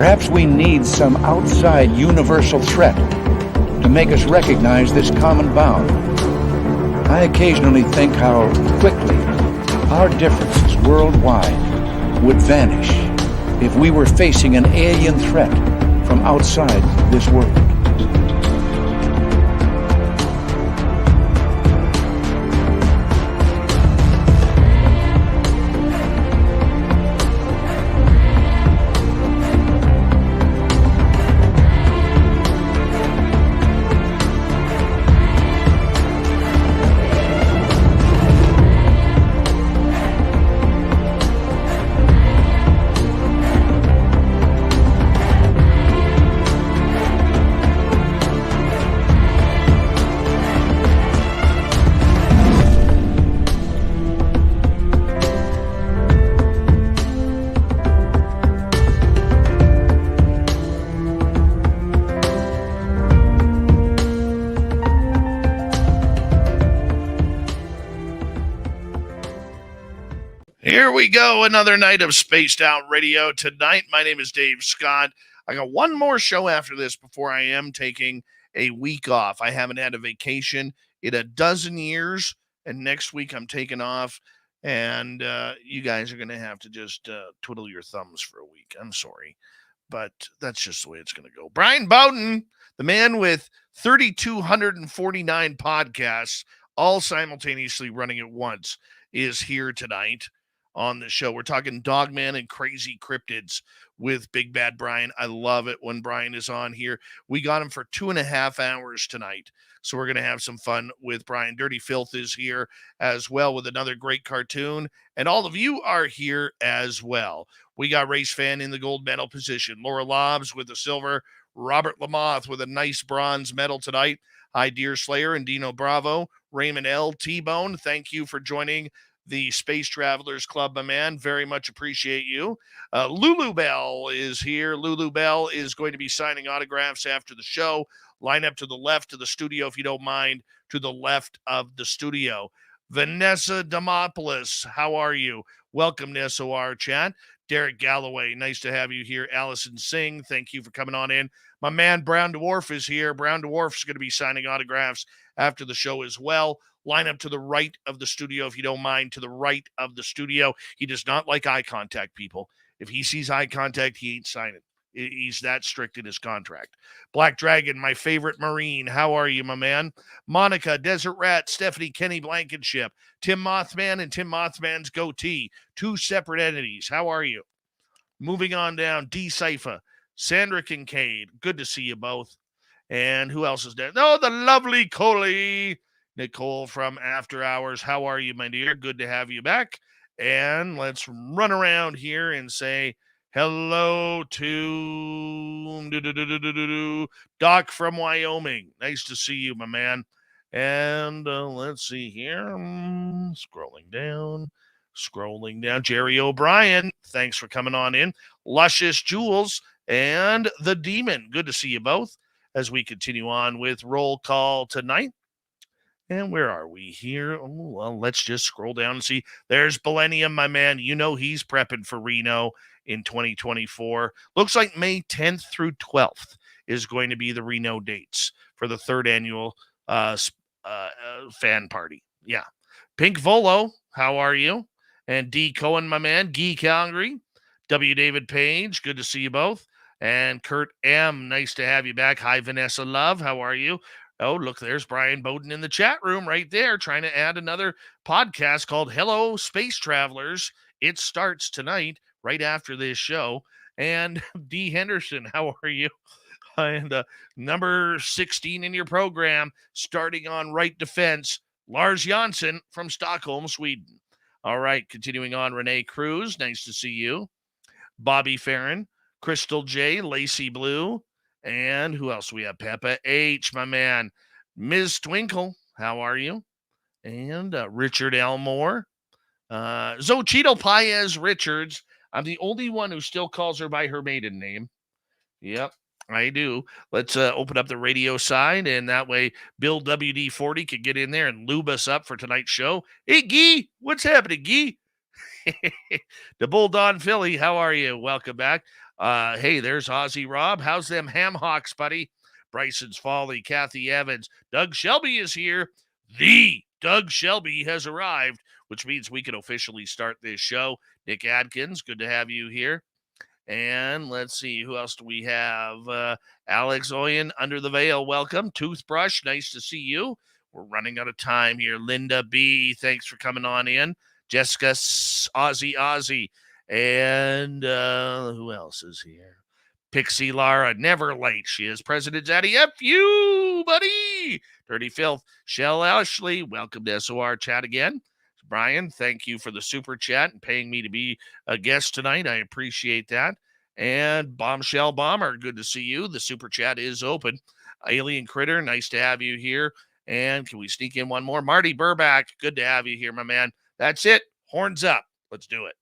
Perhaps we need some outside universal threat to make us recognize this common bound. I occasionally think how quickly our differences worldwide would vanish if we were facing an alien threat from outside this world. Here we go, another night of Spaced Out Radio tonight. My name is Dave Scott. I got one more show after this before I am taking a week off. I haven't had a vacation in a dozen years, and next week I'm taking off, and you guys are going to have to just twiddle your thumbs for a week. I'm sorry, but that's just the way it's going to go. Bryan Bowden, the man with 3,249 podcasts, all simultaneously running at once, is here tonight on the show. We're talking Dogman and Crazy Cryptids with Big Bad Bryan. I love it when Bryan is on here. We got him for 2.5 hours tonight, so we're going to have some fun with Bryan. Dirty Fylth is here as well with another great cartoon, and all of you are here as well. We got Race Fan in the gold medal position, Laura Lobbs with the silver, Robert Lamoth with a nice bronze medal tonight. Hi, Deer Slayer and Dino Bravo, Raymond L. T-Bone, thank you for joining the Space Travelers Club, my man. Very much appreciate you. Lulu Bell is here. Lulu Bell is going to be signing autographs after the show. Line up to the left of the studio, if you don't mind, to the left of the studio. Vanessa Demopoulos, how are you? Welcome to SOR Chat. Derek Galloway, nice to have you here. Allison Singh, thank you for coming on in. My man Brown Dwarf is here. Brown Dwarf's going to be signing autographs after the show as well. Line up to the right of the studio, if you don't mind, to the right of the studio. He does not like eye contact, people. If he sees eye contact, he ain't signing. He's that strict in his contract. Black Dragon, my favorite Marine. How are you, my man? Monica, Desert Rat, Stephanie Kenny Blankenship, Tim Mothman and Tim Mothman's Goatee. Two separate entities. How are you? Moving on down, D Cypher, Sandra Kincaid. Good to see you both. And who else is there? Oh, the lovely Coley. Nicole from After Hours. How are you, my dear? Good to have you back. And let's run around here and say hello to Doc from Wyoming. Nice to see you, my man. And let's see here. Scrolling down. Jerry O'Brien, thanks for coming on in. Luscious Jules and the Demon. Good to see you both as we continue on with roll call tonight. And where are we here? Oh, well, let's just scroll down and see. There's Millennium, my man. You know he's prepping for Reno in 2024. Looks like May 10th through 12th is going to be the Reno dates for the third annual fan party. Yeah. Pink Volo, how are you? And D. Cohen, my man. Geek Hungry. W. David Page, good to see you both. And Kurt M., nice to have you back. Hi, Vanessa Love, how are you? Oh, look, there's Bryan Bowden in the chat room right there trying to add another podcast called Hello, Space Travelers. It starts tonight right after this show. And D. Henderson, how are you? And number 16 in your program, starting on right defense, Lars Jansson from Stockholm, Sweden. All right, continuing on, Renee Cruz, nice to see you. Bobby Farron, Crystal J, Lacey Blue, and who else we have? Peppa H, my man. Ms. Twinkle, how are you? And Richard Elmore. Xochitl Paez Richards. I'm the only one who still calls her by her maiden name. Yep, I do. Let's open up the radio side, and that way Bill WD-40 could get in there and lube us up for tonight's show. Hey, Gee, what's happening, Gee? The Bull Don Philly, how are you? Welcome back. Hey, there's Ozzy Rob. How's them ham hocks, buddy? Bryson's Folly, Kathy Evans. Doug Shelby is here. The Doug Shelby has arrived, which means we can officially start this show. Nick Adkins, good to have you here. And let's see, who else do we have? Alex Oyen, Under the Veil, welcome. Toothbrush, nice to see you. We're running out of time here. Linda B, thanks for coming on in. Jessica Ozzy. And who else is here? Pixie Lara, never late. She is President Zaddy. F you, buddy. Dirty Fylth. Shell Ashley, welcome to SOR Chat again. Bryan, thank you for the super chat and paying me to be a guest tonight. I appreciate that. And Bombshell Bomber, good to see you. The super chat is open. Alien Critter, nice to have you here. And can we sneak in one more? Marty Burback, good to have you here, my man. That's it. Horns up. Let's do it.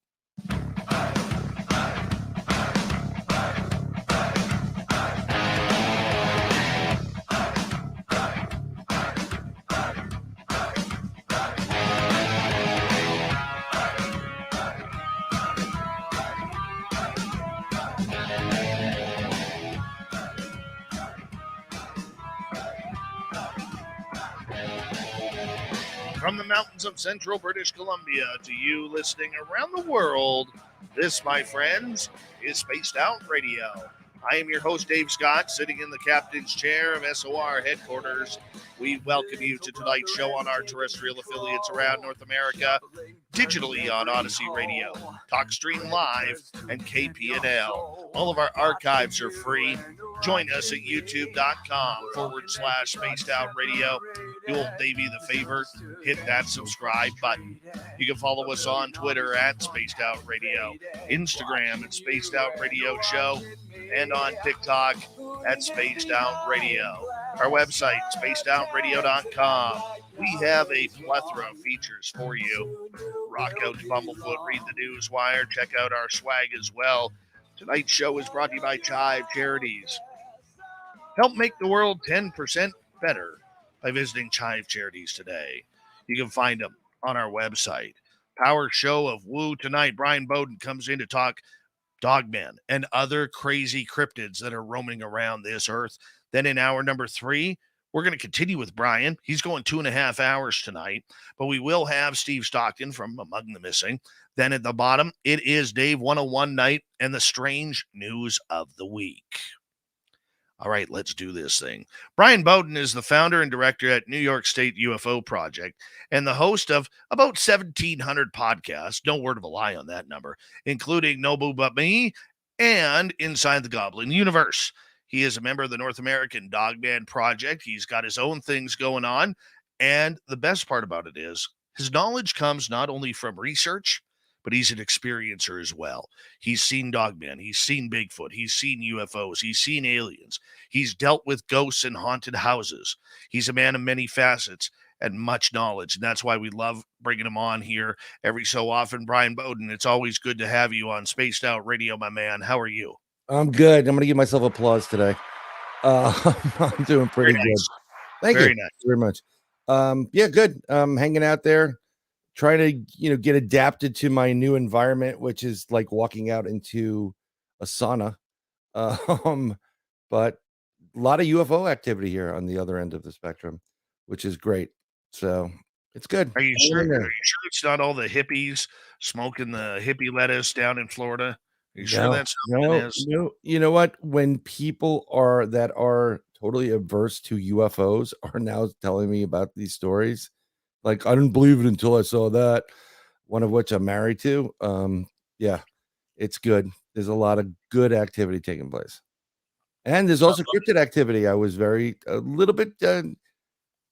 From the mountains of central British Columbia to you listening around the world, this, my friends, is Spaced Out Radio. I am your host, Dave Scott, sitting in the captain's chair of SOR headquarters. We welcome you to tonight's show on our terrestrial affiliates around North America, digitally on Odyssey Radio, TalkStream Live, and KPNL. All of our archives are free. Join us at youtube.com/Spaced Out Radio. Do old Davey the favor, hit that subscribe button. You can follow us on Twitter at Spaced Out Radio, Instagram at Spaced Out Radio Show, and on TikTok at Spaced Out Radio. Our website, spacedoutradio.com. We have a plethora of features for you. Rock out to Bumblefoot, read the news wire, check out our swag as well. Tonight's show is brought to you by Chive Charities. Help make the world 10% better by visiting Chive Charities today. You can find them on our website. Power show of Woo tonight. Bryan Bowden comes in to talk Dogman and other crazy cryptids that are roaming around this earth. Then in hour number 3, we're going to continue with Bryan. He's going 2.5 hours tonight, but we will have Steve Stockton from Among the Missing. Then at the bottom, it is Dave 101 night and the strange news of the week. All right, let's do this thing. Bryan Bowden is the founder and director at New York State UFO Project and the host of about 1,700 podcasts, no word of a lie on that number, including Nobobume and Inside the Goblin Universe. He is a member of the North American Dogman Project. He's got his own things going on. And the best part about it is his knowledge comes not only from research, but he's an experiencer as well. He's seen Dogman. He's seen Bigfoot. He's seen UFOs. He's seen aliens. He's dealt with ghosts and haunted houses. He's a man of many facets and much knowledge. And that's why we love bringing him on here every so often. Bryan Bowden, it's always good to have you on Spaced Out Radio, my man. How are you? I'm good. I'm going to give myself applause today. I'm doing pretty good. Thank you very much. Yeah, good. Hanging out there, trying to, get adapted to my new environment, which is like walking out into a sauna. But a lot of UFO activity here on the other end of the spectrum, which is great. So it's good. Are you sure it's not all the hippies smoking the hippie lettuce down in Florida? Are you sure that's not what it is? No, you know what? When people that are totally averse to UFOs are now telling me about these stories, like I didn't believe it until I saw that. One of which I'm married to. Yeah, it's good. There's a lot of good activity taking place, and there's also cryptid activity. I was a little bit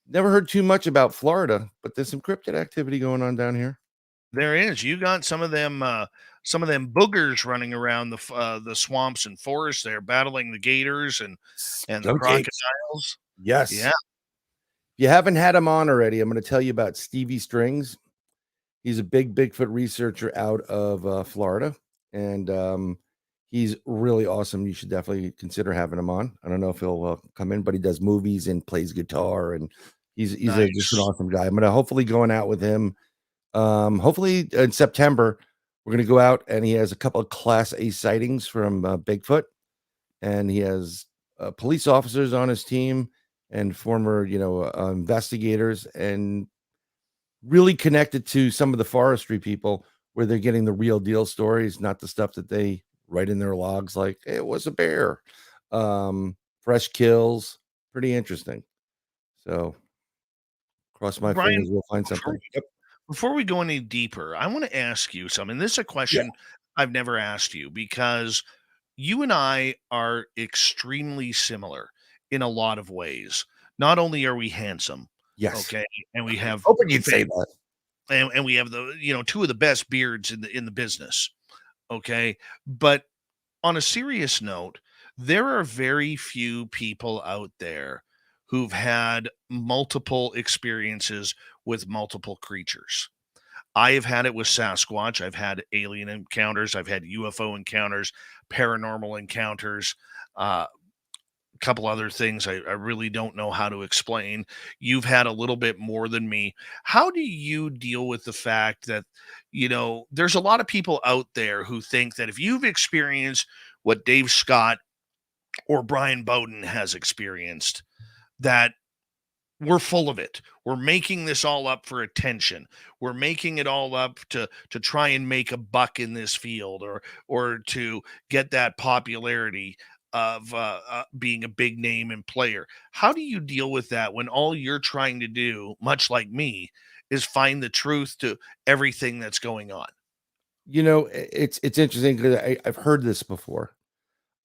never heard too much about Florida, but there's some cryptid activity going on down here. There is. You got some of them boogers running around the swamps and forests there, battling the gators and the crocodiles. Yes. Yeah. If you haven't had him on already, I'm going to tell you about Stevie Strings. He's a big Bigfoot researcher out of Florida, and he's really awesome. You should definitely consider having him on. I don't know if he'll come in, but he does movies and plays guitar, and he's just an awesome guy. I'm going to hopefully going out with him. Hopefully in September, We're going to go out, and he has a couple of Class A sightings from Bigfoot, and he has police officers on his team and former, investigators, and really connected to some of the forestry people where they're getting the real deal stories, not the stuff that they write in their logs like it was a bear. Fresh kills, pretty interesting. So cross my Brian, fingers, we'll find before something. Yep. before we go any deeper, I want to ask you something. This is a Yeah. question I've never asked you because you and I are extremely similar in a lot of ways. Not only are we handsome, Yes. okay, and we have Hoping you'd say that. and we have the two of the best beards in the business, okay, but on a serious note, there are very few people out there who've had multiple experiences with multiple creatures. I have had it with Sasquatch. I've had alien encounters. I've had UFO encounters, paranormal encounters, a couple other things I really don't know how to explain. You've had a little bit more than me. How do you deal with the fact that, there's a lot of people out there who think that if you've experienced what Dave Scott or Brian Bowden has experienced, that we're full of it. We're making this all up for attention. We're making it all up to try and make a buck in this field, or to get that popularity of being a big name and player. How do you deal with that when all you're trying to do, much like me, is find the truth to everything that's going on? It's interesting because I've heard this before.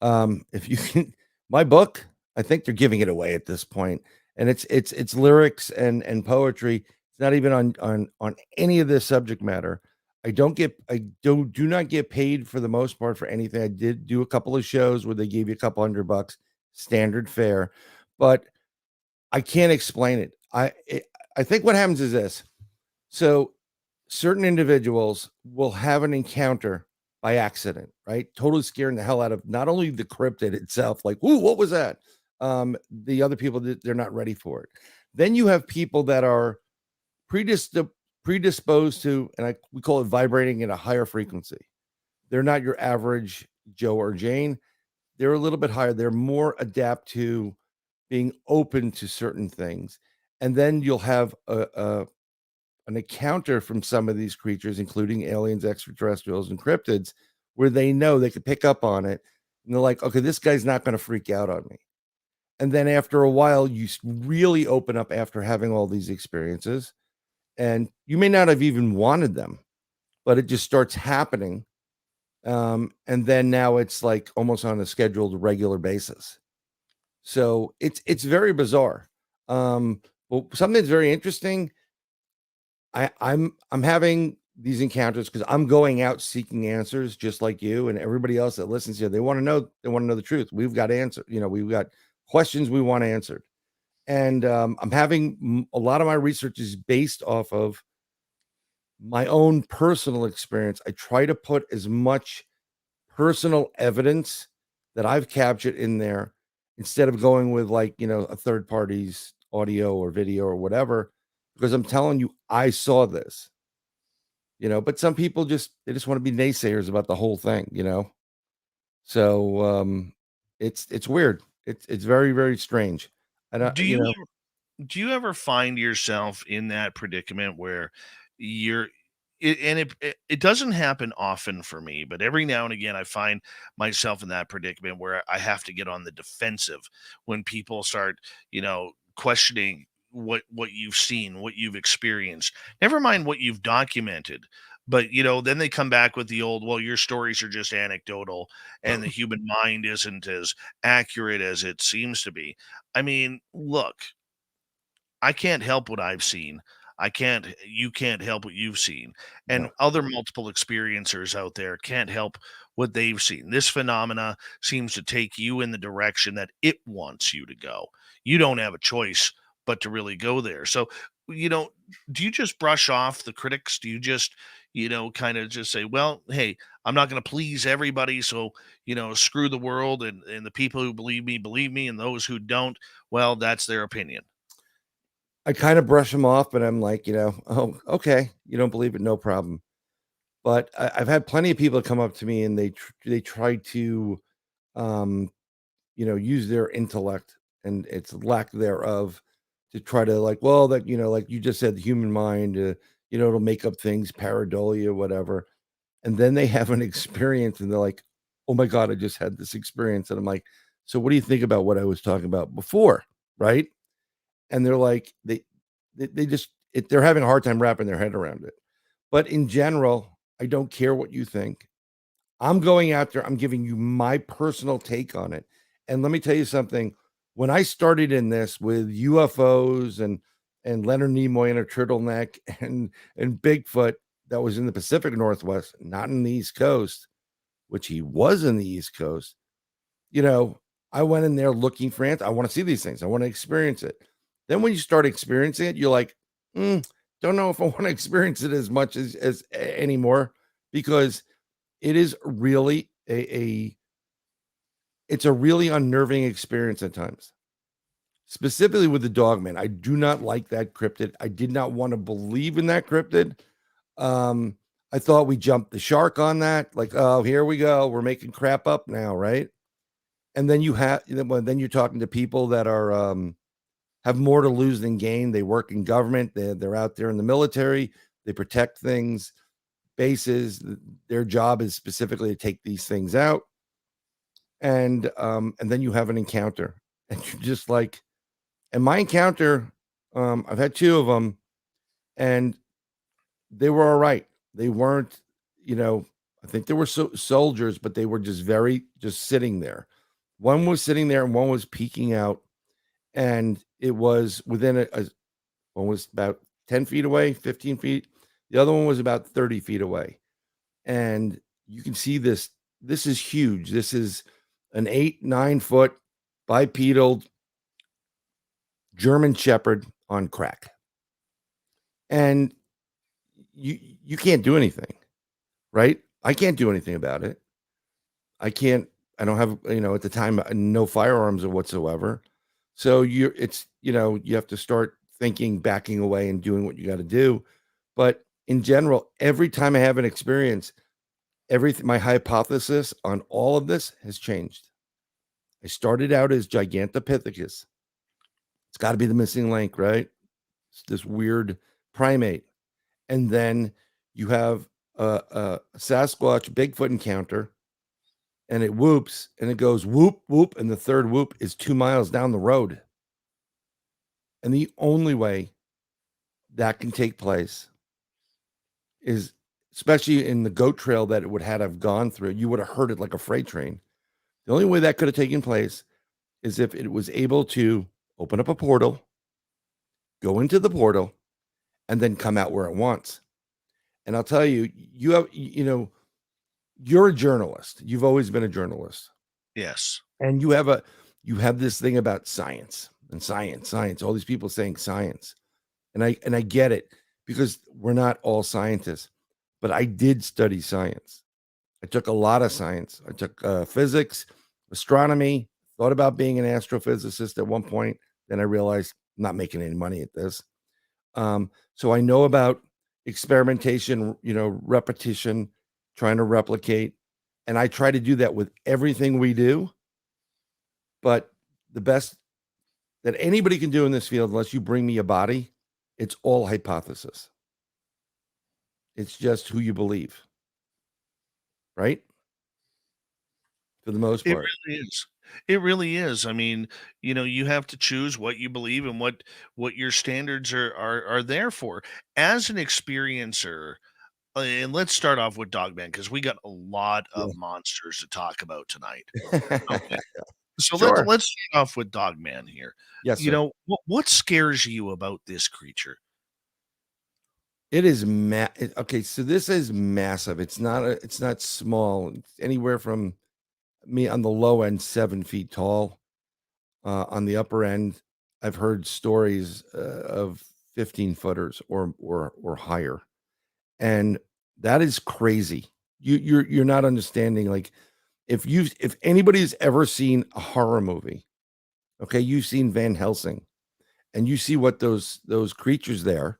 If you can, my book, I think they're giving it away at this point, and it's lyrics and poetry. It's not even on any of this subject matter. I do not get paid for the most part for anything. I did do a couple of shows where they gave you a couple $100, standard fare, but I can't explain it. I think what happens is this. So certain individuals will have an encounter by accident, right? Totally scaring the hell out of not only the cryptid itself, like, "Ooh, what was that?" The other people that they're not ready for it. Then you have people that are predisp- predisposed to, and we call it vibrating at a higher frequency. They're not your average Joe or Jane. They're a little bit higher. They're more adapt to being open to certain things. And then you'll have an encounter from some of these creatures, including aliens, extraterrestrials, and cryptids, where they know they could pick up on it. And they're like, okay, this guy's not going to freak out on me. And then after a while, you really open up after having all these experiences. And you may not have even wanted them, but it just starts happening. And then now it's like almost on a scheduled regular basis. So it's very bizarre. Well, something that's very interesting. I'm having these encounters because I'm going out seeking answers just like you and everybody else that listens here. They want to know the truth. We've got answer, we've got questions we want answered. And I'm having a lot of my research is based off of my own personal experience. I try to put as much personal evidence that I've captured in there instead of going with a third party's audio or video or whatever, because I'm telling you, I saw this, but some people they just want to be naysayers about the whole thing. So it's weird. It's very, very strange. I don't, Do you do you ever find yourself in that predicament where you're it doesn't happen often for me, but every now and again I find myself in that predicament where I have to get on the defensive when people start, questioning what you've seen, what you've experienced. Never mind what you've documented. But then they come back with the old, well, your stories are just anecdotal and the human mind isn't as accurate as it seems to be. I mean, look, I can't help what I've seen. You can't help what you've seen. And no. other multiple experiencers out there can't help what they've seen. This phenomena seems to take you in the direction that it wants you to go. You don't have a choice but to really go there. So, you know, do you just brush off the critics? Do you just, kind of just say, well, hey, I'm not going to please everybody. So, screw the world, and the people who believe me, and those who don't, well, that's their opinion. I kind of brush them off, but I'm like, oh, okay, you don't believe it, no problem. But I've had plenty of people come up to me and they try to, use their intellect and its lack thereof to try to like, well, that like you just said, the human mind, it'll make up things, pareidolia, whatever. And then they have an experience and they're like, oh my God, I just had this experience. And I'm like, so what do you think about what I was talking about before? Right. And they're like, they're having a hard time wrapping their head around it. But in general, I don't care what you think. I'm going out there, I'm giving you my personal take on it. And let me tell you something. When I started in this with UFOs and Leonard Nimoy in a turtleneck and Bigfoot that was in the Pacific Northwest, not in the East Coast, which he was in the East Coast, I went in there looking for answers. I want to see these things. I want to experience it. Then when you start experiencing it, you're like, don't know if I want to experience it as much as anymore, because it is really it's a really unnerving experience at times. Specifically with the Dogman. I do not like that cryptid. I did not want to believe in that cryptid. I thought we jumped the shark on that. Like, oh, here we go. We're making crap up now, right? And then then you're talking to people that are have more to lose than gain. They work in government. They're out there in the military. They protect things, bases. Their job is specifically to take these things out. And then you have an encounter, and you're just like, and my encounter, I've had 2 of them, and they were all right. They weren't, I think they were soldiers, but they were just sitting there. One was sitting there and one was peeking out, and it was within one was about 10 feet away, 15 feet. The other one was about 30 feet away. And you can see this. This is huge. This is an 8-9 foot bipedal German Shepherd on crack. And you can't do anything, right? I can't do anything about it. I don't have, at the time, no firearms or whatsoever. So you have to start thinking, backing away and doing what you got to do. But in general, every time I have an experience, my hypothesis on all of this has changed. I started out as Gigantopithecus. It's got to be the missing link, right? It's this weird primate. And then you have a Sasquatch Bigfoot encounter, and it whoops, and it goes whoop, whoop, and the third whoop is 2 miles down the road. And the only way that can take place is, especially in the goat trail that it would have gone through, you would have heard it like a freight train. The only way that could have taken place is if it was able to open up a portal, go into the portal, and then come out where it wants. And I'll tell you, you're a journalist. You've always been a journalist. Yes. And you have this thing about science and science. All these people saying science. And I get it, because we're not all scientists, but I did study science. I took a lot of science. I took physics, astronomy, thought about being an astrophysicist at one point. Then I realized I'm not making any money at this. So I know about experimentation, repetition, trying to replicate. And I try to do that with everything we do. But the best that anybody can do in this field, unless you bring me a body, it's all hypothesis. It's just who you believe. Right? For the most part. It really is. It really is. I mean, you have to choose what you believe and what your standards are there for. As an experiencer, and let's start off with Dogman, because we got a lot of monsters to talk about tonight. Okay. So Sure. let's start off with Dogman here. Yes, sir. What scares you about this creature? It is okay, so this is massive. It's not small. It's anywhere from me on the low end 7 feet tall. On the upper end, I've heard stories of 15 footers or higher, and that is crazy. You're not understanding. Like, if anybody's ever seen a horror movie, okay, you've seen Van Helsing, and you see what those creatures there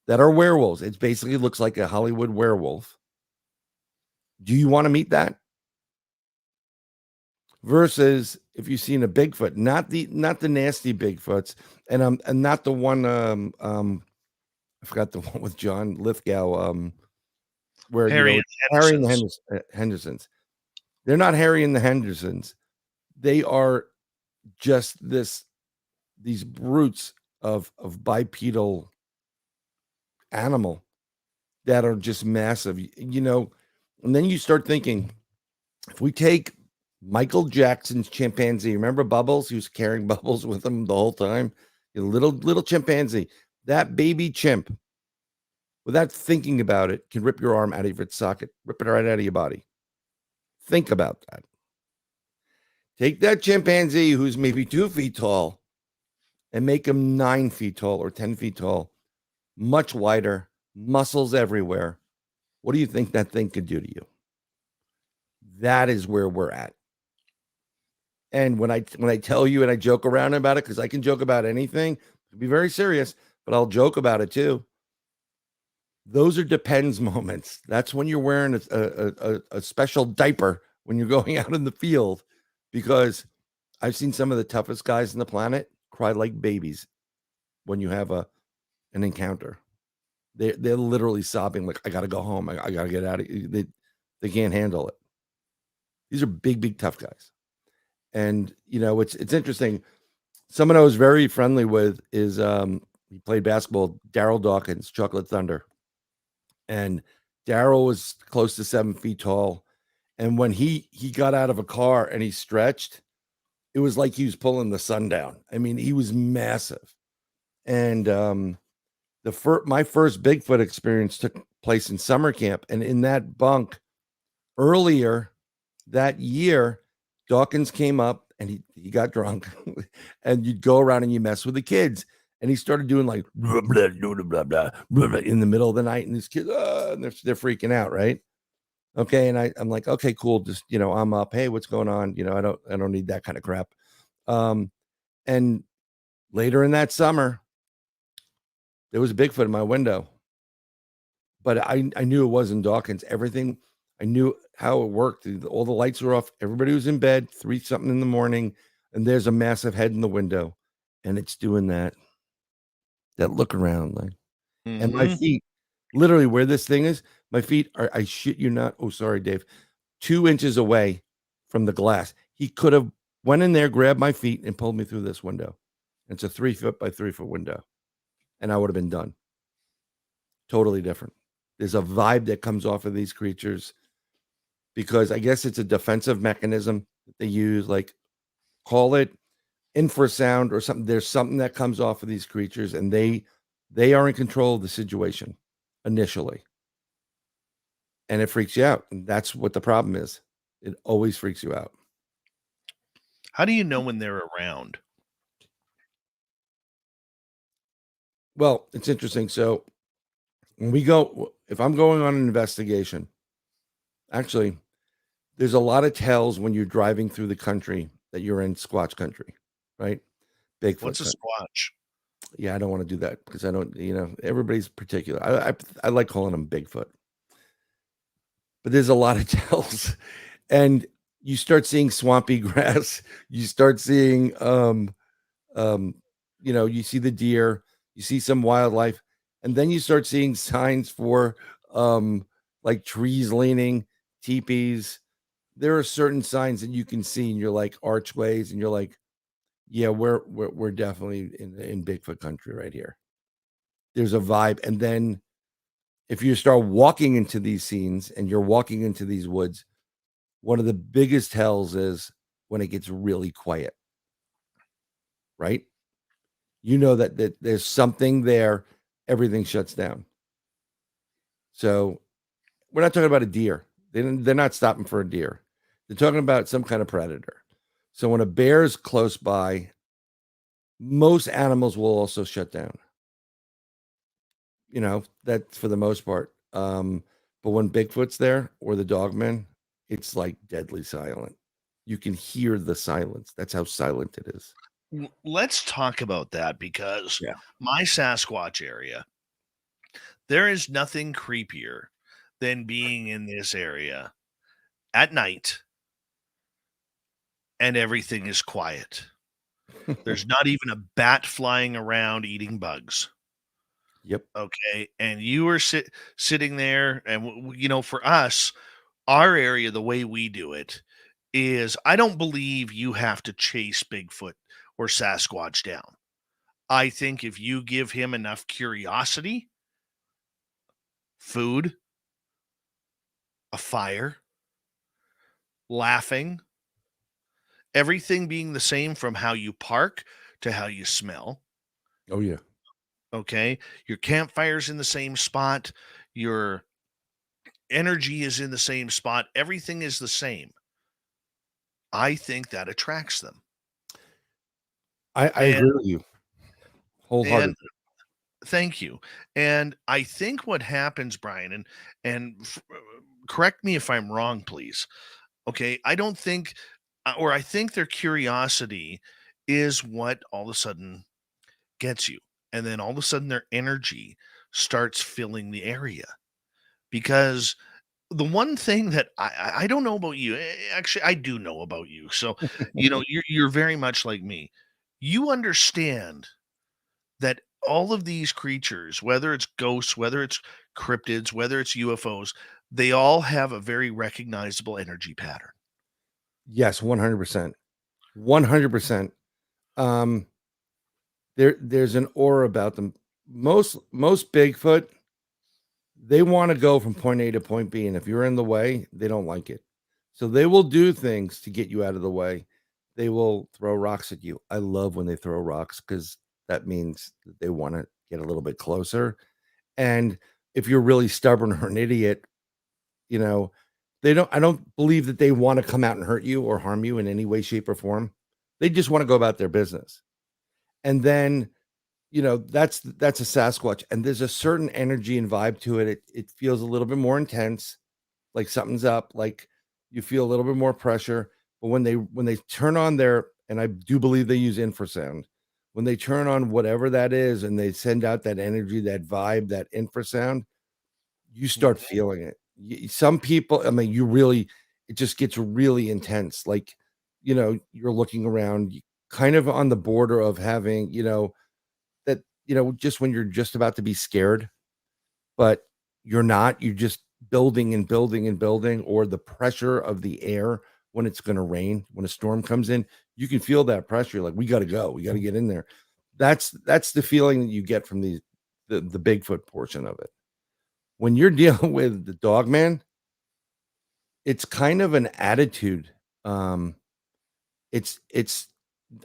that are werewolves. It basically looks like a Hollywood werewolf, Do you want to meet that? Versus if you've seen a Bigfoot, not the nasty Bigfoots, and not the one I forgot the one with John Lithgow, where Harry and Harry and the Henderson's. Hendersons. They're not Harry and the Hendersons. They are just these brutes of bipedal animal that are just massive, and then you start thinking, if we take Michael Jackson's chimpanzee, remember Bubbles? He was carrying Bubbles with him the whole time. A little chimpanzee, that baby chimp, without thinking about it, can rip your arm out of its socket, rip it right out of your body. Think about that. Take that chimpanzee who's maybe 2 feet tall and make him 9 feet tall or 10 feet tall, much wider, muscles everywhere. What do you think that thing could do to you? That is where we're at. And when I tell you and I joke around about it, because I can joke about anything, be very serious, but I'll joke about it too. Those are depends moments. That's when you're wearing a special diaper when you're going out in the field, because I've seen some of the toughest guys on the planet cry like babies when you have an encounter. They're literally sobbing like, I got to go home. I got to get out of here. They can't handle it. These are big, tough guys. And, it's interesting. Someone I was very friendly with is, he played basketball, Daryl Dawkins, Chocolate Thunder. And Daryl was close to 7 feet tall. And when he got out of a car and he stretched, it was like he was pulling the sun down. I mean, he was massive. And my first Bigfoot experience took place in summer camp. And in that bunk earlier that year, Dawkins came up and he got drunk. And you'd go around and you mess with the kids. And he started doing like blah, blah, blah, blah, blah, blah, in the middle of the night. And these kids, and they're freaking out, right? Okay. And I'm like, okay, cool. Just, I'm up. Hey, what's going on? I don't need that kind of crap. And later in that summer, there was a Bigfoot in my window. But I knew it wasn't Dawkins. Everything, I knew how it worked. All the lights were off. Everybody was in bed, 3-something in the morning. And there's a massive head in the window. And it's doing that look around like, and my feet, literally where this thing is, my feet are, I shit you not. Oh, sorry, Dave. 2 inches away from the glass. He could have went in there, grabbed my feet and pulled me through this window. It's a 3 foot by 3 foot window. And I would have been done. Totally different. There's a vibe that comes off of these creatures because I guess it's a defensive mechanism that they use, like call it infrasound or something. There's something that comes off of these creatures and they are in control of the situation initially. And it freaks you out. And that's what the problem is. It always freaks you out. How do you know when they're around? Well, it's interesting. So when we go, if I'm going on an investigation, actually, there's a lot of tells when you're driving through the country that you're in Squatch country, right? Bigfoot. What's a Squatch? Yeah, I don't want to do that because I don't, everybody's particular. I like calling them Bigfoot. But there's a lot of tells. And you start seeing swampy grass. You start seeing, you see the deer, you see some wildlife, and then you start seeing signs for like trees leaning, teepees. There are certain signs that you can see, and you're like archways, and you're like, yeah, we're definitely in Bigfoot country right here. There's a vibe. And then if you start walking into these scenes and you're walking into these woods, one of the biggest tells is when it gets really quiet, right? You know that there's something there, everything shuts down. So we're not talking about a deer. They're not stopping for a deer. They're talking about some kind of predator. So when a bear is close by, most animals will also shut down. That's for the most part. But when Bigfoot's there or the Dogman, it's like deadly silent. You can hear the silence. That's how silent it is. Let's talk about that because Yeah. my Sasquatch area, there is nothing creepier than being in this area at night and everything is quiet. There's not even a bat flying around eating bugs. Yep. Okay. And you are sitting there, and for us, our area, the way we do it is, I don't believe you have to chase Bigfoot or Sasquatch down. I think if you give him enough curiosity, food, a fire, laughing, everything being the same from how you park to how you smell. Oh yeah. Okay. Your campfire's in the same spot. Your energy is in the same spot. Everything is the same. I think that attracts them. I And, agree with you and wholeheartedly. thank you. And I think what happens, Bryan, and correct me if I'm wrong, please. Okay. I don't think, or I think their curiosity is what all of a sudden gets you. And then all of a sudden their energy starts filling the area. Because the one thing that I don't know about you, actually, I do know about you. So, you're very much like me. You understand that all of these creatures, whether it's ghosts, whether it's cryptids, whether it's UFOs, they all have a very recognizable energy pattern. Yes, 100%. 100%. Um, there's an aura about them. Most Bigfoot, they want to go from point A to point B, and if you're in the way, they don't like it. So they will do things to get you out of the way. They will throw rocks at you. I love when they throw rocks because that means that they want to get a little bit closer. And if you're really stubborn or an idiot, you know, I don't believe that they want to come out and hurt you or harm you in any way, shape, or form. They just want to go about their business. And then, that's a Sasquatch. And there's a certain energy and vibe to it. It feels a little bit more intense, like something's up, like you feel a little bit more pressure. But when they turn on and I do believe they use infrasound, when they turn on whatever that is and they send out that energy, that vibe, that infrasound, you start feeling it. Some people, I mean, it just gets really intense. Like, you're looking around, kind of on the border of having, that, just when you're just about to be scared, but you're not, you're just building and building and building, or the pressure of the air when it's going to rain, when a storm comes in, you can feel that pressure. Like, we got to go, we got to get in there. That's the feeling that you get from the Bigfoot portion of it. When you're dealing with the Dogman, it's kind of an attitude. It's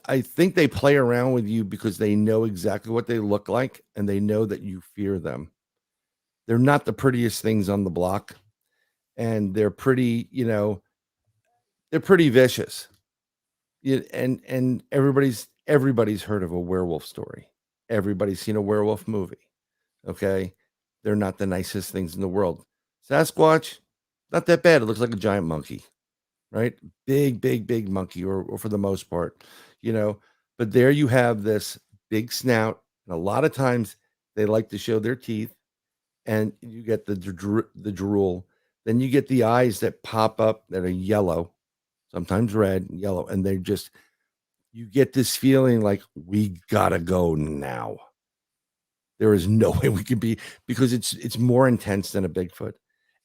I think they play around with you because they know exactly what they look like and they know that you fear them. They're not the prettiest things on the block, and they're pretty, they're pretty vicious. And everybody's heard of a werewolf story. Everybody's seen a werewolf movie. Okay. They're not the nicest things in the world. Sasquatch, not that bad. It looks like a giant monkey, right? Big monkey, or for the most part, but there you have this big snout. And a lot of times they like to show their teeth, and you get the drool. Then you get the eyes that pop up that are yellow, sometimes red, yellow. And you get this feeling like, we gotta go now. There is no way we could be, because it's more intense than a Bigfoot.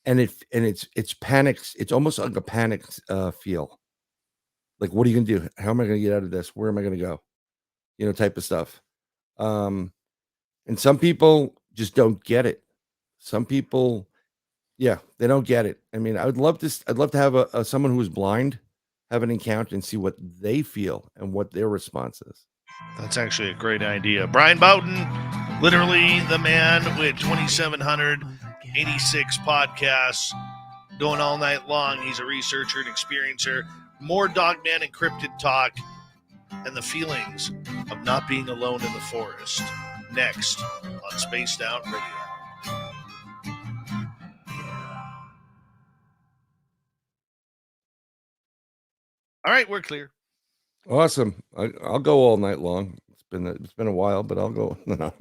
And it's panics. It's almost like a panic feel. Like, what are you gonna do? How am I gonna get out of this? Where am I gonna go? Type of stuff. And some people just don't get it. Some people, yeah, they don't get it. I mean, I'd love to have someone who is blind have an encounter and see what they feel and what their response is. That's actually a great idea. Bryan Bowden, literally the man with 2,786 podcasts going all night long. He's a researcher and experiencer. More Dogman and cryptid talk and the feelings of not being alone in the forest. Next on Spaced Out Radio. All right, we're clear. Awesome. I'll go all night long. It's been a while, but I'll go. We're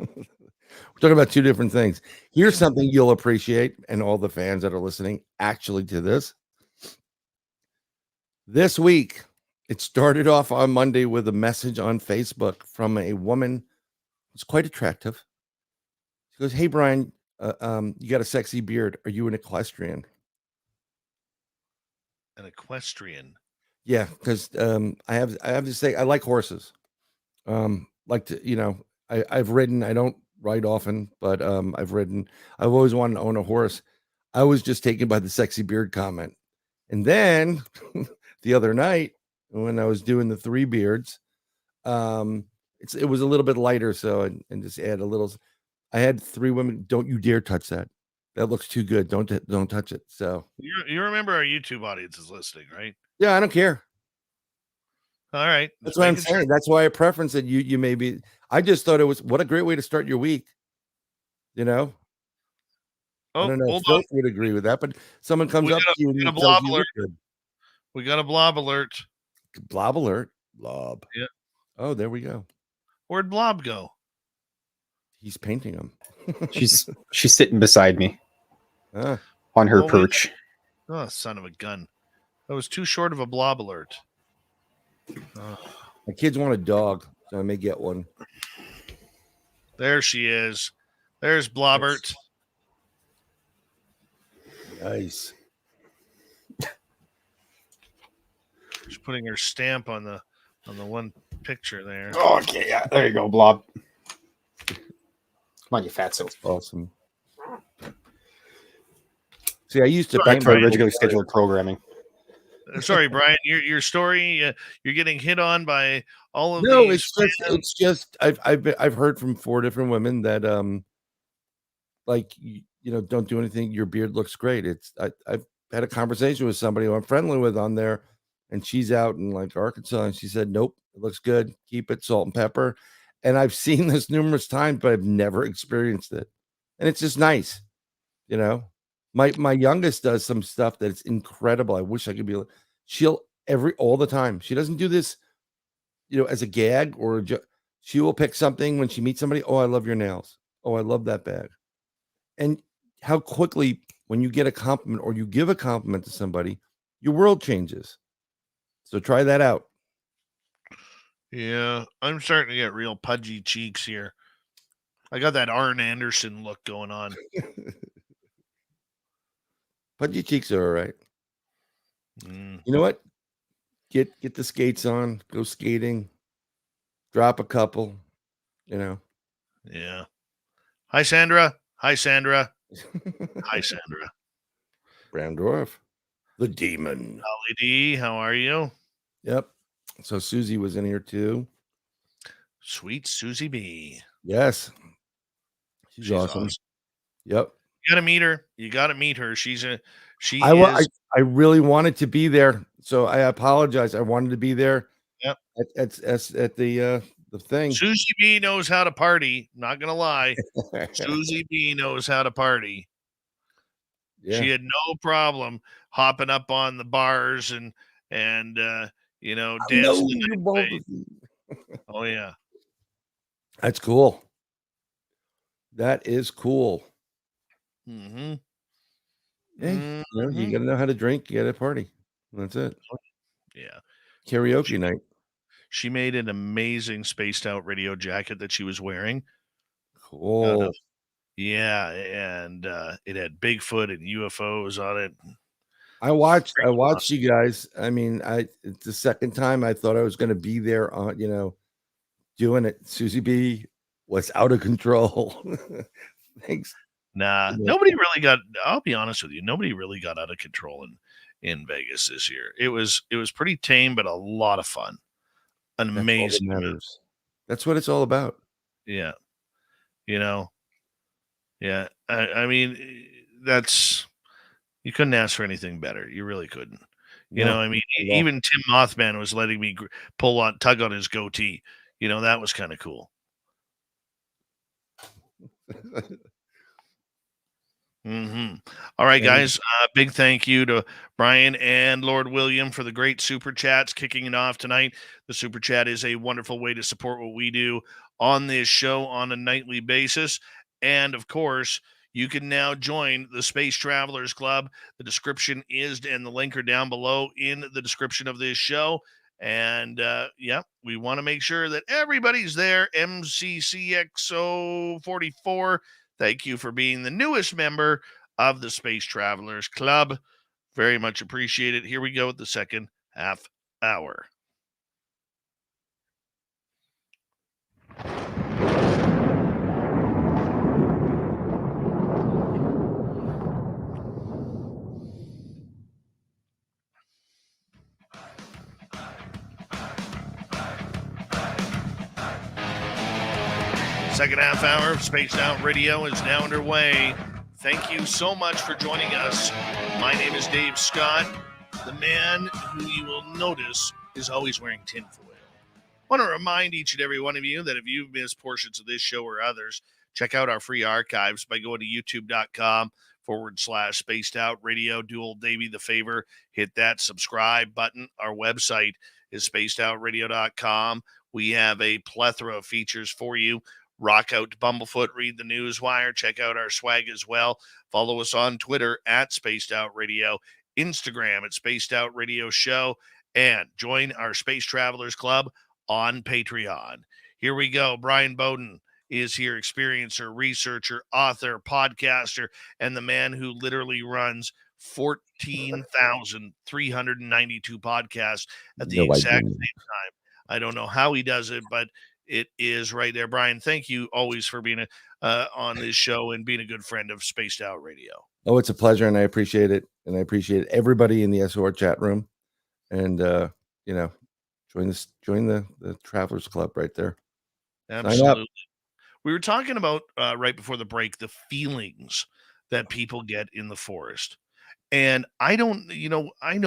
talking about two different things. Here's something you'll appreciate, and all the fans that are listening actually to this. This week, it started off on Monday with a message on Facebook from a woman who's quite attractive. She goes, "Hey, Bryan, you got a sexy beard. Are you an equestrian?" An equestrian. Yeah, because I have to say I like horses. Like to, I've ridden. I don't ride often, but I've ridden. I've always wanted to own a horse. I was just taken by the sexy beard comment, and then the other night when I was doing the 3 beards, it was a little bit lighter, so and just add a little. I had 3 women. Don't you dare touch that. That looks too good. Don't touch it. So You remember our YouTube audience is listening, right? yeah, I don't care. All right. That's what I'm saying. That's why I preference that you may be. I just thought it was what a great way to start your week. I Oh, don't know if hold on. Fylth would agree with that, but someone comes up to you We got a and tells blob you you alert. look good. We got a blob alert. Blob alert. Blob. Yeah. Oh, there we go. Where'd Blob go? He's painting them. She's sitting beside me Ah, on her perch. Oh, son of a gun. That was too short of a blob alert. my kids want a dog, so I may get one. There she is. There's Blobbert. Nice. She's putting her stamp on the one picture there. Oh, okay, yeah, there you go, Blob. Come on, you fatso. Awesome. See, I used to Back paint to our my regularly scheduled programming. Sorry, Bryan. Your story. You're getting hit on by all of No, these. it's just I've heard from 4 different women that like don't do anything. Your beard looks great. I've had a conversation with somebody who I'm friendly with on there, and she's out in like Arkansas, and she said, "Nope, it looks good. Keep it, salt and pepper." And I've seen this numerous times, but I've never experienced it, and it's just nice, My youngest does some stuff that's incredible. I wish I could be. She'll all the time. She doesn't do this, as a gag or she will pick something when she meets somebody. Oh, I love your nails. Oh, I love that bag. And how quickly when you get a compliment or you give a compliment to somebody, your world changes. So try that out. Yeah, I'm starting to get real pudgy cheeks here. I got that Arn Anderson look going on. Pudgy cheeks are all right. Mm. You know what? Get the skates on, go skating, drop a couple, Yeah. Hi, Sandra. Hi, Sandra. Hi, Sandra. Brandorf, the demon. Holly D, how are you? Yep. So Susie was in here too. Sweet Susie B. Yes. She's awesome. Yep. You gotta meet her. You gotta meet her. I really wanted to be there, so I apologize. I wanted to be there. Yep. At the thing. Susie B knows how to party. Not gonna lie. Susie B knows how to party. Yeah. She had no problem hopping up on the bars and dancing. Oh yeah. That's cool. That is cool. Mm-hmm. Hey, you gotta know how to drink. You gotta party. That's it. Yeah. Karaoke night. She made an amazing spaced out radio jacket that she was wearing. Cool. Yeah, and it had Bigfoot and UFOs on it. I watched you guys. I mean, it's the second time I thought I was going to be there on, doing it. Susie B was out of control. Thanks. Nah, nobody really got. I'll be honest with you, nobody really got out of control in Vegas this year. It was pretty tame, but a lot of fun. An amazing. That's what it's all about. Yeah, Yeah, I mean, you couldn't ask for anything better. You really couldn't. I mean, even Tim Mothman was letting me tug on his goatee. That was kind of cool. Mm-hmm. All right, guys. Big thank you to Bryan and Lord William for the great super chats kicking it off tonight. The super chat is a wonderful way to support what we do on this show on a nightly basis. And of course, you can now join the Space Travelers Club. The description is, and the link are down below in the description of this show. And we want to make sure that everybody's there. MCCXO44, thank you for being the newest member of the Space Travelers Club. Very much appreciate it. Here we go with the second half hour. Second half hour of Spaced Out Radio is now underway. Thank you so much for joining us. My name is Dave Scott, the man who you will notice is always wearing tinfoil. I want to remind each and every one of you that if you've missed portions of this show or others, check out our free archives by going to youtube.com/Spaced Out Radio. Do old Davey the favor, hit that subscribe button. Our website is spacedoutradio.com. We have a plethora of features for you. Rock out to Bumblefoot, read the Newswire, check out our swag as well. Follow us on Twitter at Spaced Out Radio, Instagram at Spaced Out Radio Show, and join our Space Travelers Club on Patreon. Here we go. Bryan Bowden is here, experiencer, researcher, author, podcaster, and the man who literally runs 14,392 podcasts at the exact same time. I don't know how he does it, but it is right there. Bryan, thank you always for being on this show and being a good friend of Spaced Out Radio. Oh, it's a pleasure, and I appreciate it. And I appreciate everybody in the SOR chat room. And join the Travelers Club right there. Absolutely. We were talking about right before the break the feelings that people get in the forest. And I know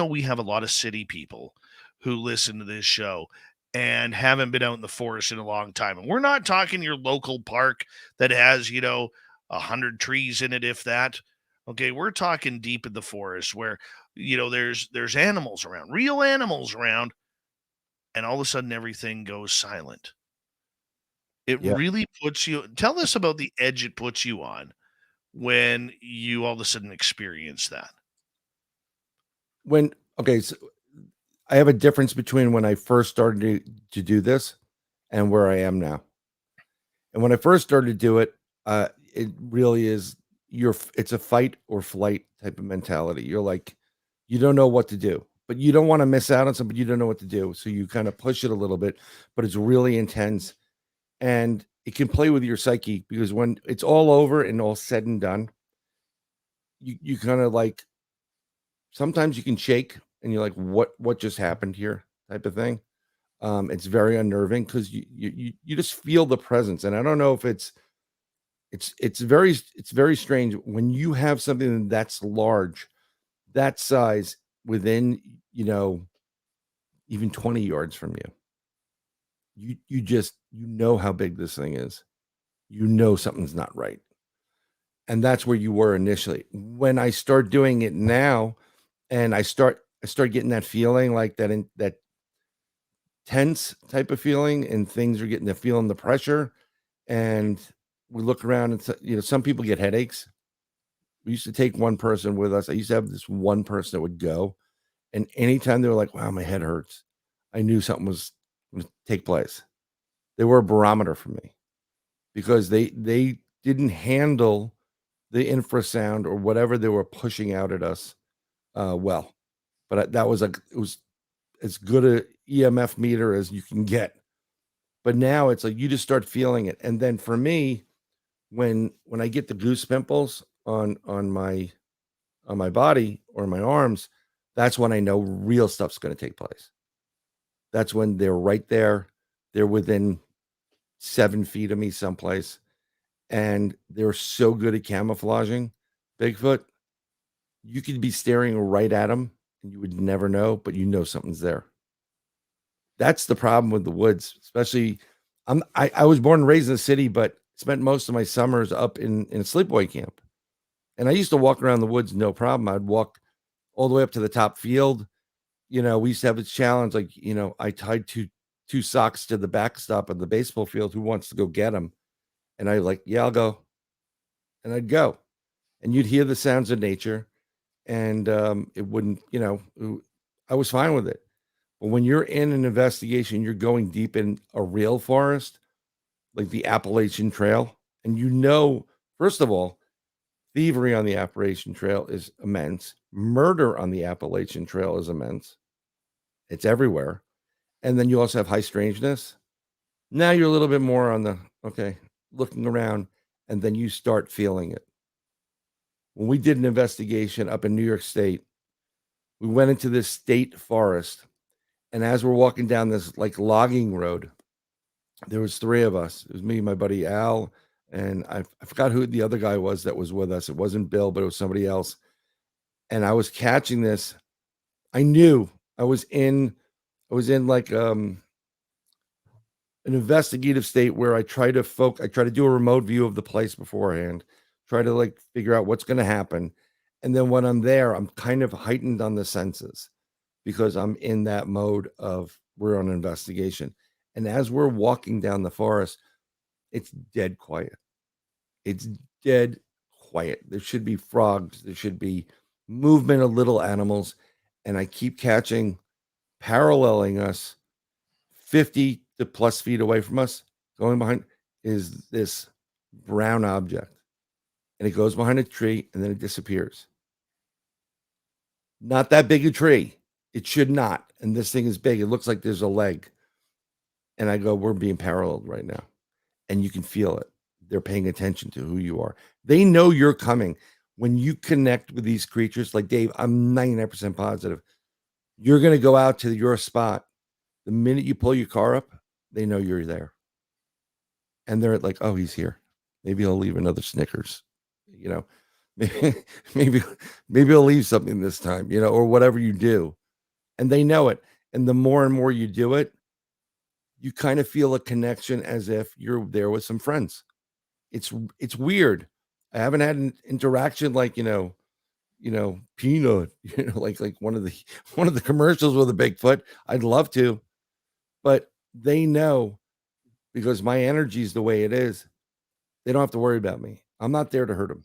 we have a lot of city people who listen to this show and haven't been out in the forest in a long time. And we're not talking your local park that has, 100 trees in it, if that. Okay, we're talking deep in the forest where, there's animals around, real animals around, and all of a sudden everything goes silent. It really puts you, tell us about the edge it puts you on when you all of a sudden experience that. So I have a difference between when I first started to do this and where I am now. And when I first started to do it, it really is it's a fight or flight type of mentality. You're like, you don't know what to do, but you don't want to miss out on something. You don't know what to do. So you kind of push it a little bit, but it's really intense. And it can play with your psyche because when it's all over and all said and done, you kind of like, sometimes you can shake and you're like, what just happened here type of thing. It's very unnerving because you just feel the presence. And I don't know if it's very strange when you have something that's large, that size within, even 20 yards from you. You just know how big this thing is. Something's not right. And that's where you were initially. When I start doing it now and I start getting that feeling like that tense type of feeling, and things are getting feeling the pressure, and we look around and some people get headaches. We used to take one person with us. I used to have this one person that would go, and anytime they were like, wow, my head hurts, I knew something was going to take place. They were a barometer for me because they didn't handle the infrasound or whatever they were pushing out at us well. But it was as good a EMF meter as you can get. But now it's like you just start feeling it. And then for me, when I get the goose pimples on my body or my arms, that's when I know real stuff's going to take place. That's when they're right there. They're within 7 feet of me someplace. And they're so good at camouflaging Bigfoot. You could be staring right at them and you would never know, but something's there. That's the problem with the woods, especially I was born and raised in the city, but spent most of my summers up in a sleepaway camp. And I used to walk around the woods, no problem. I'd walk all the way up to the top field. We used to have this challenge, like, I tied two socks to the backstop of the baseball field. Who wants to go get them? And I like, yeah, I'll go. And I'd go. and you'd hear the sounds of nature, and it wouldn't, I was fine with it. But when you're in an investigation, you're going deep in a real forest, like the Appalachian Trail, and first of all, thievery on the Appalachian Trail is immense. Murder on the Appalachian Trail is immense. It's everywhere. And then you also have high strangeness. Now you're a little bit more on the, looking around, and then you start feeling it. When we did an investigation up in New York State, we went into this state forest. And as we're walking down this like logging road, there was three of us. It was me, my buddy Al, and I forgot who the other guy was that was with us. It wasn't Bill, but it was somebody else. And I was catching this. I knew I was in like an investigative state where I try to do a remote view of the place beforehand, try to like figure out what's going to happen. And then when I'm there, I'm kind of heightened on the senses because I'm in that mode of we're on an investigation. And as we're walking down the forest, it's dead quiet. It's dead quiet. There should be frogs. There should be movement of little animals. And I keep catching, paralleling us 50 to plus feet away from us, going behind, is this brown object. And it goes behind a tree and then it disappears. Not that big a tree. It should not. And this thing is big. It looks like there's a leg. And I go, we're being paralleled right now. And you can feel it. They're paying attention to who you are. They know you're coming. When you connect with these creatures, like Dave, I'm 99% positive, you're going to go out to your spot. The minute you pull your car up, they know you're there. And they're like, oh, he's here. Maybe he'll leave another Snickers. Maybe he'll leave something this time, or whatever you do. And they know it. And the more and more you do it, you kind of feel a connection as if you're there with some friends. It's weird. I haven't had an interaction like, Peanut, like one of the commercials with a Bigfoot. I'd love to, but they know because my energy is the way it is. They don't have to worry about me. I'm not there to hurt them.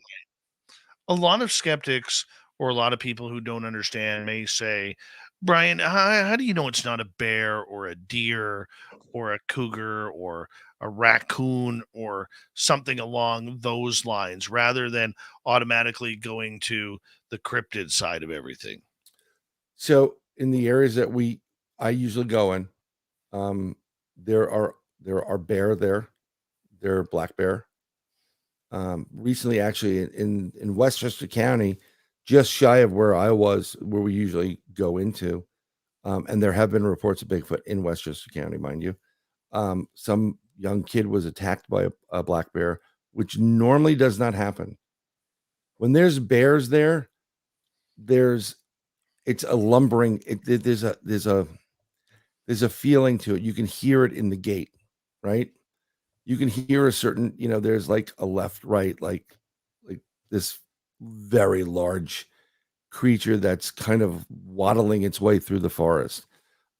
A lot of skeptics or a lot of people who don't understand may say, Bryan, how do you know it's not a bear or a deer or a cougar or a raccoon or something along those lines rather than automatically going to the cryptid side of everything? So in the areas that I usually go in, there are bear there. There are black bear. Recently, actually, in Westchester County, just shy of where I was, where we usually go into, and there have been reports of Bigfoot in Westchester County, mind you. Some young kid was attacked by a black bear, which normally does not happen. When there's bears there, it's a lumbering. There's a feeling to it. You can hear it in the gait, right? You can hear a certain, there's like a left, right, like this very large creature that's kind of waddling its way through the forest.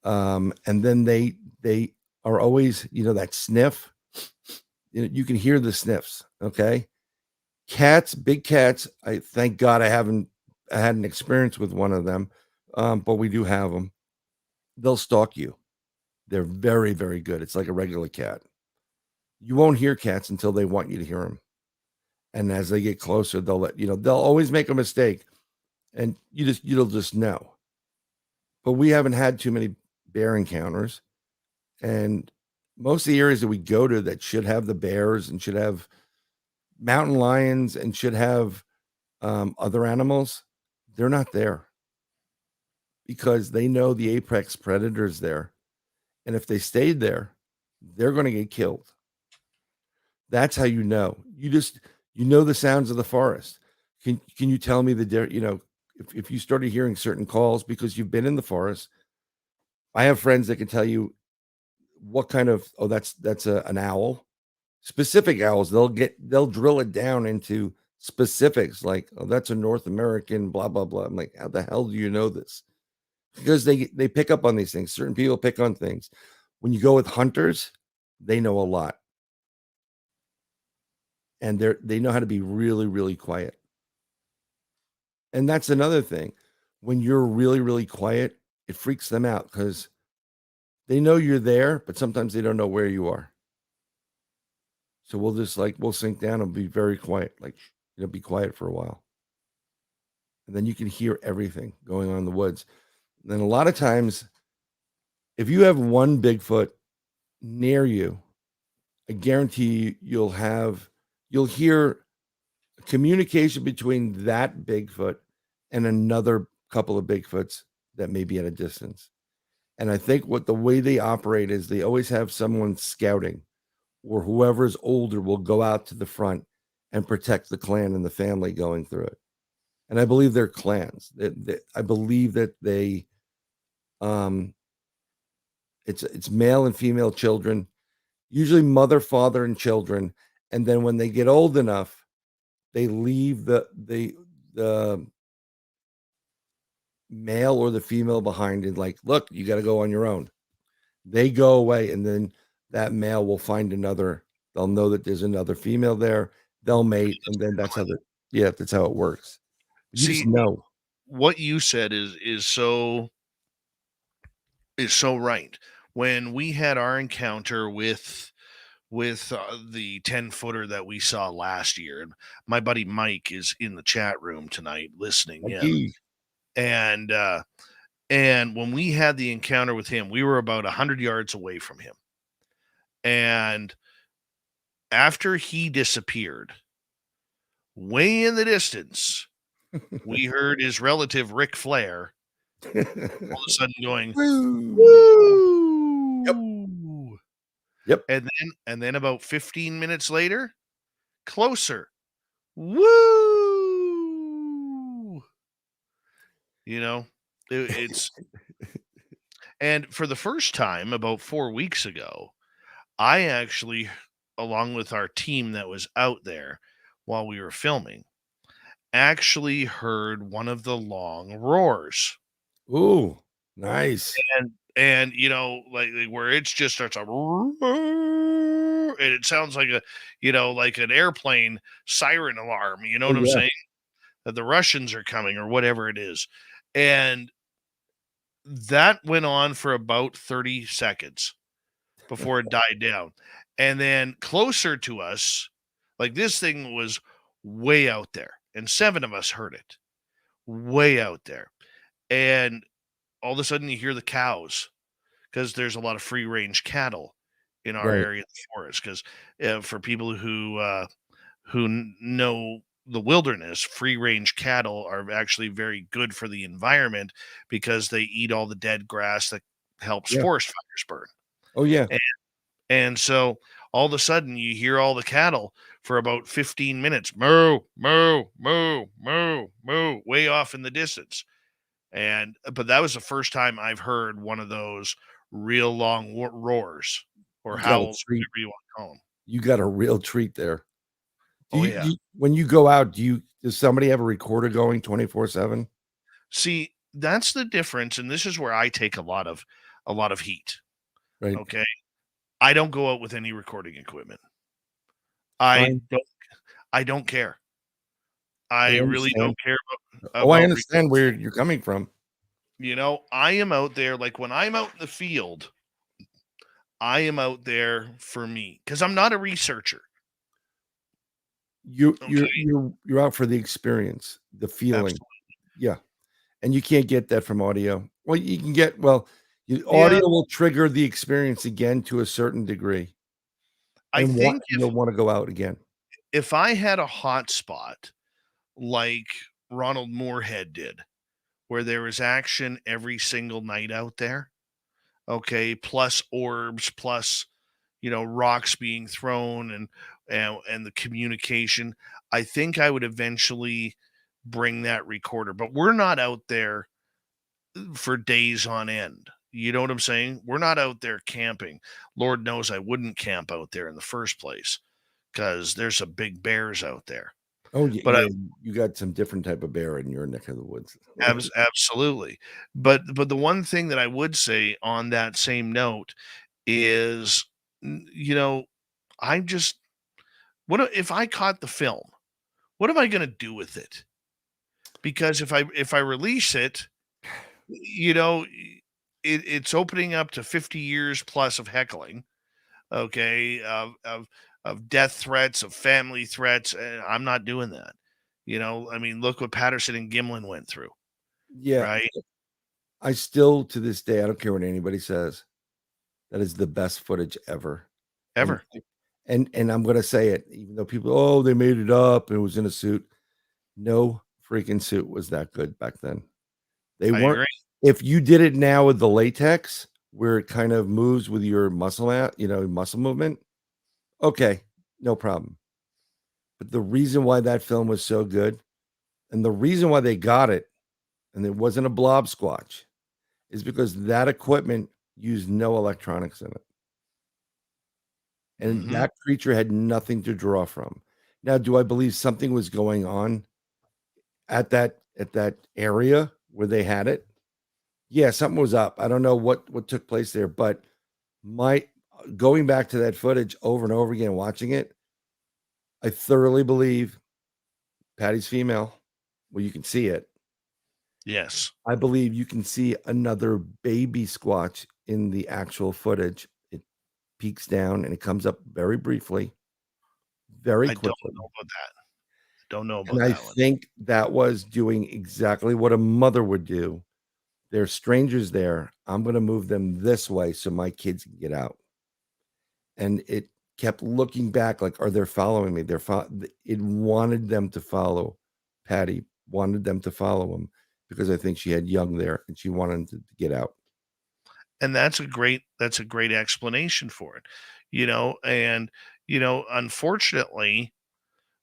And then they are always, that sniff. You can hear the sniffs. Okay. Cats, big cats. I thank God I haven't had an experience with one of them. But we do have them. They'll stalk you. They're very, very good. It's like a regular cat. You won't hear cats until they want you to hear them. And as they get closer, they'll let they'll always make a mistake. And you'll just know. But we haven't had too many bear encounters. And most of the areas that we go to that should have the bears and should have mountain lions and should have other animals, they're not there. Because they know the apex predator's there. And if they stayed there, they're going to get killed. That's how you know. You know the sounds of the forest. Can you tell me if you started hearing certain calls because you've been in the forest? I have friends that can tell you what kind of that's an owl. Specific owls, they'll drill it down into specifics like, oh, that's a North American blah blah blah. I'm like, how the hell do you know this? Because they pick up on these things. Certain people pick on things. When you go with hunters, they know a lot. And they know how to be really, really quiet. And that's another thing. When you're really, really quiet, it freaks them out because they know you're there, but sometimes they don't know where you are. So we'll just we'll sink down and be very quiet, be quiet for a while. And then you can hear everything going on in the woods. And then a lot of times, if you have one Bigfoot near you, I guarantee you'll hear communication between that Bigfoot and another couple of Bigfoots that may be at a distance. And I think the way they operate is they always have someone scouting, or whoever's older will go out to the front and protect the clan and the family going through it. And I believe they're clans. I believe that it's male and female children, usually mother, father, and children. And then when they get old enough, they leave the male or the female behind and look, you got to go on your own. They go away, and then that male will find another. They'll know that there's another female there. They'll mate, and then that's how it works. You just know. What you said is so right. When we had our encounter with the 10-footer that we saw last year, and my buddy Mike is in the chat room tonight listening in, and when we had the encounter with him, we were about 100 yards away from him, and after he disappeared, way in the distance, we heard his relative Ric Flair all of a sudden going, "Woo!" Yep. And then about 15 minutes later, closer, "Woo!" It's and for the first time about 4 weeks ago, I actually, along with our team that was out there while we were filming, actually heard one of the long roars. Ooh, nice. And where it just starts and it sounds like like an airplane siren alarm, you know what I'm saying? That the Russians are coming or whatever it is. And that went on for about 30 seconds before it died down. And then closer to us, this thing was way out there, and 7 of us heard it way out there. And all of a sudden you hear the cows, because there's a lot of free range cattle in our area of the forest. Because for people who know the wilderness, free range cattle are actually very good for the environment because they eat all the dead grass that helps forest fires burn. Oh yeah. And so all of a sudden you hear all the cattle for about 15 minutes, moo, moo, moo, moo, moo, way off in the distance. But that was the first time I've heard one of those real long roars or howls, whatever you want to call them. You got a real treat there. Yeah. When you go out, does somebody have a recorder going 24/7? See, that's the difference, and this is where I take a lot of heat. Right. Okay. I don't go out with any recording equipment. I don't care. I really don't care about I understand where you're coming from. I am out there, when I'm out in the field, I am out there for me because I'm not a researcher. You're out for the experience, the feeling. Absolutely. Yeah. And you can't get that from audio. Well, you can get audio will trigger the experience again to a certain degree. I think you'll want to go out again. If I had a hot spot like Ronald Moorhead did, where there was action every single night out there, okay, plus orbs, plus rocks being thrown and the communication, I think I would eventually bring that recorder. But we're not out there for days on end. You know what I'm saying? We're not out there camping. Lord knows I wouldn't camp out there in the first place because there's some big bears out there. Oh, yeah, but you got some different type of bear in your neck of the woods. Absolutely. But the one thing that I would say on that same note is, if I caught the film, what am I going to do with it? because if I release it, you know, it's opening up to 50 years plus of heckling, okay, of death threats, of family threats, and I'm not doing that. I mean, look what Patterson and Gimlin went through, Yeah, right? I still to this day, I don't care what anybody says. That is the best footage ever. And Ever. and I'm gonna say it, even though people, oh, they made it up and it was in a suit. No freaking suit was that good back then. They I weren't. agree. If you did it now with the latex, where it kind of moves with your muscle out, muscle movement, okay, no problem. But the reason why that film was so good, and the reason why they got it, and it wasn't a blob squatch, is because that equipment used no electronics in it. And Mhm. that creature had nothing to draw from. Now, do I believe something was going on at that area where they had it? Yeah, something was up. I don't know what took place there, but my going back to that footage over and over again, watching it, I thoroughly believe Patty's female. Well, you can see it. Yes. I believe you can see another baby squatch in the actual footage. It peeks down and it comes up very briefly, very I don't quickly. know about that. Don't know And about I that one. think that was doing exactly what a mother would do. There's strangers there. I'm going to move them this way so my kids can get out. And it kept looking back like, are they following me? It wanted them to follow Patty, wanted them to follow him because I think she had young there and she wanted to get out. And that's a great explanation for it. And unfortunately,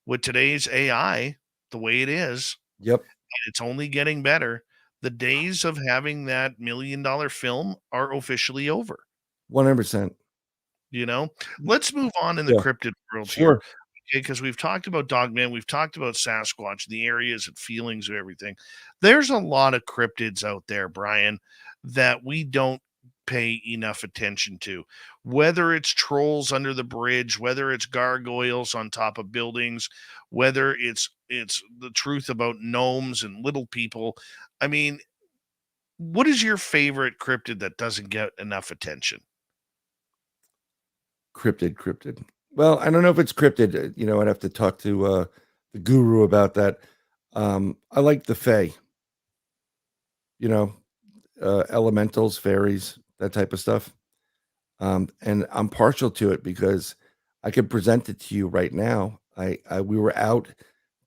with today's AI, the way it is, Yep. and it's only getting better, the days of having that $1 million film are officially over. 100%. You know? Let's move on in the Yeah. cryptid world here, Sure. okay, because we've talked about Dogman, we've talked about Sasquatch, the areas and feelings of everything. There's a lot of cryptids out there, Brian, that we don't pay enough attention to. Whether it's trolls under the bridge, whether it's gargoyles on top of buildings, whether it's the truth about gnomes and little people. I mean, what is your favorite cryptid that doesn't get enough attention? Cryptid. Well, I don't know if it's cryptid. I'd have to talk to the guru about that. I like the Fae, you know, elementals, fairies, that type of stuff. And I'm partial to it because I could present it to you right now. We were out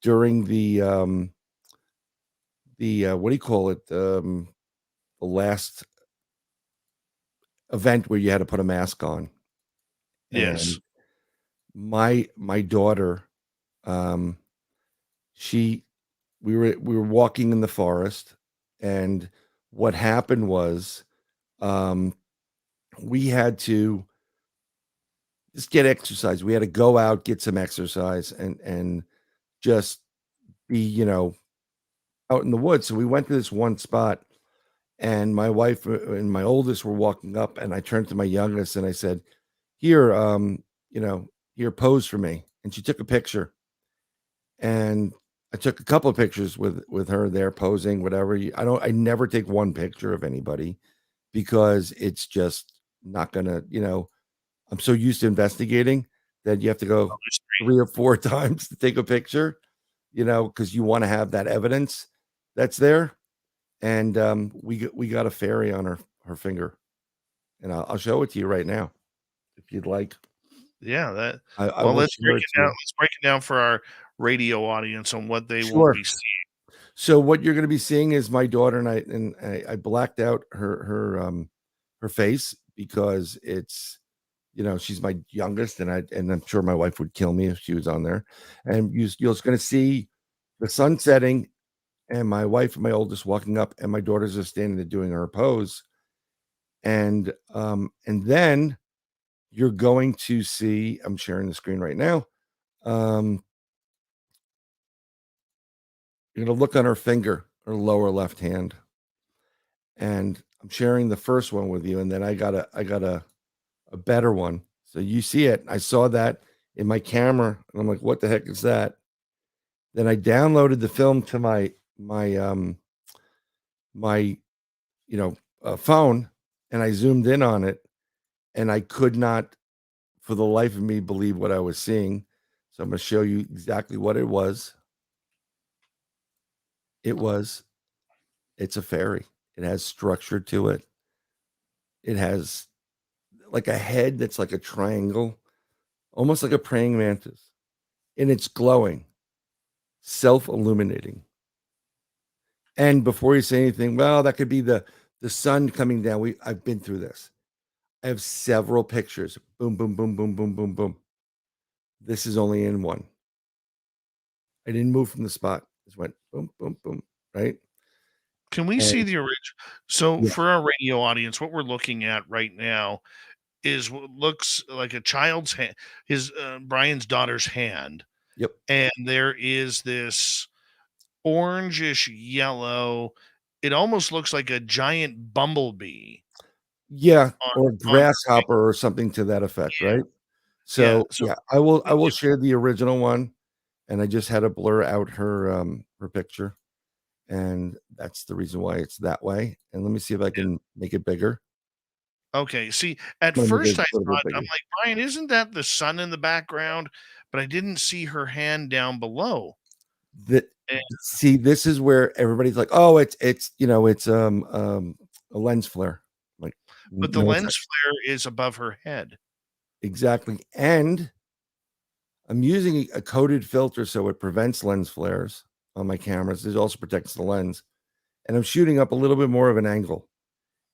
during the what do you call it? The last event where you had to put a mask on. Yes. And my daughter, um, she we were walking in the forest, and what happened was, um, we had to just get exercise. We had to go out, get some exercise, and just be, out in the woods. So we went to this one spot, and my wife and my oldest were walking up, and I turned to my youngest and I said, "Here, here, pose for me." And she took a picture, and I took a couple of pictures with her there posing, whatever. I never take one picture of anybody because it's just not gonna, I'm so used to investigating that you have to go 3 or 4 times to take a picture, because you wanna have that evidence that's there, and, we got a fairy on her finger, and I'll show it to you right now if you'd like. Yeah, I well, will let's share break it it to down. you. Let's break it down for our radio audience on what they won't Sure. be seeing. So what you're gonna be seeing is my daughter, and I blacked out her face because it's, she's my youngest, and I'm sure my wife would kill me if she was on there. And you're just gonna see the sun setting and my wife and my oldest walking up, and my daughter's just standing there doing her pose. And then you're going to see, I'm sharing the screen right now. Um, you're gonna look on her finger, her lower left hand, and I'm sharing the first one with you, and then I got a better one. So you see it. I saw that in my camera, and I'm like, what the heck is that? Then I downloaded the film to my my phone, and I zoomed in on it, and I could not for the life of me believe what I was seeing. So I'm going to show you exactly what it was. It's a fairy. It has structure to it. It has like a head that's like a triangle, almost like a praying mantis, and it's glowing, self-illuminating. And before you say anything, well, that could be the sun coming down. I've been through this. I have several pictures. Boom, boom, boom, boom, boom, boom, boom. This is only in one. I didn't move from the spot. Just went boom, boom, boom. Right. Can we see the original? So Yeah. for our radio audience, what we're looking at right now is what looks like a child's hand, Brian's daughter's hand. Yep. And there is this orangish yellow. It almost looks like a giant bumblebee. Yeah, or grasshopper or something to that effect, right? So yeah, I will share the original one, and I just had to blur out her picture, and that's the reason why it's that way. And let me see if I can make it bigger. Okay. See, at first I thought, I'm like, Brian, isn't that the sun in the background? But I didn't see her hand down below. See, this is where everybody's like, oh, it's a lens flare. Like, but the lens flare is above her head. Exactly. And I'm using a coated filter so it prevents lens flares on my cameras. It also protects the lens. And I'm shooting up a little bit more of an angle.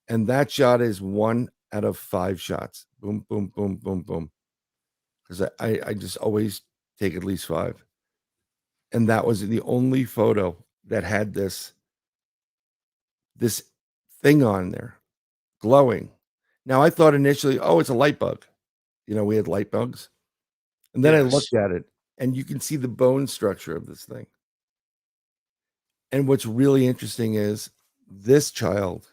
And that shot is 1 out of 5 shots. Boom, boom, boom, boom, boom. Because I just always take at least 5. And that was the only photo that had this thing on there glowing. Now I thought initially, oh, it's a light bug. We had light bugs. And then I looked at it, and you can see the bone structure of this thing. And what's really interesting is this child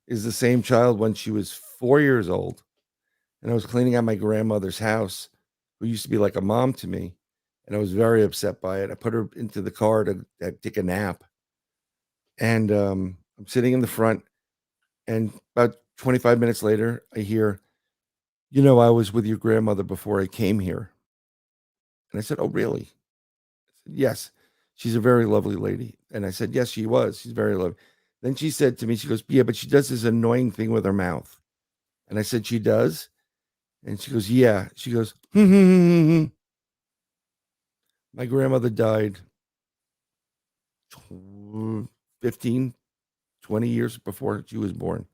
is the same child when she was 4 years old. And I was cleaning out my grandmother's house, who used to be like a mom to me. And I was very upset by it. I put her into the car to take a nap. And I'm sitting in the front. And about 25 minutes later, I hear, I was with your grandmother before I came here. And I said, oh, really? I said, yes. She's a very lovely lady. And I said, yes, she was. She's very lovely. Then she said to me, she goes, yeah, but she does this annoying thing with her mouth. And I said, she does? And she goes, yeah. She goes, my grandmother died 15, 20 years before she was born.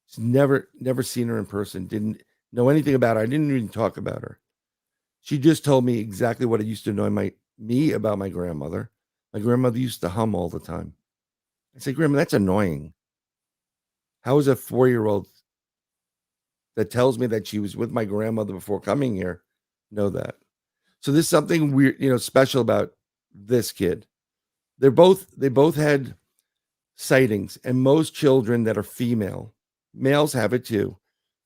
She's never seen her in person. Didn't know anything about her. I didn't even talk about her. She just told me exactly what it used to annoy me about my grandmother. My grandmother used to hum all the time. I said, Grandma, that's annoying. How is a 4-year-old that tells me that she was with my grandmother before coming here know that? So there's something weird, special about this kid. They both had sightings, and most children that are female, males have it too.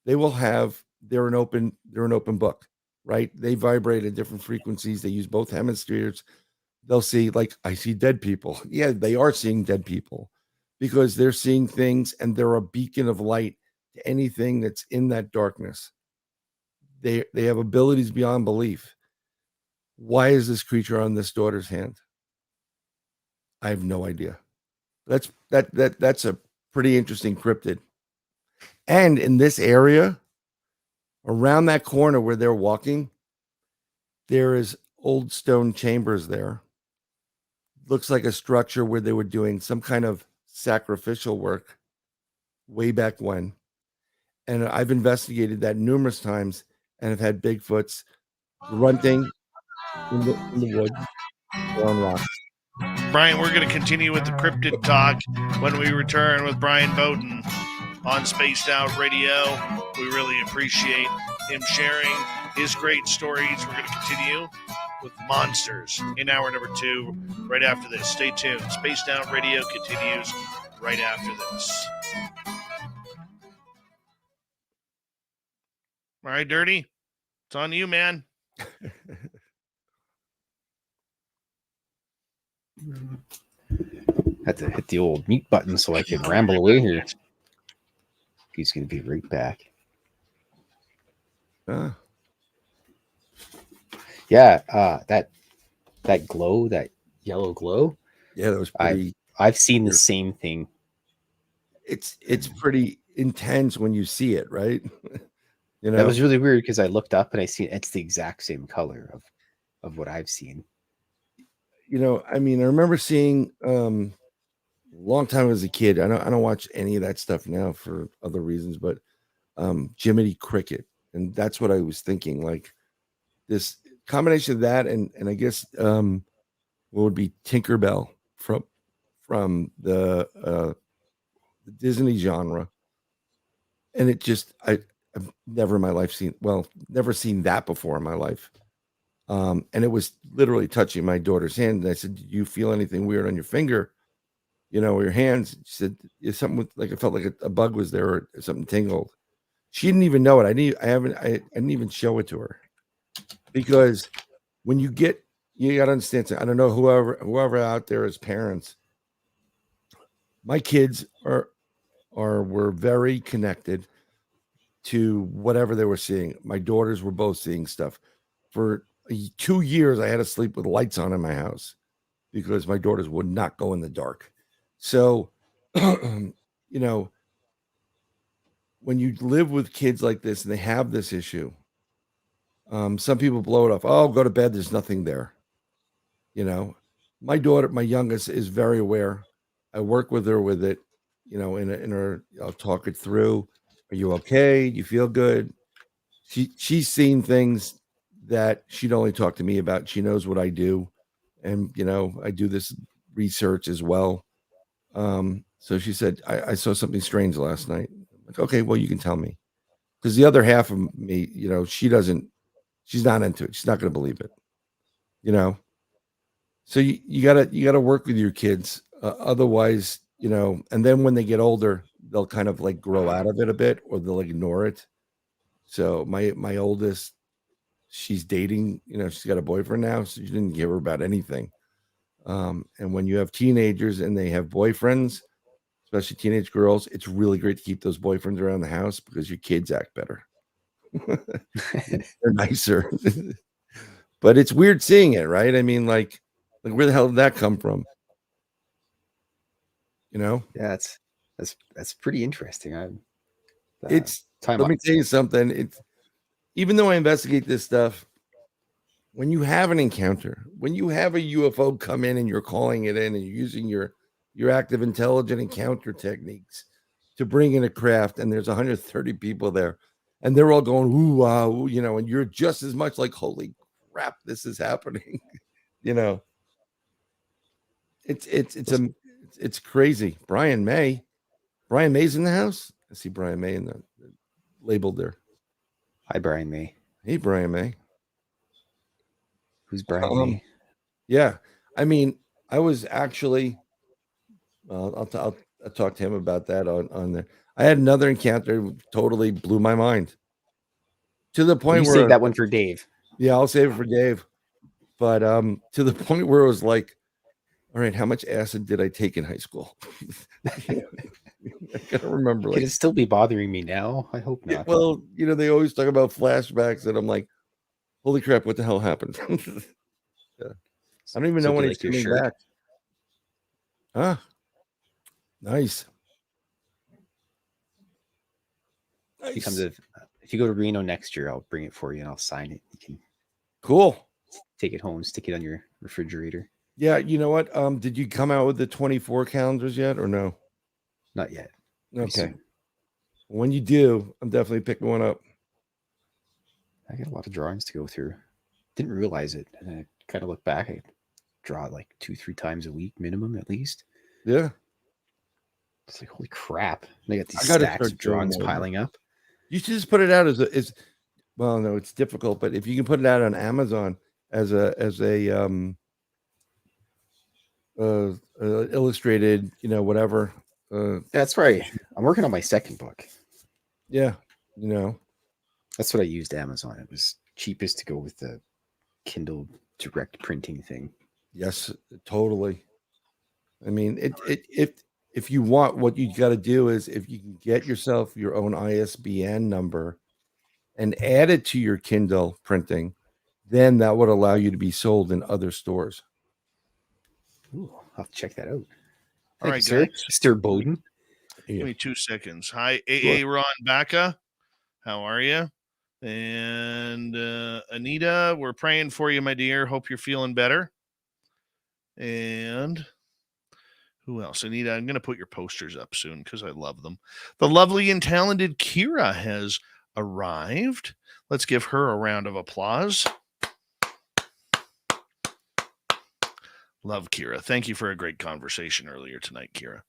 They're an open book, right? They vibrate at different frequencies. They use both hemispheres. They'll see, like, I see dead people. Yeah, they are seeing dead people because they're seeing things, and they're a beacon of light to anything that's in that darkness. They have abilities beyond belief. Why is this creature on this daughter's hand? I have no idea. That's a pretty interesting cryptid. And in this area, around that corner where they're walking, there is old stone chambers there. Looks like a structure where they were doing some kind of sacrificial work way back when. And I've investigated that numerous times and have had Bigfoots grunting in the woods or on rocks. Brian, we're going to continue with the cryptid talk when we return with Bryan Bowden on Spaced Out Radio. We really appreciate him sharing his great stories. We're going to continue with monsters in hour number 2 right after this. Stay tuned. Spaced Out Radio continues right after this. All right, Dirty. It's on you, man. Had to hit the old mute button so I can ramble away here. He's going to be right back. Yeah, that glow, that yellow glow. Yeah, that was pretty. I've seen the same thing. It's pretty intense when you see it, right? You know, that was really weird because I looked up and I see it's the exact same color of what I've seen. You know, I mean, I remember seeing a long time as a kid. I don't watch any of that stuff now for other reasons, but Jiminy Cricket, and that's what I was thinking. Like this combination of that and I guess what would be Tinkerbell from the Disney genre, and it just I've never in my life never seen that before in my life. And it was literally touching my daughter's hand, and I said, "Do you feel anything weird on your finger? You know, or your hands?" She said, "It's something with, like, it felt like a bug was there or something tingled." She didn't even know it. I didn't even show it to her, because when you got to understand. I don't know whoever out there is parents. My kids were very connected to whatever they were seeing. My daughters were both seeing stuff. For 2 years, I had to sleep with lights on in my house because my daughters would not go in the dark. So, you know, when you live with kids like this and they have this issue, some people blow it off. Oh, go to bed. There's nothing there. You know, my daughter, my youngest, is very aware. I work with her with it. You know, in her, I'll talk it through. Are you okay? Do you feel good? She's seen things that she'd only talk to me about. She knows what I do, and you know, I do this research as well. So she said, I saw something strange last night. I'm like, okay, well, you can tell me, because the other half of me, you know, she's not into it. She's not going to believe it, you know. So you gotta work with your kids, otherwise, you know. And then when they get older, they'll kind of like grow out of it a bit, or they'll ignore it. So my oldest, she's dating, you know, she's got a boyfriend now, so she didn't give her about anything. And when you have teenagers and they have boyfriends, especially teenage girls, it's really great to keep those boyfriends around the house because your kids act better. They're nicer. But it's weird seeing it, right? I mean, like where the hell did that come from? You know? Yeah, that's pretty interesting. Let me tell you something. It's, even though I investigate this stuff, when you have an encounter, when you have a UFO come in and you're calling it in and you're using your active intelligent encounter techniques to bring in a craft, and there's 130 people there, and they're all going, ooh, wow, you know, and you're just as much like, holy crap, this is happening. You know, it's crazy. Brian May's in the house. I see Brian May in the labeled there. Hi, Brian May. Hey, Brian May. Who's Brian May? Yeah, I mean, I was actually. I'll talk to him about that on there. I had another encounter, totally blew my mind, to the point where save that one for Dave. Yeah, I'll save it for Dave. But to the point where it was like, all right, how much acid did I take in high school? I gotta remember. Could it still be bothering me now? I hope not. Well, you know, they always talk about flashbacks, and I'm like, holy crap, what the hell happened? Yeah. I don't even know when he's coming back. Ah, nice. If you go to Reno next year, I'll bring it for you and I'll sign it. You can cool. Take it home, stick it on your refrigerator. Yeah, you know what? Did you come out with the 24 calendars yet, or no? Not yet. Okay. When you do, I'm definitely picking one up. I got a lot of drawings to go through. Didn't realize it, and I kind of look back. I draw like 2-3 times a week minimum, at least. Yeah. It's like, holy crap! And I got these stacks of drawings piling up. You should just put it out as well. No, it's difficult, but if you can put it out on Amazon as a illustrated, you know, whatever. That's right. I'm working on my second book. Yeah, you know, that's what I used Amazon. It was cheapest to go with the Kindle direct printing thing. Yes, totally. I mean, if you want, what you got to do is if you can get yourself your own ISBN number and add it to your Kindle printing, then that would allow you to be sold in other stores. Ooh, I'll have to check that out. All Thank right, you, sir. guys. Mr. Bowden. Give me 2 seconds. Hi, Sure. AA Ron Baca. How are you? And Anita, we're praying for you, my dear. Hope you're feeling better. And who else? Anita, I'm going to put your posters up soon because I love them. The lovely and talented Kira has arrived. Let's give her a round of applause. Love Kira. Thank you for a great conversation earlier tonight, Kira.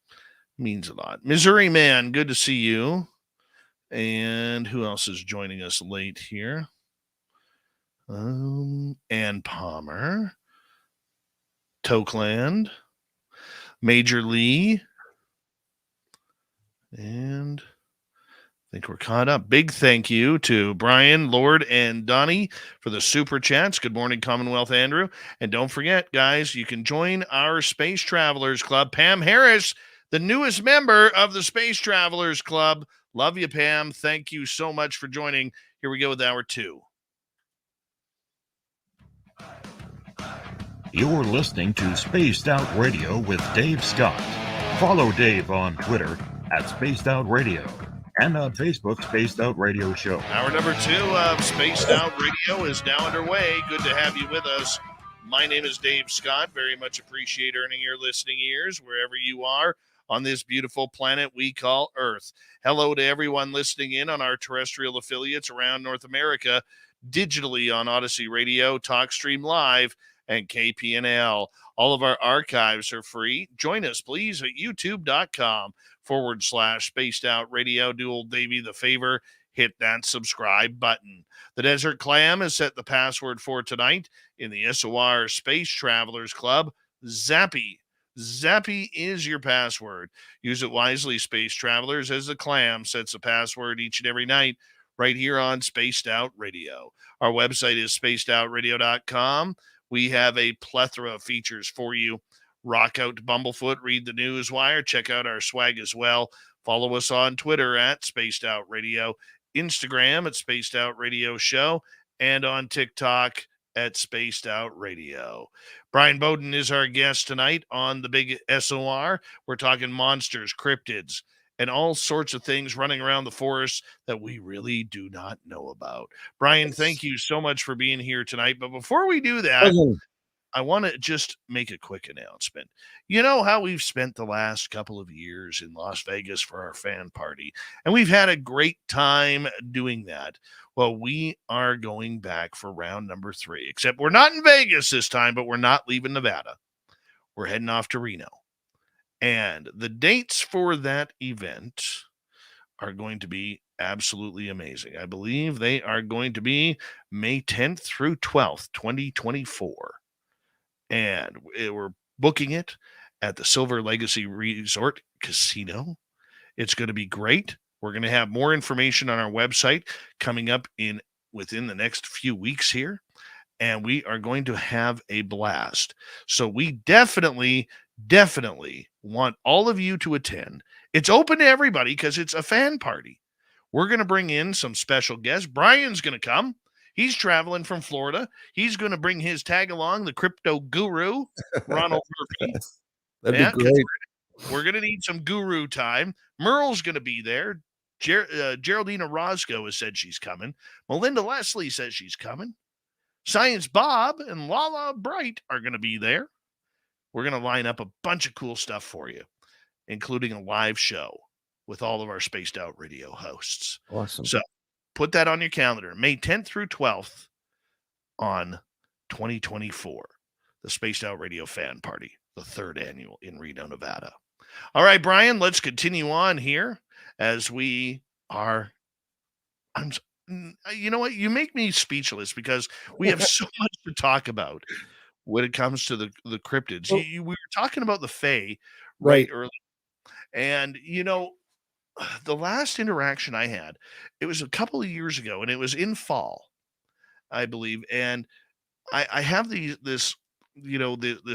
Means a lot. Missouri Man, good to see you. And who else is joining us late here? Ann Palmer, Tokeland, Major Lee, and I think we're caught up. Big thank you to Bryan, Lord, and Donnie for the super chats. Good morning, Commonwealth Andrew. And don't forget, guys, you can join our Space Travelers Club. Pam Harris, the newest member of the Space Travelers Club. Love you, Pam. Thank you so much for joining. Here we go with hour 2. You're listening to Spaced Out Radio with Dave Scott. Follow Dave on Twitter at Spaced Out Radio and on Facebook, Spaced Out Radio Show. Hour number 2 of Spaced Out Radio is now underway. Good to have you with us. My name is Dave Scott. Very much appreciate earning your listening ears wherever you are on this beautiful planet we call Earth. Hello to everyone listening in on our terrestrial affiliates around North America, digitally on Odyssey Radio, TalkStream Live, and KPNL. All of our archives are free. Join us, please, at youtube.com/Spaced Out Radio. Do old Davey the favor, hit that subscribe button. The Desert Clam has set the password for tonight in the SOR Space Travelers Club, Zappy. Zappy is your password. Use it wisely, Space Travelers, as the Clam sets a password each and every night right here on Spaced Out Radio. Our website is spacedoutradio.com. We have a plethora of features for you. Rock out to Bumblefoot, read the news wire, check out our swag as well. Follow us on Twitter at Spaced Out Radio, Instagram at Spaced Out Radio Show, and on TikTok at Spaced Out Radio. Bryan Bowden is our guest tonight on the big SOR. We're talking monsters, cryptids, and all sorts of things running around the forest that we really do not know about. Bryan, thank you so much for being here tonight. But before we do that, I want to just make a quick announcement. You know how we've spent the last couple of years in Las Vegas for our fan party, and we've had a great time doing that. Well, we are going back for round number 3, except we're not in Vegas this time, but we're not leaving Nevada. We're heading off to Reno. And the dates for that event are going to be absolutely amazing. I believe they are going to be May 10th through 12th, 2024. And we're booking it at the Silver Legacy Resort Casino. It's going to be great. We're going to have more information on our website coming up within the next few weeks here. And we are going to have a blast. So we definitely want all of you to attend. It's open to everybody because it's a fan party. We're going to bring in some special guests. Bryan's going to come. He's traveling from Florida. He's going to bring his tag along, the crypto guru, Ronald Murphy. That'd be great. We're going to need some guru time. Merle's going to be there. Geraldina Roscoe has said she's coming. Melinda Leslie says she's coming. Science Bob and Lala Bright are going to be there. We're going to line up a bunch of cool stuff for you, including a live show with all of our Spaced Out Radio hosts. Awesome. So put that on your calendar. May 10th through 12th on 2024, the Spaced Out Radio Fan Party, the 3rd annual in Reno, Nevada. All right, Bryan, let's continue on here as we are. You know what? You make me speechless because we have so much to talk about when it comes to the cryptids. We were talking about the Fae right early. And, you know, the last interaction I had, it was a couple of years ago, and it was in fall, I believe. And I have this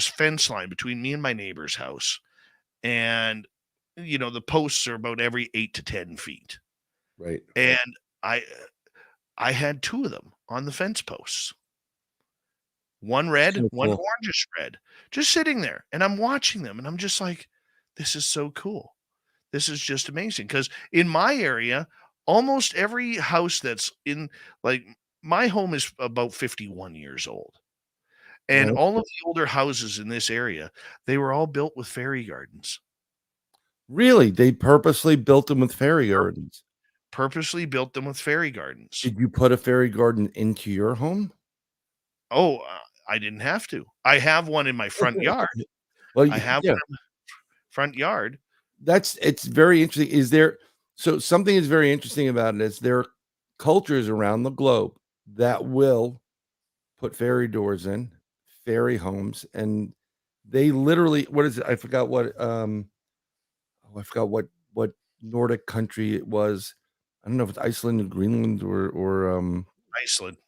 fence line between me and my neighbor's house. and the posts are about every 8 to 10 feet. Right. And I had 2 of them on the fence posts. One red, So one cool. orangish red, just sitting there, and I'm watching them, and I'm just like, "This is so cool. This is just amazing." Because in my area, almost every house that's in like, my home is about 51 years old, and Right. all of the older houses in this area, they were all built with fairy gardens. Really? They purposely built them with fairy gardens. Purposely built them with fairy gardens. Did you put a fairy garden into your home? Oh, I didn't have to. I have one in my front yard. Well, I have yeah, one in my front yard. it's very interesting. Is there something is very interesting about it is there are cultures around the globe that will put fairy doors in, fairy homes, and they literally what is it? I forgot I forgot what Nordic country it was. I don't know if it's Iceland or Greenland or Iceland.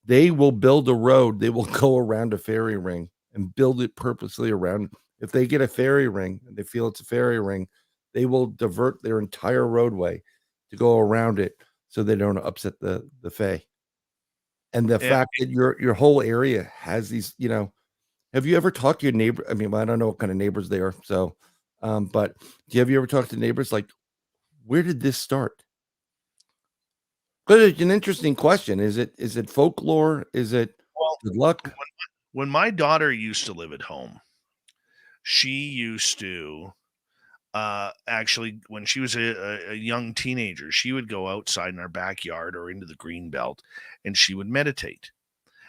they will build a road. They will go around a fairy ring and build it purposely around. If they get a fairy ring and they feel it's a fairy ring, they will divert their entire roadway to go around it so they don't upset the fae. And the Yeah. fact that your whole area has these, have you ever talked to your neighbor? I mean, I don't know what kind of neighbors they are. So, but have you ever talked to neighbors like, where did this start? But it's an interesting question. Is it folklore? Is it Well, good luck? when my daughter used to live at home, she used to actually, when she was a young teenager, she would go outside in our backyard or into the green belt, and she would meditate.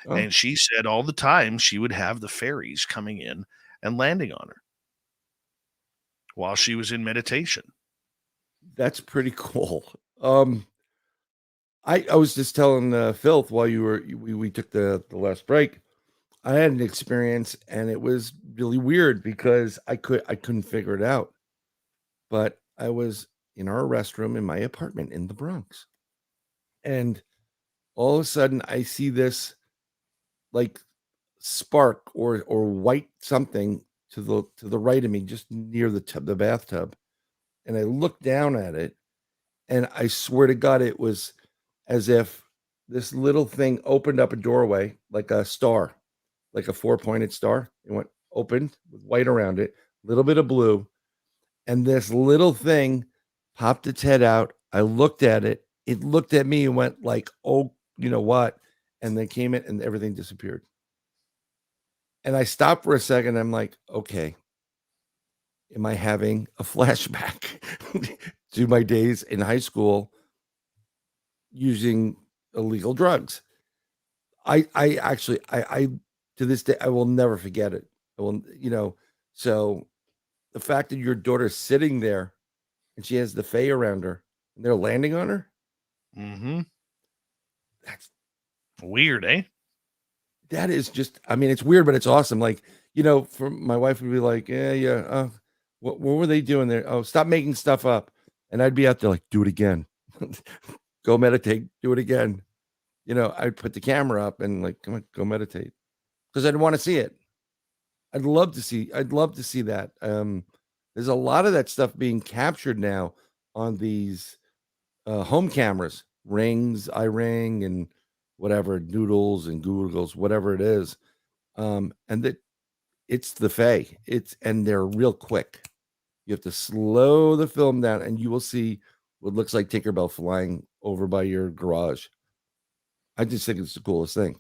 Oh, And she said all the time she would have the fairies coming in and landing on her while she was in meditation. that's pretty cool. I was just telling Fylth while we took the last break. I had an experience and it was really weird because I couldn't figure it out. But I was in our restroom in my apartment in the Bronx, and all of a sudden I see this like spark or white something to the right of me, just near the bathtub, and I looked down at it, and I swear to God, it was as if this little thing opened up a doorway like a star, like a four-pointed star. It went opened with white around it, a little bit of blue, and this little thing popped its head out. I looked at it. It looked at me and went like, "Oh, you know what?" And then came in and everything disappeared. And I stopped for a second. I'm like, "Okay, am I having a flashback to my days in high school using illegal drugs?" I actually I to this day I will never forget it. I will, so the fact that your daughter's sitting there and she has the fae around her and they're landing on her, Mm-hmm. that's Weird, eh? that is just, I mean, it's weird, but it's awesome. Like, for my wife would be like, "Yeah, yeah, what were they doing there? Oh, stop making stuff up." And I'd be out there like, "Do it again." Go meditate, do it again. I'd put the camera up and like, "Come on, go meditate." Because I'd want to see it. I'd love to see that. There's a lot of that stuff being captured now on these home cameras, Rings, iRing, and whatever, Doodles and Googles, whatever it is. And that it's the Fae. And they're real quick. You have to slow the film down, and you will see what looks like Tinkerbell flying over by your garage. I just think it's the coolest thing.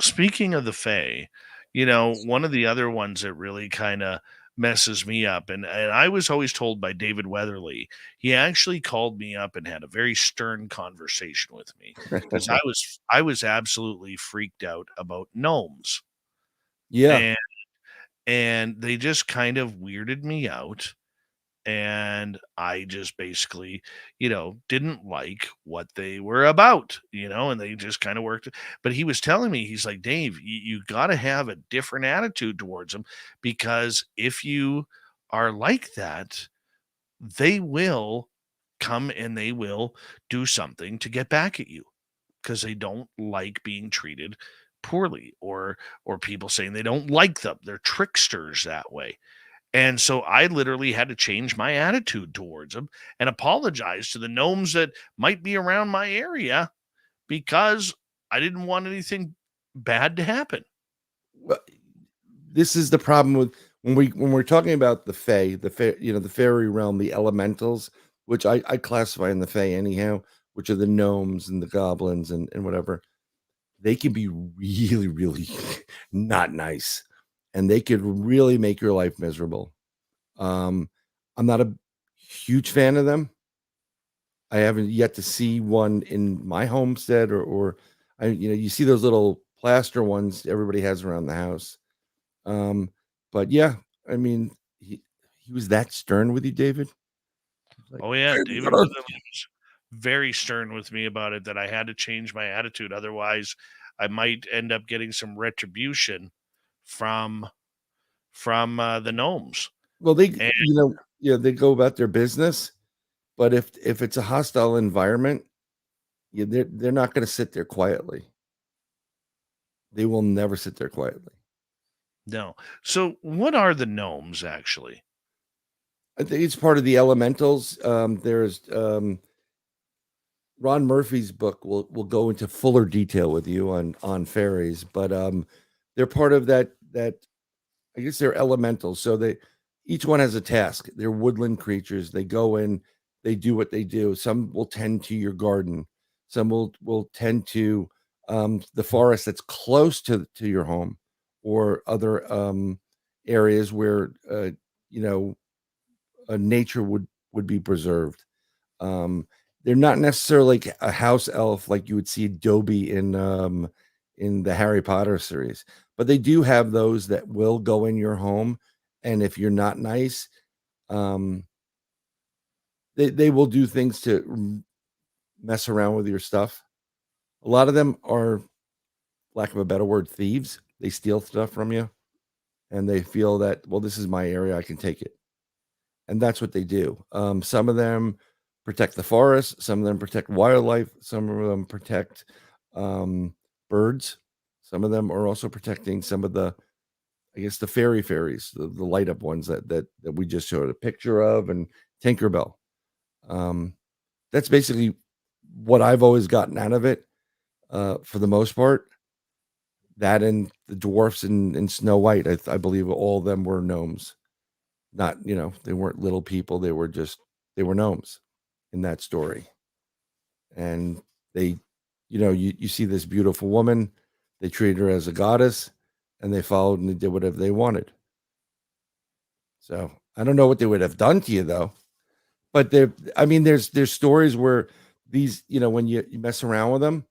Speaking of the Fae, one of the other ones that really kind of messes me up, and I was always told by David Weatherly, he actually called me up and had a very stern conversation with me because I was absolutely freaked out about gnomes, Yeah. and they just kind of weirded me out. And I just basically, didn't like what they were about, and they just kind of worked. But he was telling me, he's like, "Dave, you got to have a different attitude towards them, because if you are like that, they will come and they will do something to get back at you, because they don't like being treated poorly, or people saying they don't like them. They're tricksters that way." And so I literally had to change my attitude towards them and apologize to the gnomes that might be around my area because I didn't want anything bad to happen. Well, this is the problem with when we're talking about the Fae, the fairy realm, the elementals, which I classify in the Fae anyhow, which are the gnomes and the goblins and whatever. They can be really, really not nice, and they could really make your life miserable. I'm not a huge fan of them. I haven't yet to see one in my homestead or you see those little plaster ones everybody has around the house. But yeah, I mean, he was that stern with you, David? Like, Oh yeah, "Hey, David brother." was very stern with me about it that I had to change my attitude. Otherwise, I might end up getting some retribution from the gnomes. Well, they And they go about their business, but if it's a hostile environment, they're not gonna sit there quietly. They will never sit there quietly. no. So what are the gnomes actually? I think it's part of the elementals. There's Ron Murphy's book will go into fuller detail with you on fairies, but they're part of that. I guess they're elementals. So they each one has a task. They're woodland creatures. They go in, they do what they do. Some will tend to your garden. Some will tend to the forest that's close to your home, or other areas where you know nature would be preserved. Um, they're not necessarily like a house elf like you would see Dobby in the Harry Potter series, but they do have those that will go in your home, and if you're not nice, um, they will do things to mess around with your stuff. A lot of them are, lack of a better word, thieves. They steal stuff from you, and they feel that, well, this is my area, I can take it. And that's what they do. Some of them protect the forest, some of them protect wildlife, some of them protect birds. Some of them are also protecting some of the, I guess, the fairies, the light up ones that we just showed a picture of, and Tinkerbell. That's basically what I've always gotten out of it, for the most part. That and the dwarfs in Snow White, I believe all of them were gnomes. Not, they weren't little people. They were gnomes in that story. And they, you see this beautiful woman, they treated her as a goddess, and they followed and they did whatever they wanted. So I don't know what they would have done to you though. But there's stories where these, when you mess around with them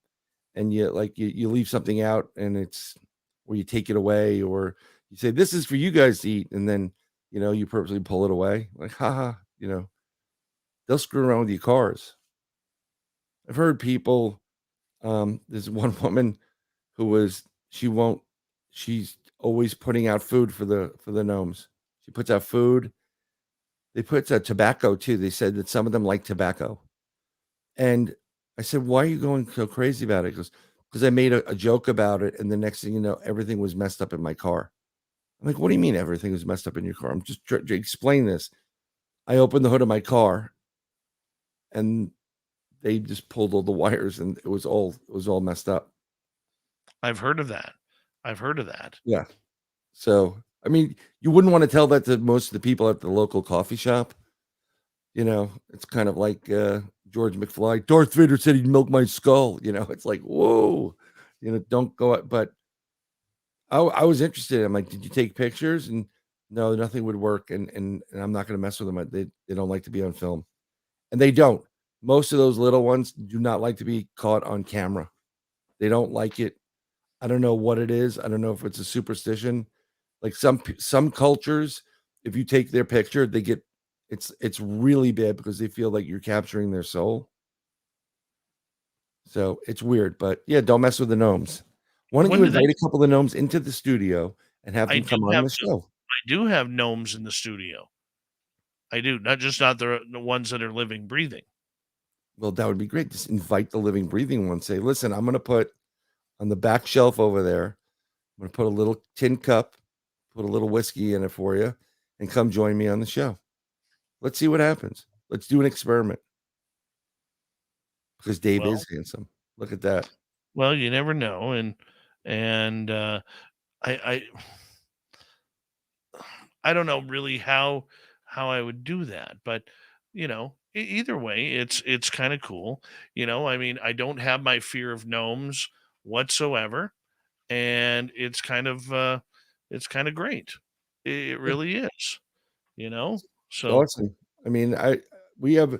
and you leave something out, and it's where you take it away, or you say, this is for you guys to eat, and then you purposely pull it away, like, haha, they'll screw around with your cars. I've heard people, there's one woman who she's always putting out food for the gnomes. She puts out food. They put out tobacco too. They said that some of them like tobacco. And I said, why are you going so crazy about it? Because I made a joke about it, and the next thing you know, everything was messed up in my car. I'm like, what do you mean everything was messed up in your car? I'm just trying to explain this. I opened the hood of my car, and they just pulled all the wires, and it was all messed up. I've heard of that. I've heard of that. Yeah. So, you wouldn't want to tell that to most of the people at the local coffee shop. It's kind of like George McFly. Darth Vader said he'd milk my skull. It's like, whoa, don't go out. But I was interested. I'm like, did you take pictures? And no, nothing would work. And I'm not going to mess with them. They don't like to be on film. And they don't. Most of those little ones do not like to be caught on camera. They don't like it. I don't know what it is. I don't know if it's a superstition. Like some cultures, if you take their picture, they get it's really bad because they feel like you're capturing their soul. So it's weird, but yeah, don't mess with the gnomes. Why don't When you do they? invite a couple of gnomes into the studio and have I them come do on have the show? I do have gnomes in the studio. I do, not the ones that are living, breathing. Well, that would be great. Just invite the living, breathing one. Say, listen, I'm going to put on the back shelf over there, I'm going to put a little tin cup, put a little whiskey in it for you, and come join me on the show. Let's see what happens. Let's do an experiment. Because Dave Well- is handsome. Look at that. Well, you never know, and I don't know really how I would do that, but either way, it's kind of cool. I mean, I don't have my fear of gnomes whatsoever, and it's kind of great. It really is, So Awesome. I mean, we have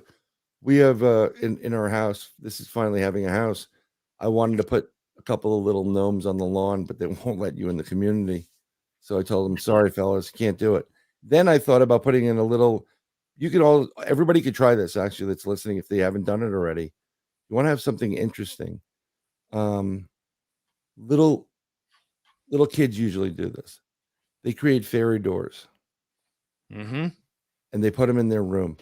in our house, this is finally having a house. I wanted to put a couple of little gnomes on the lawn, but they won't let you in the community. So I told them, sorry, fellas, can't do it. Then I thought about putting in a little, everybody could try this actually that's listening if they haven't done it already. You want to have something interesting. Little kids usually do this. They create fairy doors mhm. and they put them in their room.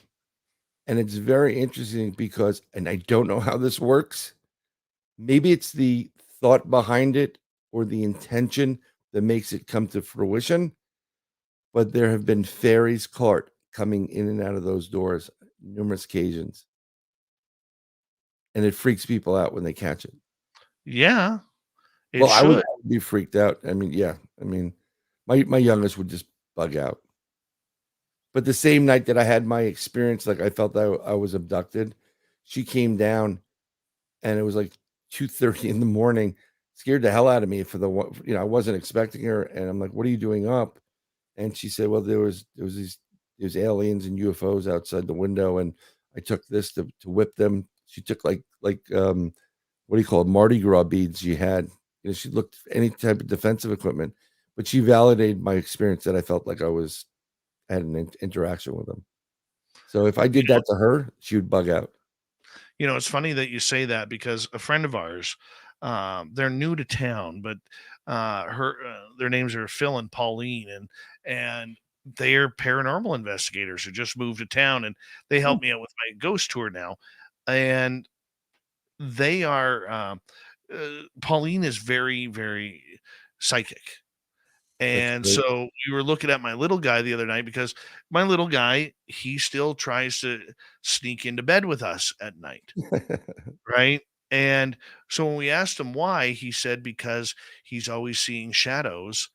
And it's very interesting because, and I don't know how this works. Maybe it's the thought behind it or the intention that makes it come to fruition. But there have been fairies caught coming in and out of those doors numerous occasions. And it freaks people out when they catch it. Yeah, it Well, I should. would be freaked out. I mean, yeah. I mean, my youngest would just bug out. But the same night that I had my experience, like I felt I was abducted, she came down and it was like 2:30 in the morning, scared the hell out of me for I wasn't expecting her. And I'm like, what are you doing up? And she said, well, there was these aliens and UFOs outside the window. And I took this to whip them. She took like what do you call it? Mardi Gras beads she had. She looked any type of defensive equipment, but she validated my experience that I felt like I had an interaction with them. So if I did that to her, she would bug out. It's funny that you say that because a friend of ours, they're new to town, but their names are Phil and Pauline, and they're paranormal investigators who just moved to town, and they help me out with my ghost tour now. And they are Pauline is very, very psychic. And great. so we were looking at my little guy the other night because my little guy, he still tries to sneak into bed with us at night. Right. And so when we asked him why, he said because he's always seeing shadows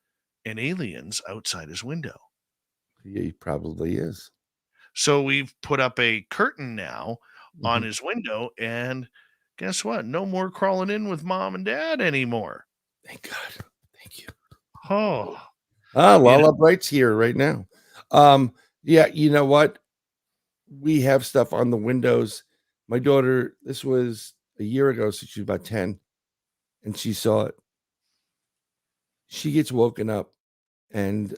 and aliens outside his window. He probably is. So we've put up a curtain now on Mhm. his window, and guess what? No more crawling in with mom and dad anymore. Thank God. Thank you. Oh, Lala Bright's here right now. Yeah, you know what? We have stuff on the windows. My daughter, this was a year ago, so she was about 10, and she saw it. She gets woken up, and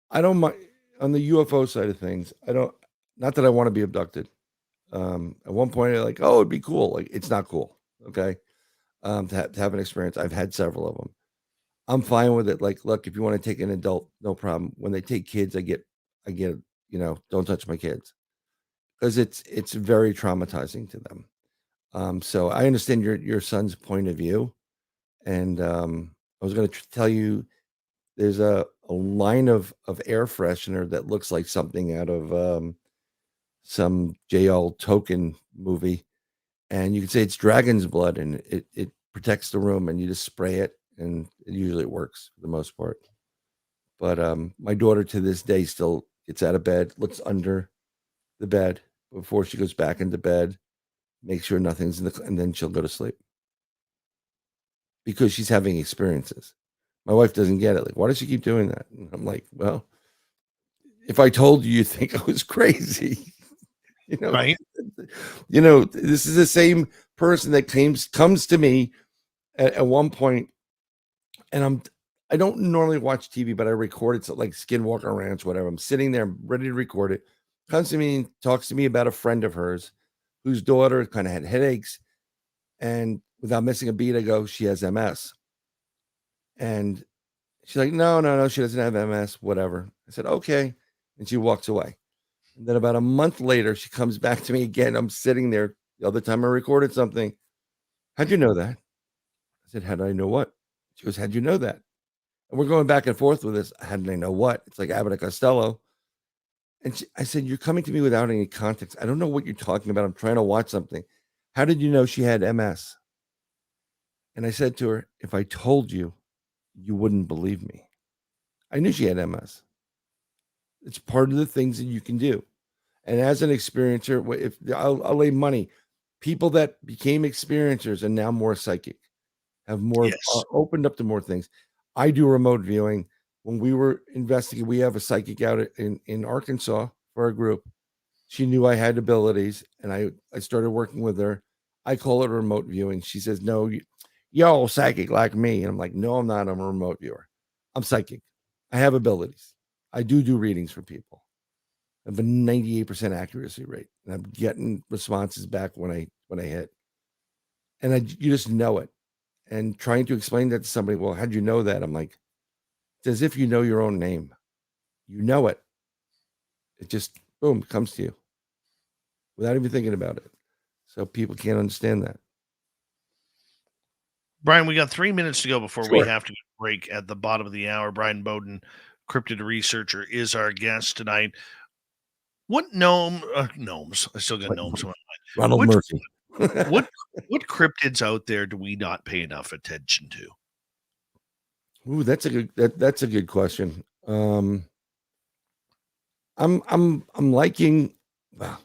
I don't mind on the UFO side of things. Not that I want to be abducted. At one point, I like, oh, it'd be cool. Like, it's not cool. Okay. To have an experience. I've had several of them. I'm fine with it. Like, look, if you want to take an adult, no problem. When they take kids, I get, don't touch my kids because it's very traumatizing to them. So I understand your son's point of view, and I was going to tell you there's a line of air freshener that looks like something out of some JL Token movie, and you can say it's dragon's blood, and it protects the room, and you just spray it, and it usually works for the most part. But my daughter to this day still gets out of bed, looks under the bed before she goes back into bed, makes sure nothing's and then she'll go to sleep because she's having experiences. My wife doesn't get it. Like, why does she keep doing that? And I'm like, well, if I told you, you'd think I was crazy. right. This is the same person that comes to me at one point, and I don't normally watch TV, but I record it. So like Skinwalker Ranch, whatever. I'm sitting there ready to record it. Comes to me and talks to me about a friend of hers whose daughter kind of had headaches. And without missing a beat, I go, she has MS. And she's like, no, she doesn't have MS, whatever. I said, okay. And she walks away. And then about a month later, she comes back to me again. I'm sitting there the other time I recorded something. How'd you know that? I said, how did I know what? She goes, how'd you know that? And we're going back and forth with this. How did I know what? It's like Abbott and Costello. And I said, you're coming to me without any context. I don't know what you're talking about. I'm trying to watch something. How did you know she had MS? And I said to her, if I told you, you wouldn't believe me. I knew she had MS. It's part of the things that you can do. And as an experiencer, if I'll lay money, people that became experiencers and now more psychic have more opened up to more things. I do remote viewing. When we were investigating, we have a psychic out in Arkansas for a group. She knew I had abilities, and I started working with her. I call it remote viewing. She says, no, you're all psychic like me. And I'm like, no, I'm not. I'm a remote viewer. I'm psychic. I have abilities. I do readings for people. I have a 98% accuracy rate, and I'm getting responses back when I hit. And you just know it. And trying to explain that to somebody, well, how'd you know that? I'm like, it's as if you know your own name. You know it. It just, boom, comes to you without even thinking about it. So people can't understand that. Bryan, we got 3 minutes to go before we have to break at the bottom of the hour. Bryan Bowden, cryptid researcher, is our guest tonight. What gnomes? I still got gnomes in my mind. Ronald Murphy. What cryptids out there do we not pay enough attention to? Ooh, that's a good question. I'm liking, well,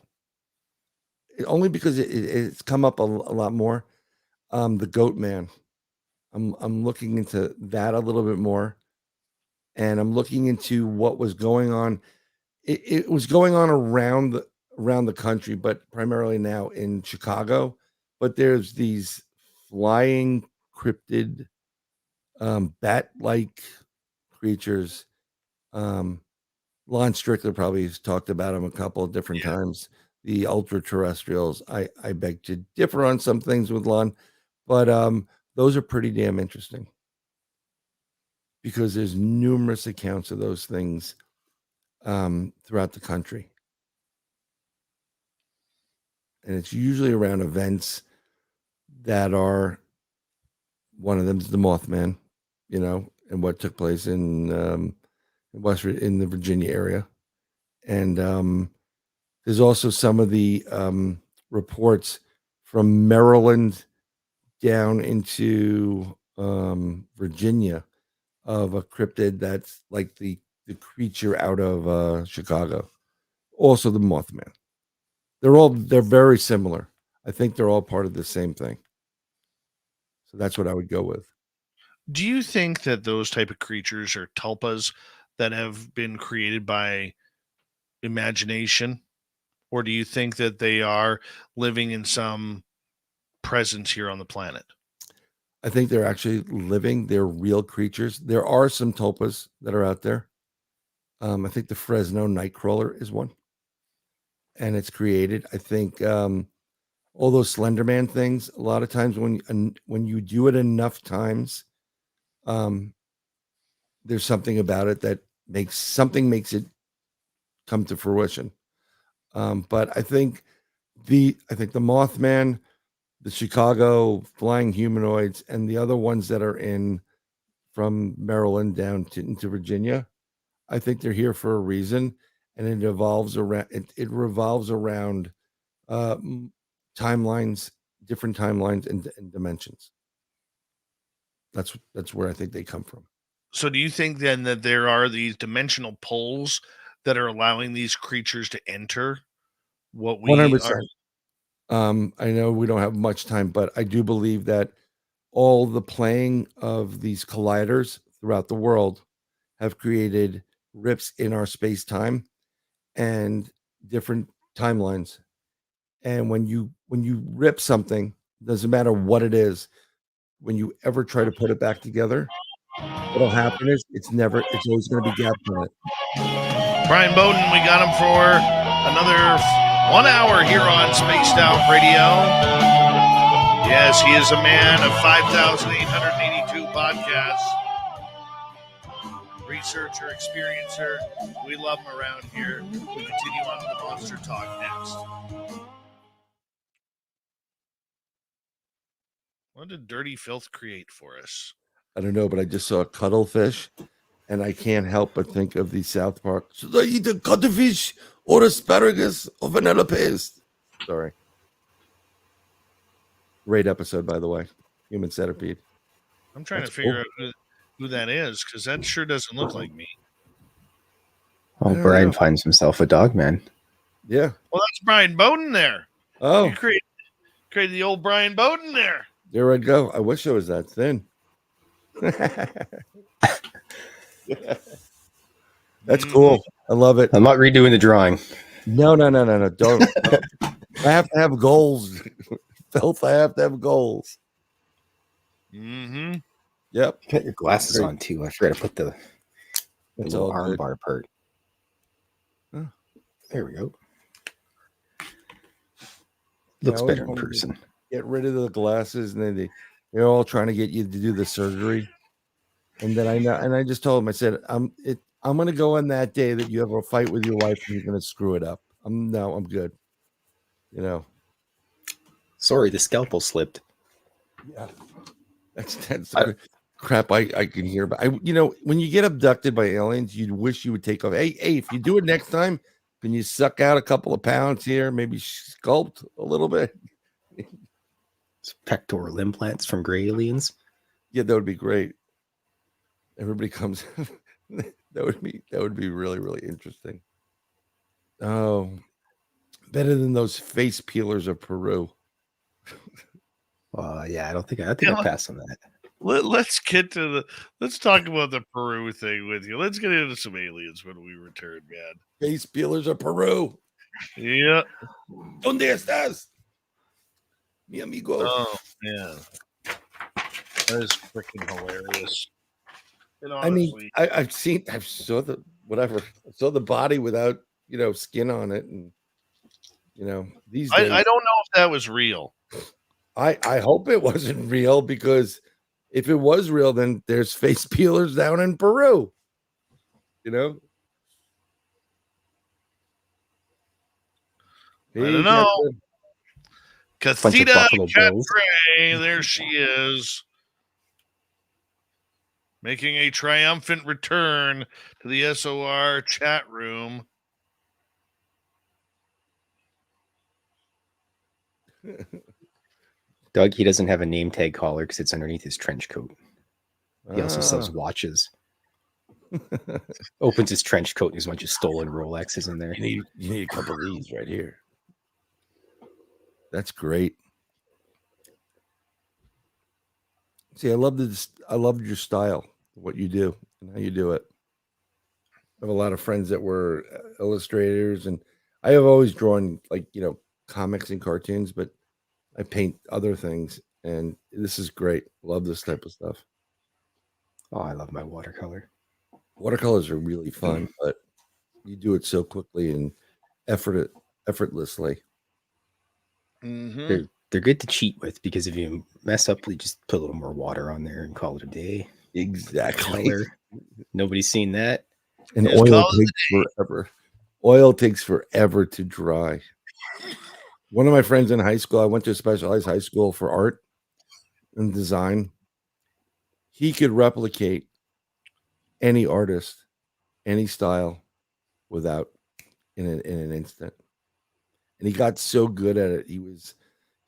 only because it's come up a lot more. The Goat Man. I'm looking into that a little bit more, and I'm looking into what was going on. It was going on around the country, but primarily now in Chicago. But there's these flying cryptid, bat-like creatures. Lon Strickler probably has talked about them a couple of different times. The ultra terrestrials. I beg to differ on some things with Lon, but those are pretty damn interesting because there's numerous accounts of those things throughout the country. And it's usually around events that are, one of them is the Mothman, and what took place in the Virginia area. And there's also some of the reports from Maryland down into Virginia of a cryptid that's like the creature out of Chicago. Also the Mothman. They're very similar. I think they're all part of the same thing. So that's what I would go with. Do you think that those type of creatures are tulpas that have been created by imagination? Or do you think that they are living in some presence here on the planet? I think they're actually living. They're real creatures. There are some tulpas that are out there. I think the Fresno Nightcrawler is one. And it's created. I think all those Slender Man things, a lot of times when you do it enough times, there's something about it that makes it come to fruition. But I think the Mothman, the Chicago flying humanoids, and the other ones that are from Maryland down into Virginia, I think they're here for a reason, and it revolves around timelines, different timelines and dimensions. That's where I think they come from. So do you think then that there are these dimensional pulls that are allowing these creatures to enter what we 100%. are? I know we don't have much time, but I do believe that all the playing of these colliders throughout the world have created rips in our space-time and different timelines. And when you rip something, doesn't matter what it is, when you ever try to put it back together, what'll happen is it's always going to be gaps in it. Bryan Bowden, we got him for another 1 hour here on Spaced Out Radio. Yes, he is a man of 5,882 podcasts. Researcher, experiencer. We love him around here. We continue on with the Monster Talk next. What did Dirty Fylth create for us? I don't know, but I just saw a cuttlefish, and I can't help but think of the South Park. Should I eat a cuttlefish or asparagus or vanilla paste? Sorry. Great episode, by the way. Human Centipede. I'm trying That's to figure cool. out who that is because that sure doesn't look like me. Oh, don't Bryan know. finds himself a Dogman. Yeah. Well, that's Brian Bowden there. Oh, You created the old Brian Bowden there. there I go. I wish I was that thin. That's cool. I love it. I'm not redoing the drawing. No. Don't. I have to have goals. Fylth, I have to have goals. Mm-hmm. Yep. You got your glasses Great. on too. I forgot to put the It's little all arm good. bar part. Huh. There we go. Looks I always better in wanted to person. Get rid of the glasses, and they're all trying to get you to do the surgery. And then I just told him, I said, I'm gonna go on that day that you have a fight with your wife and you're gonna screw it up. I'm good. You know. Sorry, the scalpel slipped. Yeah. That's the crap I can hear. But when you get abducted by aliens, you'd wish you would take off. Hey, if you do it next time, can you suck out a couple of pounds here? Maybe sculpt a little bit. It's pectoral implants from gray aliens. Yeah, that would be great. Everybody comes. that would be really, really interesting. Oh, better than those face peelers of Peru. Yeah, I think I passed on that. Let's talk about the Peru thing with you. Let's get into some aliens when we return, man. Face peelers of Peru. Yeah. ¿Dónde estás? Mi amigo. Oh, yeah. That is freaking hilarious. And I mean, honestly, I saw the body without, skin on it. And, these days. I don't know if that was real. I hope it wasn't real, because if it was real, then there's face peelers down in Peru. I don't know. Casita Catre, there she is, making a triumphant return to the SOR chat room. Doug, he doesn't have a name tag collar because it's underneath his trench coat. He also sells watches. Opens his trench coat and there's a bunch of stolen Rolexes in there. You need a couple of these right here. That's great. See, I loved your style, what you do and how you do it. I have a lot of friends that were illustrators, and I have always drawn comics and cartoons, but I paint other things, and this is great. Love this type of stuff. Oh, I love my watercolor. Watercolors are really fun, but you do it so quickly and effortlessly. Mm-hmm. They're good to cheat with, because if you mess up, you just put a little more water on there and call it a day. Exactly. Color. Nobody's seen that. And oil takes forever. Oil takes forever to dry. One of my friends in high school, I went to a specialized high school for art and design. He could replicate any artist, any style, without in an instant. And he got so good at it.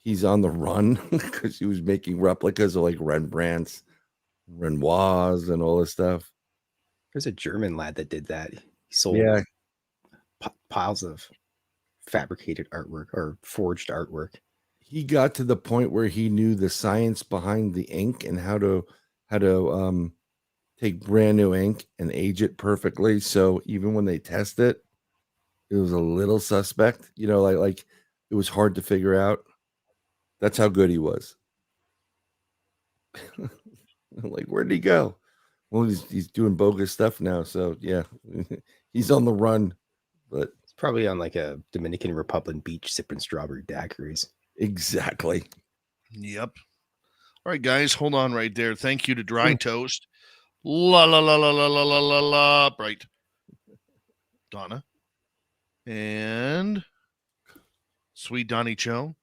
He's on the run because he was making replicas of like Rembrandts, Renoirs, and all this stuff. There's a German lad that did that. He sold piles of fabricated artwork or forged artwork. He got to the point where he knew the science behind the ink and how to take brand new ink and age it perfectly. So even when they test it, it was a little suspect, like it was hard to figure out. That's how good he was. Like, where'd he go? Well, he's doing bogus stuff now. So yeah, he's on the run. But it's probably on like a Dominican Republic beach sipping strawberry daiquiris. Exactly. Yep. All right, guys, hold on right there. Thank you to Dry Toast. La la la la la la la la la. Right. Donna. And Sweet Donnie Cho.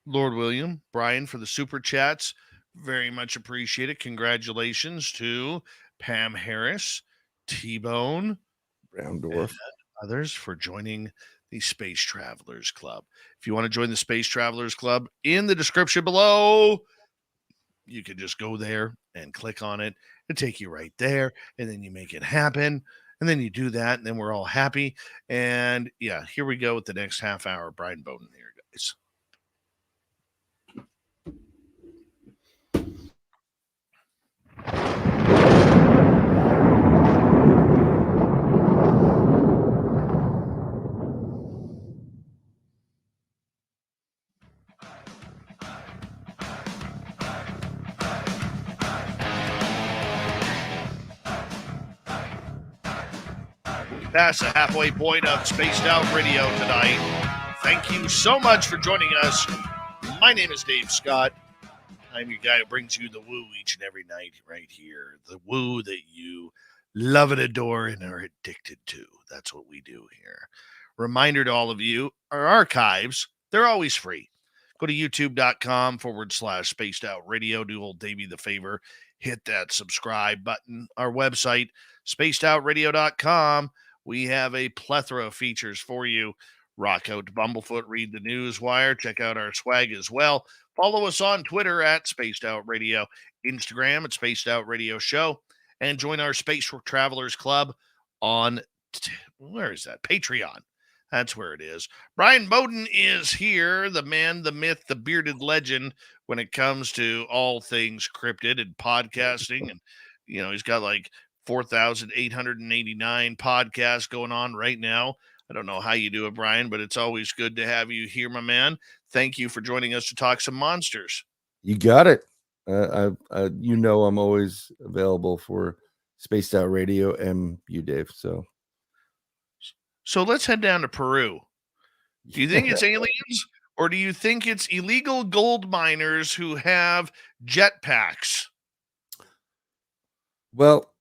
Lord William. Brian for the super chats. Very much appreciate it. Congratulations to Pam Harris, T-Bone, Brown dwarf. others for joining the Space Travelers Club. If you want to join the Space Travelers Club, in the description below, you can just go there and click on it and take you right there, and then you make it happen, and then you do that, and then we're all happy. And yeah, here we go with the next half hour. Bryan Bowden here, guys. Past the halfway point of Spaced Out Radio tonight. Thank you so much for joining us. My name is Dave Scott. I'm your guy who brings you the woo each and every night right here. The woo that you love and adore and are addicted to. That's what we do here. Reminder to all of you, our archives, they're always free. Go to youtube.com/Spaced Out Radio. Do old Davey the favor. Hit that subscribe button. Our website, spacedoutradio.com. We have a plethora of features for you. Rock out to Bumblefoot, read the news wire, check out our swag as well. Follow us on Twitter at Spaced Out Radio, Instagram at Spaced Out Radio Show, and join our Space Travelers Club on, where is that? Patreon. That's where it is. Bryan Bowden is here, the man, the myth, the bearded legend when it comes to all things cryptid and podcasting. And, you know, he's got like 4,889 podcasts going on right now. I don't know how you do it, Bryan, but it's always good to have you here, my man. Thank you for joining us to talk some monsters. You got it. You know, I'm always available for Spaced Out Radio and you, Dave. So let's head down to Peru. Do you think it's aliens, or do you think it's illegal gold miners who have jetpacks? Well,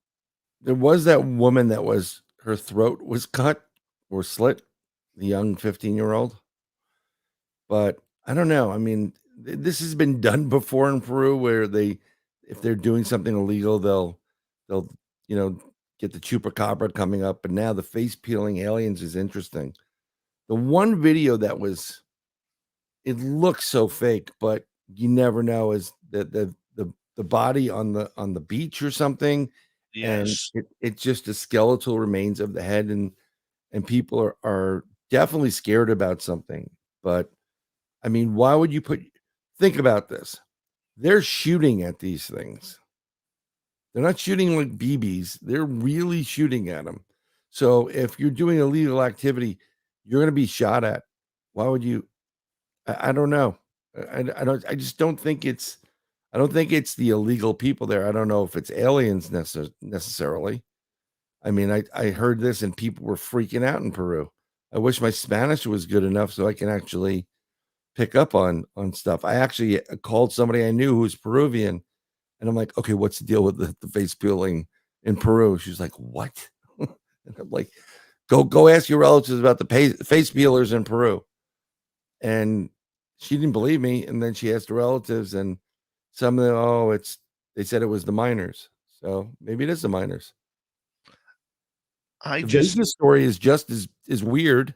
there was that woman that was, her throat was cut or slit, the young 15-year-old. But I don't know. I mean, this has been done before in Peru, where if they're doing something illegal, they'll get the chupacabra coming up. And now the face peeling aliens is interesting. The one video that it looks so fake, but you never know, is that the body on the beach or something. Yes. And it's just the skeletal remains of the head, and people are definitely scared about something. But I mean, why would you think about this? They're shooting at these things. They're not shooting like BBs. They're really shooting at them. So if you're doing illegal activity, you're going to be shot at. Why would you? I don't know. I just don't think it's. I don't think it's the illegal people there. I don't know if it's aliens necessarily. I mean, I heard this and people were freaking out in Peru. I wish my Spanish was good enough so I can actually pick up on stuff. I actually called somebody I knew who was Peruvian, and I'm like, okay, what's the deal with the face peeling in Peru? She's like, what? And I'm like, go ask your relatives about the face peelers in Peru. And she didn't believe me. And then she asked the relatives, and some of them, they said it was the miners. So maybe it is the miners. The story is just as weird,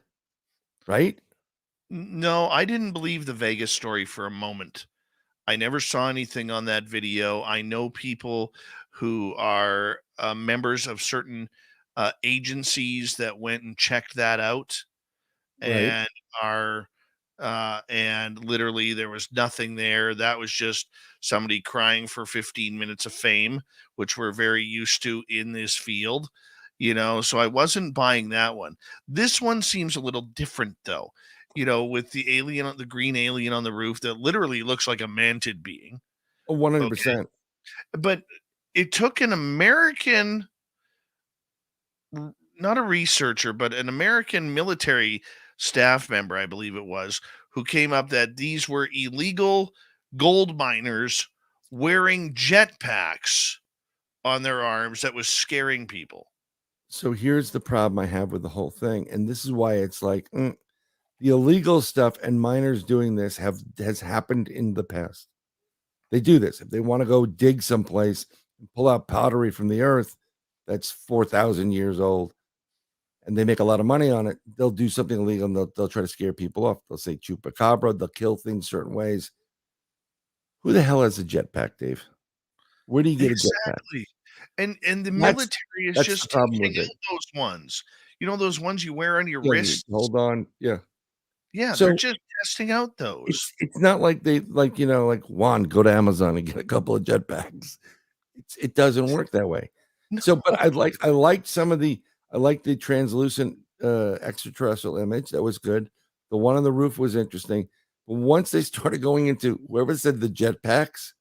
right? No, I didn't believe the Vegas story for a moment. I never saw anything on that video. I know people who are members of certain agencies that went and checked that out, and and literally there was nothing there. That was just somebody crying for 15 minutes of fame, which we're very used to in this field. So I wasn't buying that one. This one seems a little different, though. With the alien, the green alien on the roof that literally looks like a mantid being. 100%. Okay. But it took an American, not a researcher, but an American military staff member, I believe it was, who came up that these were illegal gold miners wearing jetpacks on their arms that was scaring people. So here's the problem I have with the whole thing. And this is why it's like, the illegal stuff and miners doing this has happened in the past. They do this. If they want to go dig someplace and pull out pottery from the earth that's 4,000 years old, and they make a lot of money on it, they'll do something illegal and they'll try to scare people off. They'll say chupacabra, they'll kill things certain ways. Who the hell has a jetpack, Dave? Where do you get a jetpack? Exactly. And the That's military is that's the just problem taking with out it. those ones. You know, those ones you wear on your Yeah, wrists? hold on. Yeah. Yeah, So they're just testing out those. it's not like they like Juan, go to Amazon and get a couple of jetpacks. It doesn't work that way. So, but I like the translucent extraterrestrial image. That was good. The one on the roof was interesting. But once they started going into whoever said the jetpacks,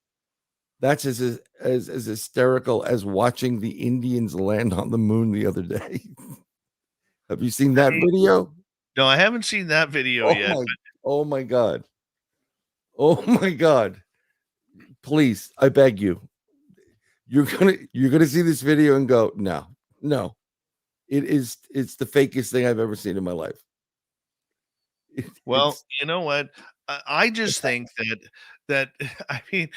that's as hysterical as watching the Indians land on the moon the other day. Have you seen that video? No, I haven't seen that video yet. Oh my God. Oh my God. Please, I beg you. You're gonna see this video and go, no. It's the fakest thing I've ever seen in my life. Well, you know what? I just think that I mean,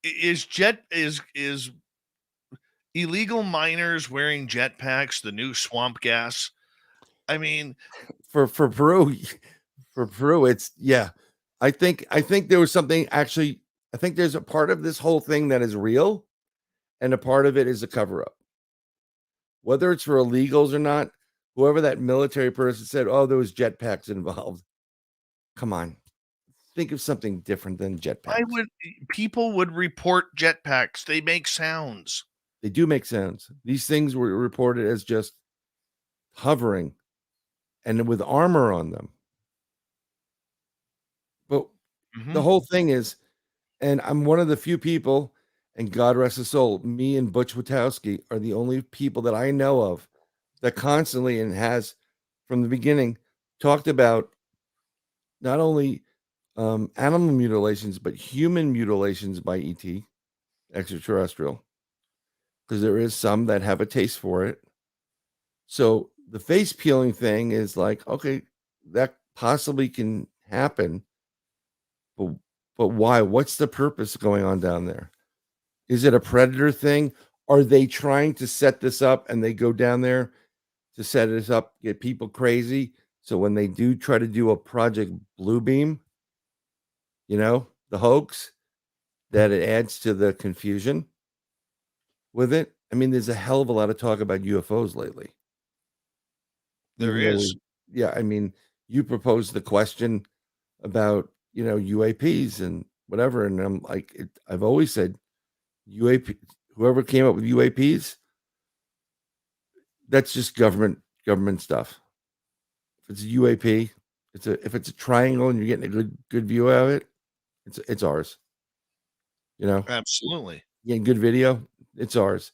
is illegal miners wearing jetpacks the new swamp gas? I mean, for Peru, it's yeah. I think there was something actually. I think there's a part of this whole thing that is real, and a part of it is a cover up. Whether it's for illegals or not, whoever that military person said, "Oh, there was jetpacks involved." Come on, think of something different than jetpacks. People would report jetpacks. They make sounds. They do make sounds. These things were reported as just hovering and with armor on them. But the whole thing is, and I'm one of the few people, and God rest his soul, me and Butch Witowski are the only people that I know of that constantly and has from the beginning talked about not only animal mutilations, but human mutilations by ET, extraterrestrial, because there is some that have a taste for it. So the face peeling thing is like, okay, that possibly can happen, but why? What's the purpose going on down there? Is it a predator thing? Are they trying to set this up and they go down there to set this up, get people crazy? So when they do try to do a Project Bluebeam, the hoax, that it adds to the confusion with it. I mean, there's a hell of a lot of talk about UFOs lately. There is. Yeah, I mean, you proposed the question about, UAPs and whatever. And I'm like, I've always said UAP, whoever came up with UAPs, that's just government stuff. If it's a UAP, if it's a triangle and you're getting a good view of it, it's ours. Absolutely. Getting good video, it's ours.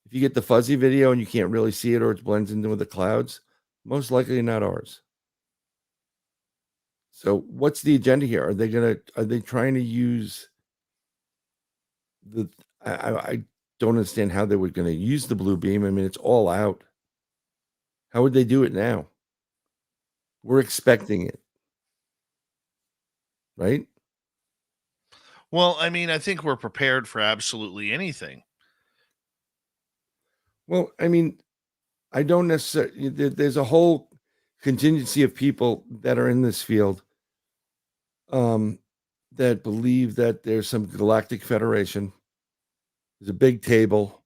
If you get the fuzzy video and you can't really see it or it blends into the clouds, most likely not ours. So what's the agenda here? Are they trying to use I don't understand how they were going to use the blue beam. I mean, it's all out. How would they do it now? We're expecting it. Right? Well, I mean, I think we're prepared for absolutely anything. Well, I mean, I don't necessarily, there's a whole contingency of people that are in this field that believe that there's some galactic federation. There's a big table,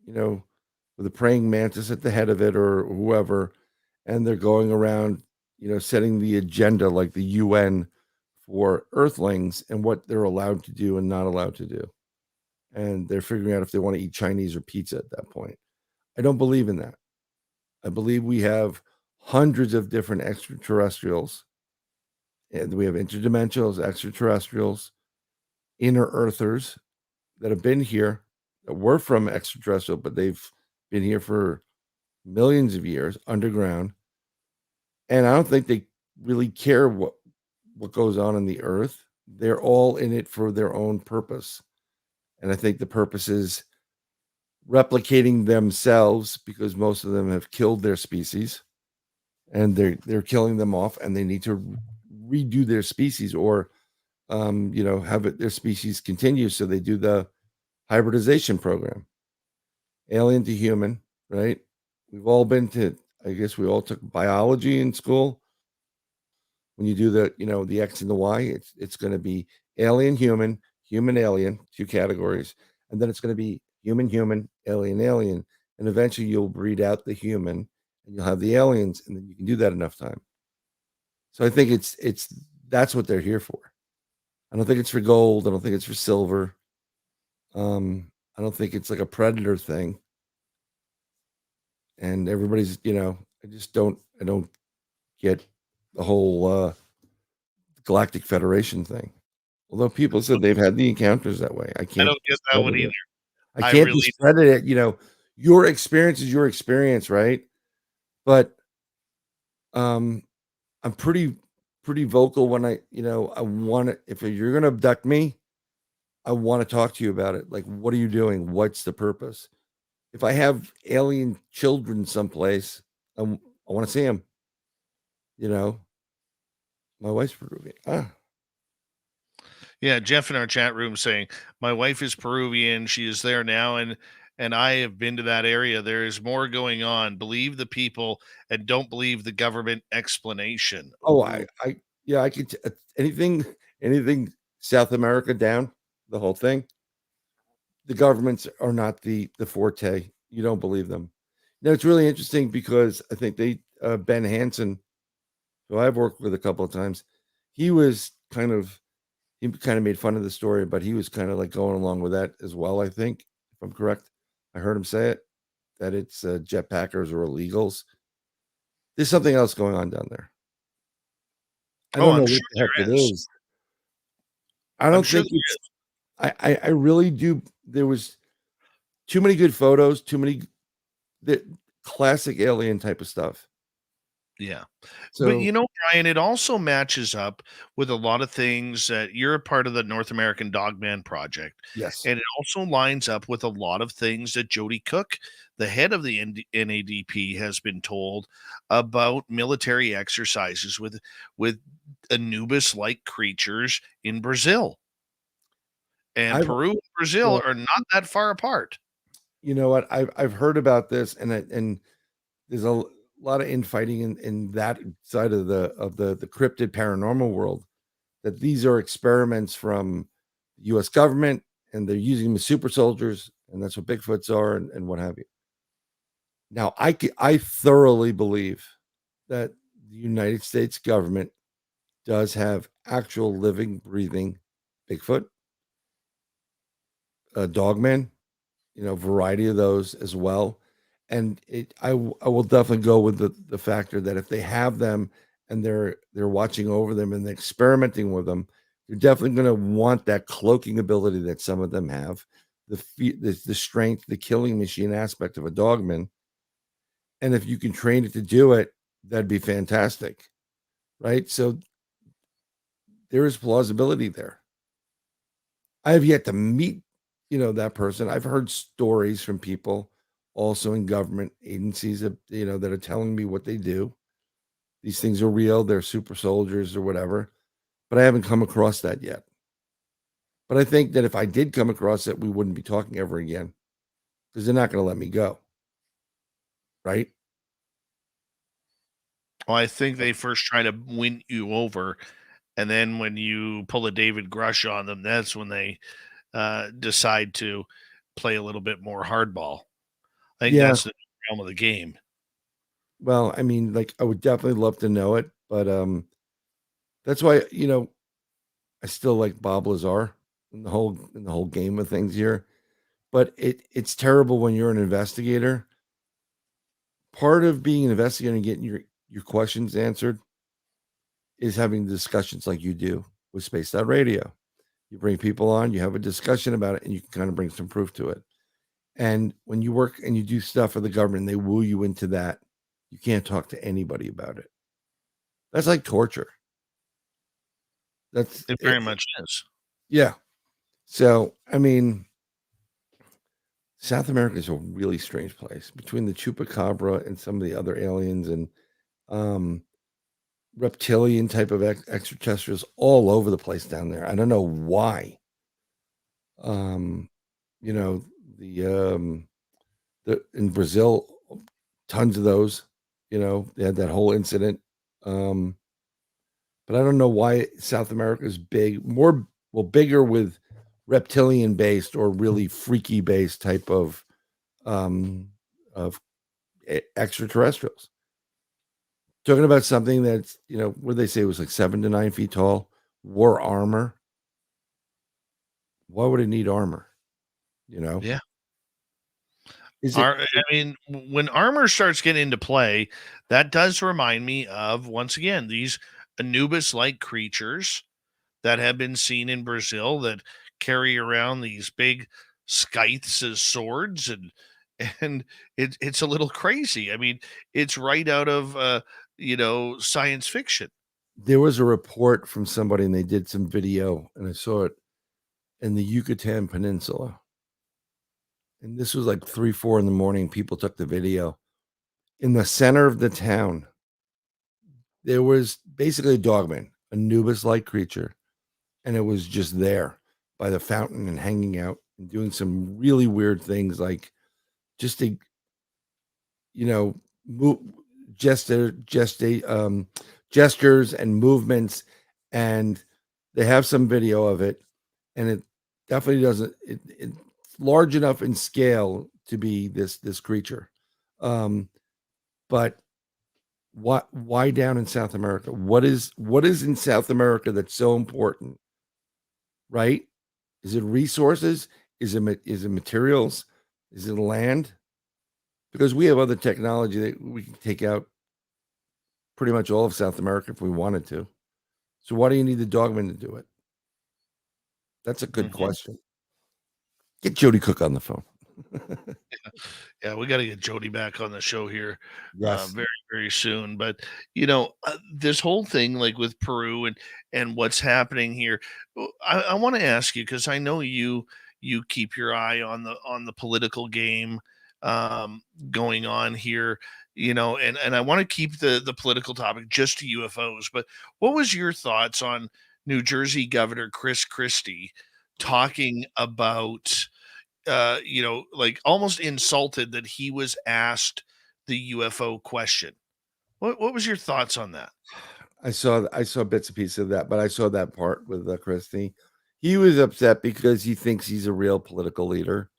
with a praying mantis at the head of it or whoever, and they're going around, setting the agenda like the UN for Earthlings and what they're allowed to do and not allowed to do. And they're figuring out if they want to eat Chinese or pizza at that point. I don't believe in that. I believe we have hundreds of different extraterrestrials. And we have interdimensionals, extraterrestrials, inner earthers that have been here, that were from extraterrestrial, but they've been here for millions of years underground. And I don't think they really care what goes on in the earth. They're all in it for their own purpose. And I think the purpose is replicating themselves, because most of them have killed their species and they're killing them off, and they need to redo their species or have their species continue. So they do the hybridization program, alien to human, right? We've all been to, I guess we all took biology in school. When you do the X and the Y, it's going to be alien, human, human, alien, 2 categories. And then it's going to be human, human, alien, alien. And eventually you'll breed out the human and you'll have the aliens. And then you can do that enough time. So I think that's what they're here for. I don't think it's for gold. I don't think it's for silver. I don't think it's like a predator thing. And everybody's, I don't get the whole Galactic Federation thing. Although people said they've had the encounters that way. I can't don't get that one discredit either. it. I can't really discredit it. Your experience is your experience, right? But I'm pretty vocal when I want to, if you're going to abduct me, I want to talk to you about it. Like, what are you doing? What's the purpose? If I have alien children someplace, I want to see them. My wife's Peruvian. Yeah, Jeff in our chat room saying, my wife is Peruvian. She is there now, and I have been to that area. There is more going on. Believe the people and don't believe the government explanation. Oh, Ooh. I could anything South America down, the whole thing. The governments are not the forte. You don't believe them. Now it's really interesting because I think Ben Hansen, who I've worked with a couple of times, he kind of made fun of the story, but he was kind of like going along with that as well. I think, if I'm correct, I heard him say it, that it's jetpackers or illegals. There's something else going on down there. I don't know what the heck it is. I don't think it's. I really do. There was too many good photos, too many the classic alien type of stuff. Yeah. So, But Bryan, it also matches up with a lot of things that you're a part of the North American Dogman project. yes. And it also lines up with a lot of things that Jody Cook, the head of the NADP, has been told about military exercises with Anubis-like creatures in Brazil. And Peru and Brazil are not that far apart. You know what? I've heard about this, and there's a lot of infighting in that side of the cryptid paranormal world, that these are experiments from the U.S. government, and they're using them as super soldiers, and that's what Bigfoots are, and what have you. Now, I thoroughly believe that the United States government does have actual living, breathing Bigfoot, Dogman, variety of those as well. And I will definitely go with the factor that if they have them and they're watching over them and they're experimenting with them, you're definitely going to want that cloaking ability that some of them have, the strength, the killing machine aspect of a Dogman. And if you can train it to do it, that'd be fantastic, right? So there is plausibility there. I have yet to meet, that person. I've heard stories from people also in government agencies that, that are telling me what they do. These things are real. They're super soldiers or whatever, but I haven't come across that yet. But I think that if I did come across it, we wouldn't be talking ever again because they're not going to let me go. Right? Well, I think they first try to win you over, and then when you pull a David Grush on them, that's when they decide to play a little bit more hardball. I think that's the realm of the game. Well, I mean, like, I would definitely love to know it, but that's why I still like Bob Lazar in the whole game of things here. But it's terrible when you're an investigator. Part of being an investigator and getting your questions answered is having discussions like you do with Spaced Out Radio. You bring people on, you have a discussion about it, and you can kind of bring some proof to it. And when you work and you do stuff for the government, they woo you into that. You can't talk to anybody about it. That's like torture. It very much is. Yeah. So, I mean, South America is a really strange place between the chupacabra and some of the other aliens. And reptilian type of extraterrestrials all over the place down there. I don't know why. You know, the in Brazil, tons of those. You know, they had that whole incident. But I don't know why South America is bigger with reptilian based or really freaky based type of extraterrestrials. Talking about something that's, you know, what they say was like 7 to 9 feet tall, wore armor. Why would it need armor? You know? Yeah. Is I mean, when armor starts getting into play, that does remind me of, once again, these Anubis-like creatures that have been seen in Brazil that carry around these big scythes as swords, and it's a little crazy. I mean, it's right out of science fiction. There was a report from somebody and they did some video and I saw it in the Yucatan Peninsula. And this was like 3, 4 in the morning. People took the video. In the center of the town, there was basically a Dogman, a Anubis-like creature, and it was just there by the fountain and hanging out and doing some really weird things, like just a, you know, gestures and movements. And they have some video of it, and it definitely doesn't. It's large enough in scale to be this creature, but why down in South America? What is in South America that's so important? Right? Is it resources? Is it materials? Is it land? Because we have other technology that we can take out pretty much all of South America if we wanted to. So why do you need the Dogman to do it? That's a good question. Get Jody Cook on the phone. Yeah, we got to get Jody back on the show here Yes. very, very soon. But, this whole thing, like with Peru and what's happening here, I want to ask you, because I know you keep your eye on the political game going on here, and I want to keep the political topic just to UFOs. But what was your thoughts on New Jersey Governor Chris Christie talking about like almost insulted that he was asked the UFO question? What was your thoughts on that? I saw bits and pieces of that, but I saw that part with Christie. He was upset because he thinks he's a real political leader,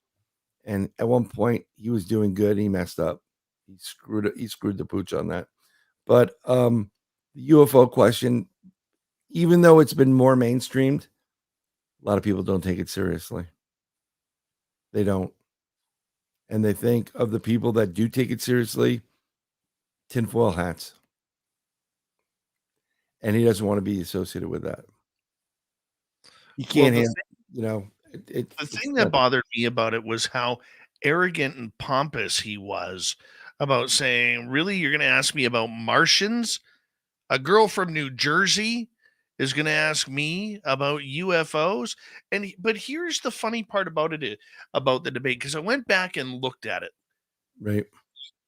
and at one point he was doing good. He messed up. He screwed the pooch on that. But the UFO question, even though it's been more mainstreamed, a lot of people don't take it seriously. They don't. And they think of the people that do take it seriously, tinfoil hats. And he doesn't want to be associated with that. He can't handle, the thing that bothered me about it was how arrogant and pompous he was about saying, really, you're going to ask me about Martians? A girl from New Jersey is going to ask me about UFOs? But here's the funny part about it, about the debate, because I went back and looked at it. Right.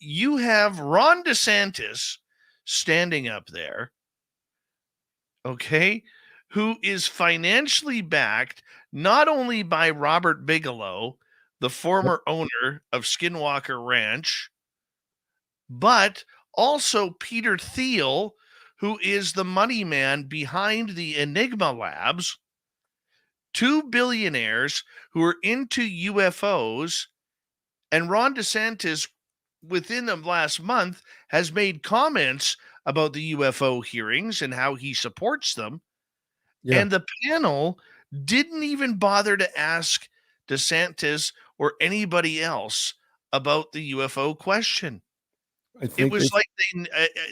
You have Ron DeSantis standing up there, okay, who is financially backed not only by Robert Bigelow, the former owner of Skinwalker Ranch, but also Peter Thiel, who is the money man behind the Enigma Labs, 2 billionaires who are into UFOs, and Ron DeSantis, within the last month, has made comments about the UFO hearings and how he supports them. Yeah. And the panel didn't even bother to ask DeSantis or anybody else about the UFO question. It was like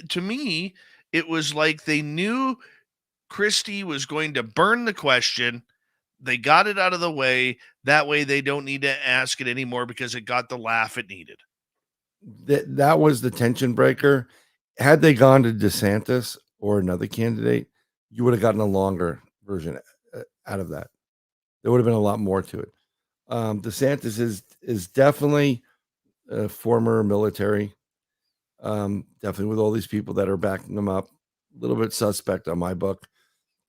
to me, it was like they knew Christie was going to burn the question. They got it out of the way. That way they don't need to ask it anymore because it got the laugh it needed. That was the tension breaker. Had they gone to DeSantis or another candidate, you would have gotten a longer version out of that. There would have been a lot more to it. DeSantis is definitely a former military, definitely with all these people that are backing him up. little bit suspect on my book,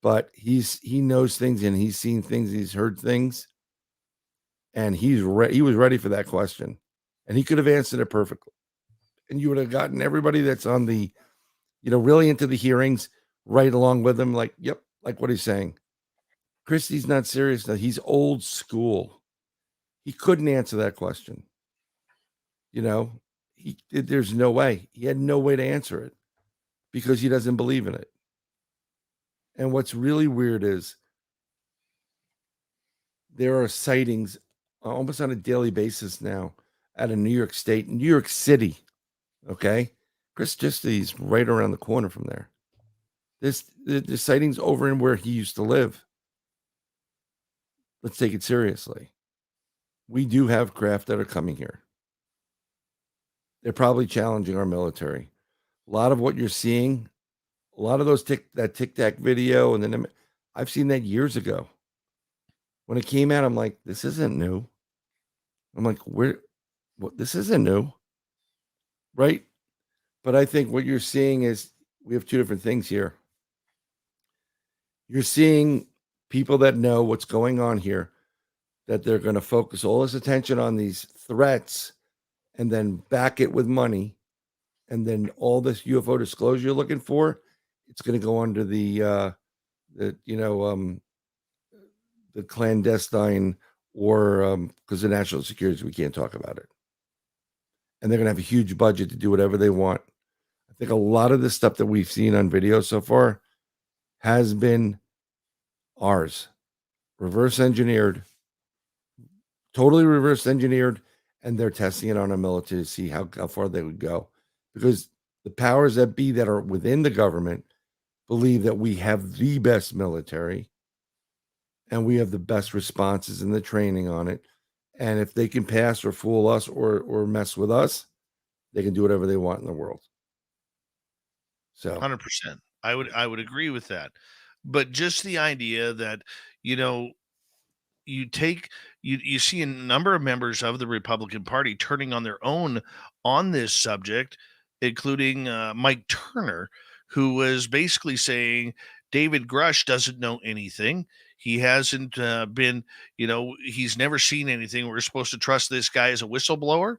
but he knows things and he's seen things, he's heard things, and he was ready for that question, and he could have answered it perfectly, and you would have gotten everybody that's on the, really into the hearings right along with him, like, yep, like what he's saying. Christie's not serious. He's old school. He couldn't answer that question. There's no way. He had no way to answer it because he doesn't believe in it. And what's really weird is there are sightings almost on a daily basis now out of New York State, New York City. Okay. Chris Christie's right around the corner from there. The sightings over in where he used to live. Let's take it seriously. We do have craft that are coming here. They're probably challenging our military. A lot of what you're seeing, a lot of those that Tic Tac video, and then I've seen that years ago. When it came out, I'm like, this isn't new. I'm like, this isn't new, right? But I think what you're seeing is we have two different things here. You're seeing people that know what's going on here, that they're going to focus all this attention on these threats and then back it with money. And then all this UFO disclosure you're looking for, it's going to go under the clandestine, or because of national security, we can't talk about it. And they're going to have a huge budget to do whatever they want. I think a lot of the stuff that we've seen on video so far has been ours, reverse engineered, totally reverse engineered, and they're testing it on a military to see how far they would go. Because the powers that be that are within the government believe that we have the best military and we have the best responses and the training on it. And if they can pass or fool us or mess with us, they can do whatever they want in the world. So 100%. I would agree with that. But just the idea that, you see a number of members of the Republican Party turning on their own on this subject, including Mike Turner, who was basically saying David Grush doesn't know anything. He hasn't been, he's never seen anything. We're supposed to trust this guy as a whistleblower.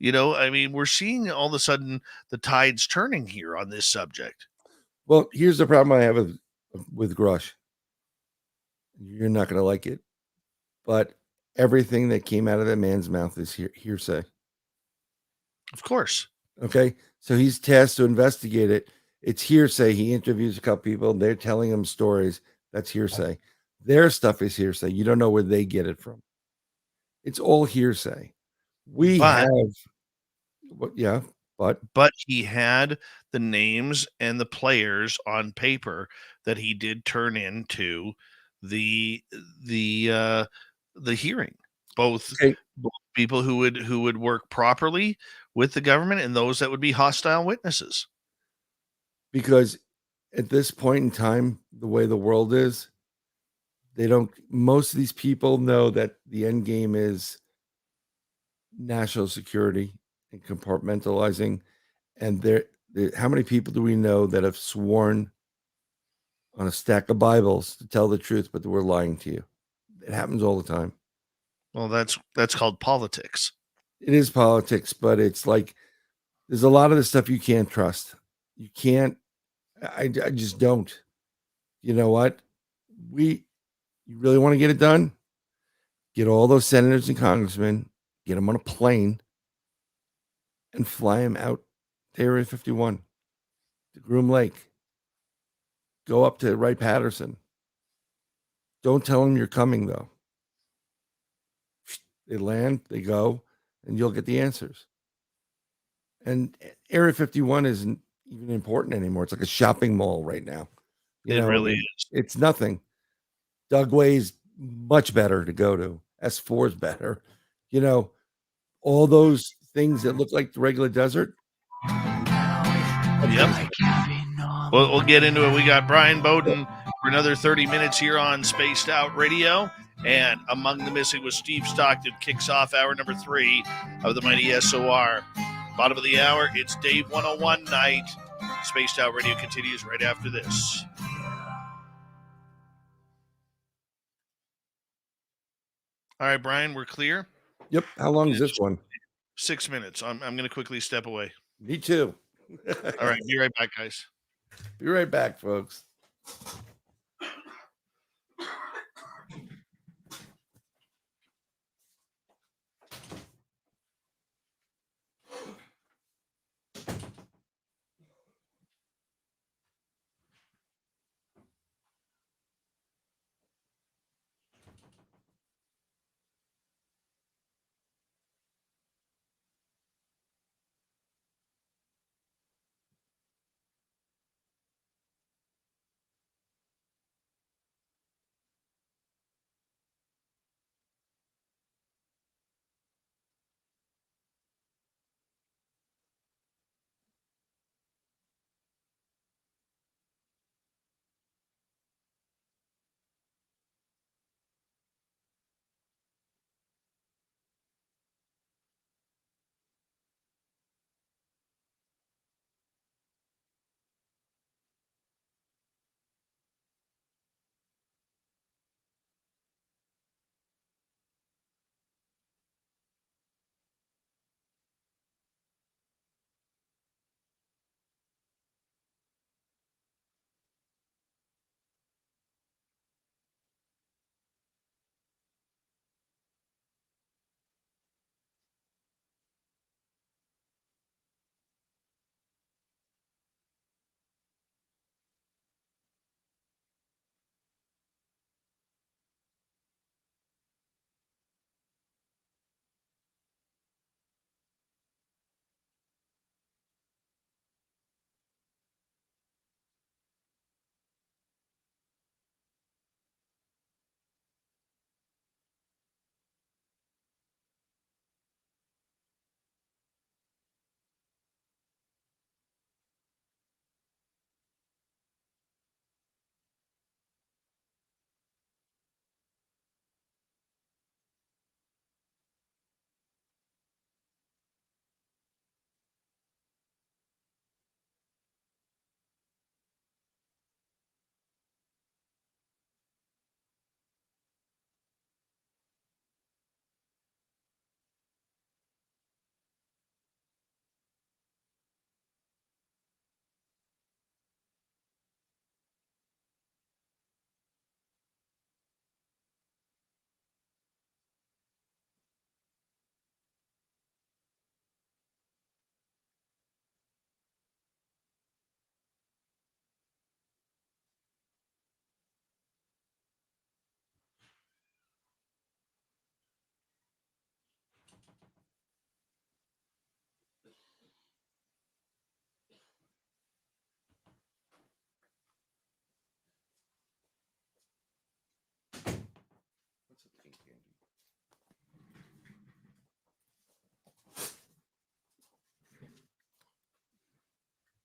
We're seeing all of a sudden the tides turning here on this subject. Well, here's the problem I have with Grush. You're not going to like it, but everything that came out of that man's mouth is hearsay. Of course. Okay. So he's tasked to investigate it. It's hearsay. He interviews a couple people. They're telling him stories. That's hearsay. Their stuff is hearsay. You don't know where they get it from. It's all hearsay. But he had the names and the players on paper that he did turn into the hearing. Both people who would work properly with the government and those that would be hostile witnesses. Because at this point in time, the way the world is, most of these people know that the end game is national security and compartmentalizing. And how many people do we know that have sworn on a stack of Bibles to tell the truth, but we're lying to you? It happens all the time. Well, that's called politics. It is politics, but it's like there's a lot of the stuff you can't trust. You can't. I just don't. You know what? You really want to get it done? Get all those senators and congressmen, get them on a plane, and fly them out to Area 51, to Groom Lake. Go up to Wright-Patterson. Don't tell them you're coming, though. They land, they go, and you'll get the answers. And Area 51 isn't even important anymore. It's like a shopping mall right now. It really is. It's nothing. Dugway's much better to go to. S4 is better. All those things that look like the regular desert. Yep. We'll get into it. We got Bryan Bowden for another 30 minutes here on Spaced Out Radio. And Among the Missing with Steve Stockton kicks off hour number 3 of the mighty SOR. Bottom of the hour, it's Dave 101 night. Spaced Out Radio continues right after this. All right, Bryan, we're clear. Yep. How long is this one? 6 minutes. I'm going to quickly step away. Me too. All right, be right back, guys. Be right back, folks.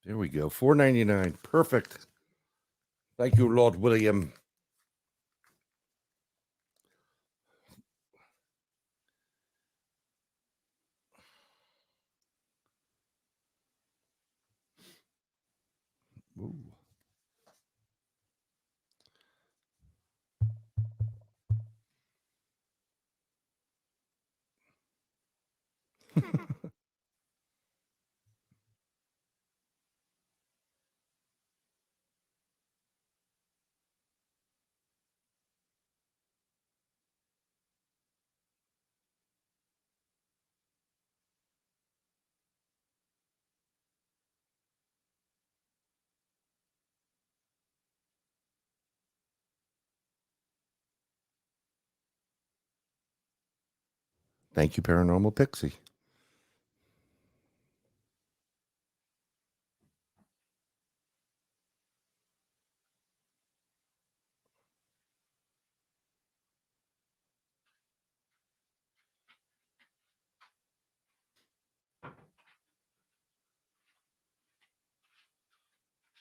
There we go. $4.99. Perfect. Thank you, Lord William. Ooh. Thank you, Paranormal Pixie.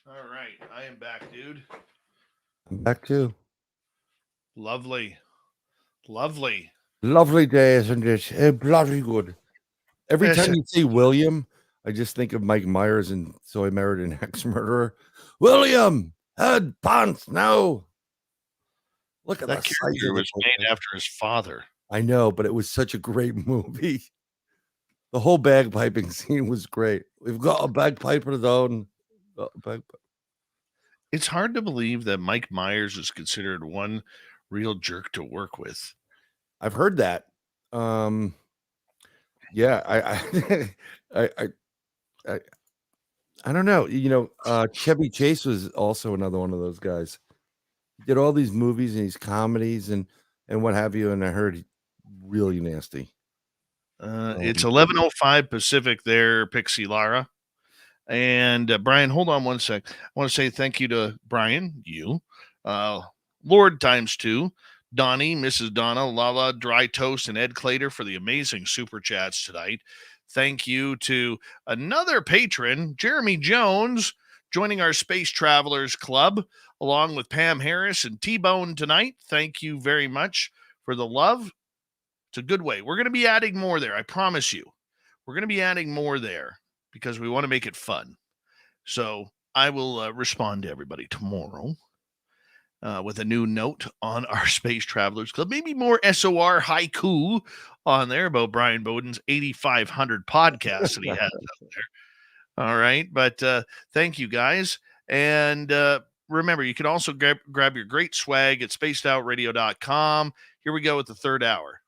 All right, I am back, dude. I'm back too. Lovely. Lovely. Lovely day, isn't it? Bloody good. Every Yes. time you say William, I just think of Mike Myers and So I Married an Ex-Murderer. William, head pants now. Look at That the size character of the was made after his father. I know, but it was such a great movie. The whole bagpiping scene was great. We've got a bagpiper zone. It's hard to believe that Mike Myers is considered one real jerk to work with. I've heard that. Yeah, I don't know. Chevy Chase was also another one of those guys. He did all these movies and these comedies and what have you, and I heard he really nasty. It's 11:05 Pacific there, Pixie Lara. And Brian, hold on one sec. I want to say thank you to Brian, you, Lord ×2, Donnie, Mrs. Donna, Lala, Dry Toast, and Ed Clater for the amazing super chats tonight. Thank you to another patron, Jeremy Jones, joining our Space Travelers Club, along with Pam Harris and T-Bone tonight. Thank you very much for the love. It's a good way. We're going to be adding more there. I promise you. We're going to be adding more there because we want to make it fun. So I will respond to everybody tomorrow with a new note on our Space Travelers Club. Maybe more SOR haiku on there about Brian Bowden's 8,500 podcasts that he has out there. All right. But thank you, guys. And remember, you can also grab your great swag at spacedoutradio.com. Here we go with the third hour.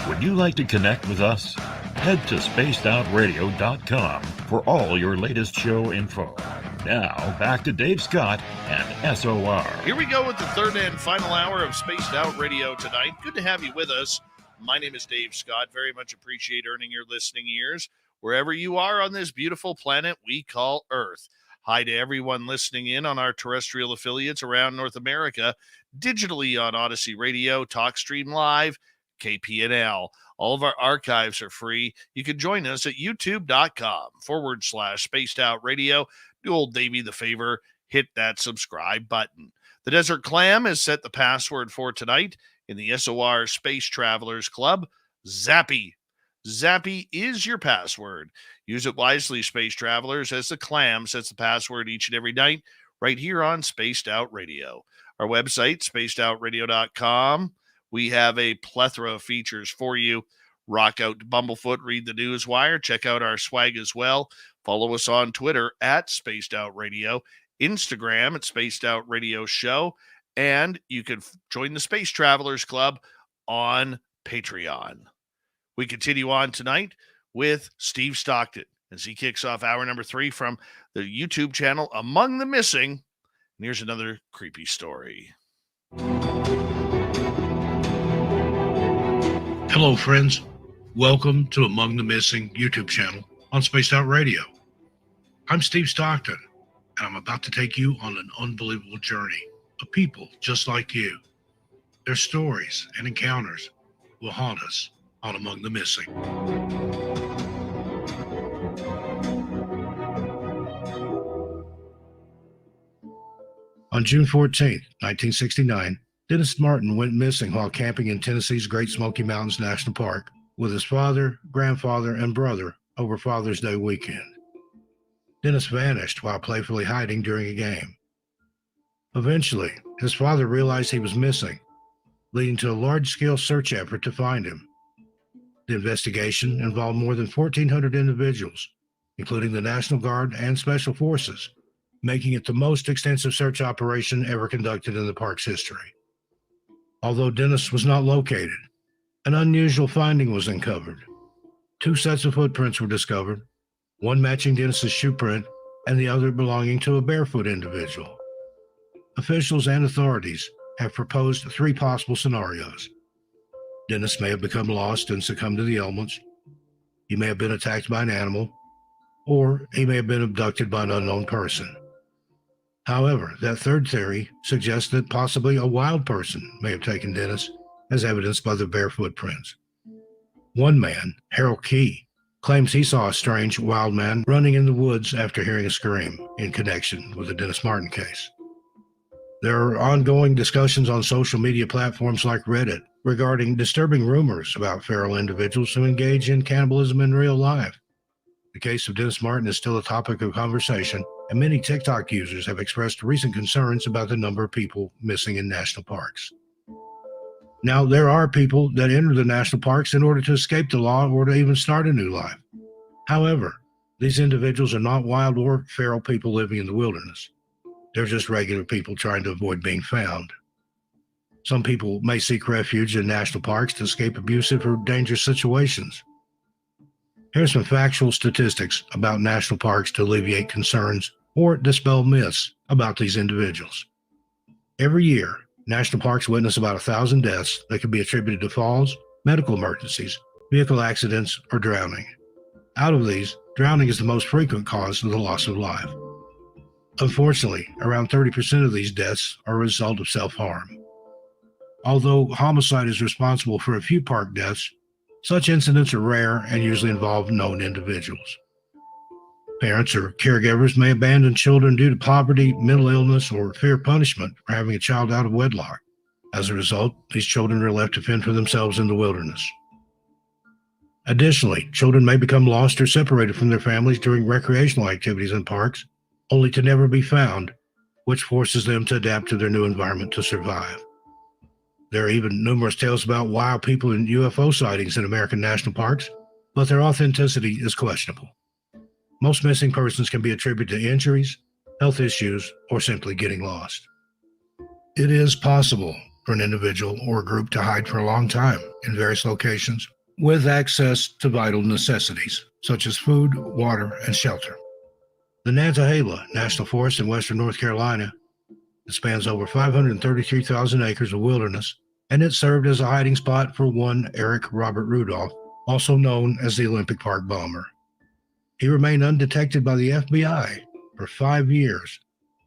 Would you like to connect with us? Head to spacedoutradio.com for all your latest show info. Now, back to Dave Scott and SOR. Here we go with the third and final hour of Spaced Out Radio tonight. Good to have you with us. My name is Dave Scott. Very much appreciate earning your listening ears wherever you are on this beautiful planet we call Earth. Hi to everyone listening in on our terrestrial affiliates around North America, digitally on Odyssey Radio, TalkStream Live, KPNL. All of our archives are free. You can join us at youtube.com/Spaced Out Radio. Do old Davey the favor, hit that subscribe button. The Desert Clam has set the password for tonight in the SOR Space Travelers Club. Zappy. Zappy is your password. Use it wisely, Space Travelers, as the Clam sets the password each and every night right here on Spaced Out Radio. Our website, spacedoutradio.com. We have a plethora of features for you. Rock out to Bumblefoot, read the Newswire, check out our swag as well. Follow us on Twitter at Spaced Out Radio, Instagram at Spaced Out Radio Show, and you can join the Space Travelers Club on Patreon. We continue on tonight with Steve Stockton as he kicks off hour number 3 from the YouTube channel Among the Missing. And here's another creepy story. Hello, friends. Welcome to Among the Missing YouTube channel on Spaced Out Radio. I'm Steve Stockton, and I'm about to take you on an unbelievable journey of people just like you. Their stories and encounters will haunt us on Among the Missing. On June 14th, 1969, Dennis Martin went missing while camping in Tennessee's Great Smoky Mountains National Park with his father, grandfather, and brother over Father's Day weekend. Dennis vanished while playfully hiding during a game. Eventually, his father realized he was missing, leading to a large-scale search effort to find him. The investigation involved more than 1,400 individuals, including the National Guard and Special Forces, making it the most extensive search operation ever conducted in the park's history. Although Dennis was not located, an unusual finding was uncovered. 2 sets of footprints were discovered, one matching Dennis's shoe print and the other belonging to a barefoot individual. Officials and authorities have proposed 3 possible scenarios. Dennis may have become lost and succumbed to the elements. He may have been attacked by an animal, or he may have been abducted by an unknown person. However, that third theory suggests that possibly a wild person may have taken Dennis, as evidenced by the bare footprints. One man, Harold Key, claims he saw a strange wild man running in the woods after hearing a scream in connection with the Dennis Martin case. There are ongoing discussions on social media platforms like Reddit regarding disturbing rumors about feral individuals who engage in cannibalism in real life. The case of Dennis Martin is still a topic of conversation, and many TikTok users have expressed recent concerns about the number of people missing in national parks. Now, there are people that enter the national parks in order to escape the law or to even start a new life. However, these individuals are not wild or feral people living in the wilderness. They're just regular people trying to avoid being found. Some people may seek refuge in national parks to escape abusive or dangerous situations. Here's some factual statistics about national parks to alleviate concerns or dispel myths about these individuals. Every year, national parks witness about 1,000 deaths that could be attributed to falls, medical emergencies, vehicle accidents, or drowning. Out of these, drowning is the most frequent cause of the loss of life. Unfortunately, around 30% of these deaths are a result of self-harm. Although homicide is responsible for a few park deaths, such incidents are rare and usually involve known individuals. Parents or caregivers may abandon children due to poverty, mental illness, or fear of punishment for having a child out of wedlock. As a result, these children are left to fend for themselves in the wilderness. Additionally, children may become lost or separated from their families during recreational activities in parks, only to never be found, which forces them to adapt to their new environment to survive. There are even numerous tales about wild people and UFO sightings in American national parks, but their authenticity is questionable. Most missing persons can be attributed to injuries, health issues, or simply getting lost. It is possible for an individual or a group to hide for a long time in various locations with access to vital necessities, such as food, water, and shelter. The Nantahala National Forest in western North Carolina, it spans over 533,000 acres of wilderness, and it served as a hiding spot for one Eric Robert Rudolph, also known as the Olympic Park Bomber. He remained undetected by the FBI for 5 years,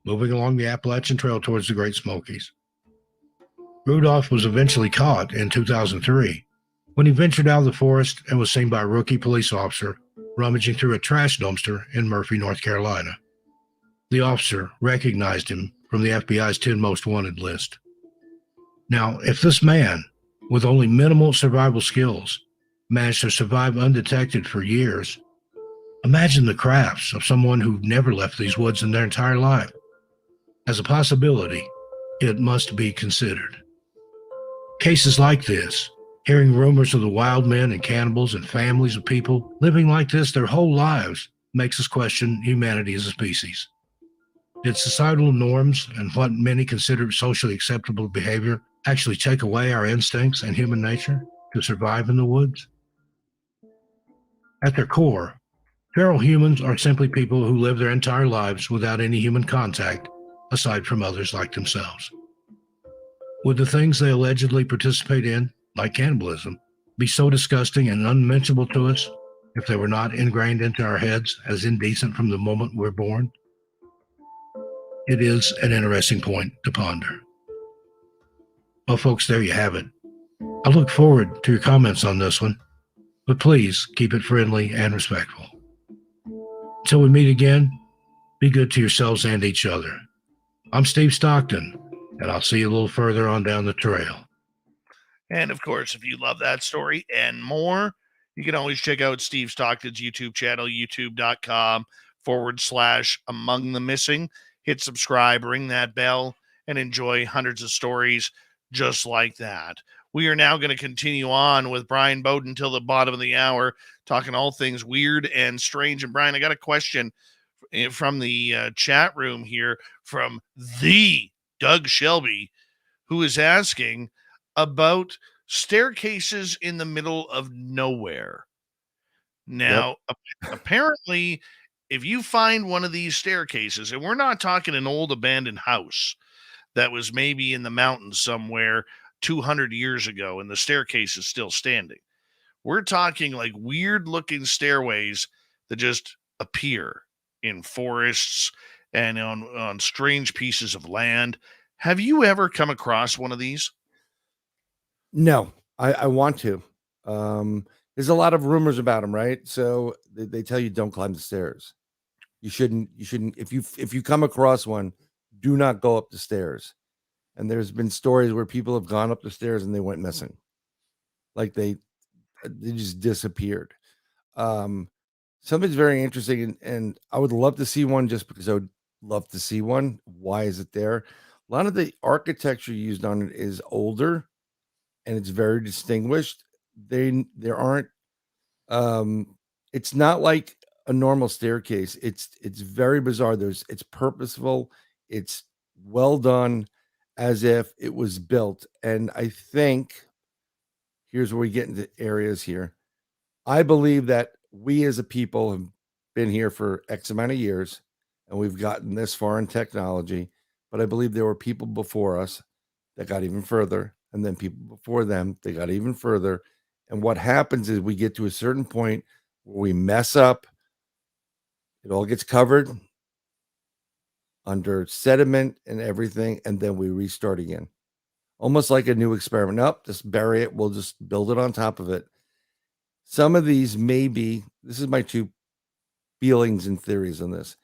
moving along the Appalachian Trail towards the Great Smokies. Rudolph was eventually caught in 2003 when he ventured out of the forest and was seen by a rookie police officer rummaging through a trash dumpster in Murphy, North Carolina. The officer recognized him from the FBI's 10 Most Wanted list. Now, if this man, with only minimal survival skills, managed to survive undetected for years, imagine the crafts of someone who never left these woods in their entire life. As a possibility, it must be considered. Cases like this, hearing rumors of the wild men and cannibals and families of people living like this their whole lives, makes us question humanity as a species. Did societal norms and what many consider socially acceptable behavior actually take away our instincts and human nature to survive in the woods? At their core, feral humans are simply people who live their entire lives without any human contact aside from others like themselves. Would the things they allegedly participate in, like cannibalism, be so disgusting and unmentionable to us if they were not ingrained into our heads as indecent from the moment we're born? It is an interesting point to ponder. Well, folks, there you have it. I look forward to your comments on this one, but please keep it friendly and respectful. Until we meet again, be good to yourselves and each other. I'm Steve Stockton, and I'll see you a little further on down the trail. And of course, if you love that story and more, you can always check out Steve Stockton's YouTube channel, youtube.com/Among the Missing. Hit subscribe, ring that bell, and enjoy hundreds of stories just like that. We are now going to continue on with Bryan Bowden till the bottom of the hour, talking all things weird and strange. And Bryan, I got a question from the chat room here from the Doug Shelby, who is asking about staircases in the middle of nowhere. Now, apparently, if you find one of these staircases, and we're not talking an old abandoned house that was maybe in the mountains somewhere 200 years ago and the staircase is still standing. We're talking like weird looking stairways that just appear in forests and on strange pieces of land. Have you ever come across one of these? No, I want to. There's a lot of rumors about them, right? So they tell you don't climb the stairs. You shouldn't. If you come across one, do not go up the stairs. And there's been stories where people have gone up the stairs and they went missing. Like they just disappeared. Something's very interesting, and I would love to see one just because I would love to see one. Why is it there? A lot of the architecture used on it is older and it's very distinguished. There aren't it's not like a normal staircase. It's very bizarre. It's purposeful, it's well done, as if it was built. And I think here's where we get into areas here. I believe that we as a people have been here for X amount of years and we've gotten this far in technology, but I believe there were people before us that got even further, and then people before them, they got even further. And what happens is we get to a certain point where we mess up, it all gets covered under sediment and everything, and then we restart again. Almost like a new experiment. Nope, just bury it. We'll just build it on top of it. Some of these may be, this is my two feelings and theories on this.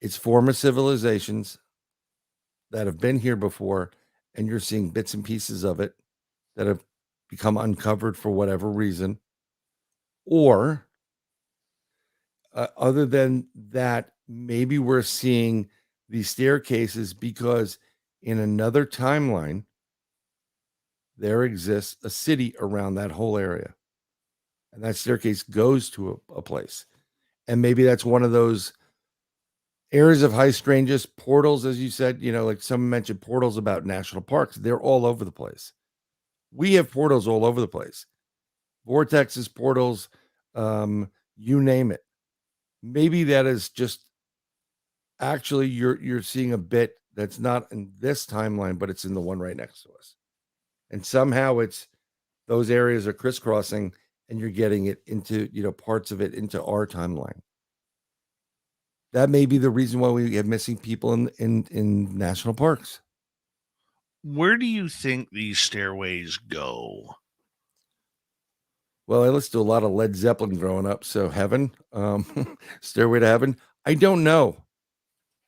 It's former civilizations that have been here before, and you're seeing bits and pieces of it that have become uncovered for whatever reason. Or other than that, maybe we're seeing these staircases because in another timeline, there exists a city around that whole area. And that staircase goes to a place. And maybe that's one of those areas of high strangeness, portals, as you said, like someone mentioned portals about national parks. They're all over the place. We have portals all over the place. Vortexes, portals, you name it. Maybe that is just actually you're seeing a bit that's not in this timeline, but it's in the one right next to us. And somehow it's those areas are crisscrossing and you're getting it into, parts of it into our timeline. That may be the reason why we have missing people in national parks. Where do you think these stairways go? Well, I listened to a lot of Led Zeppelin growing up, so heaven, Stairway to Heaven. I don't know.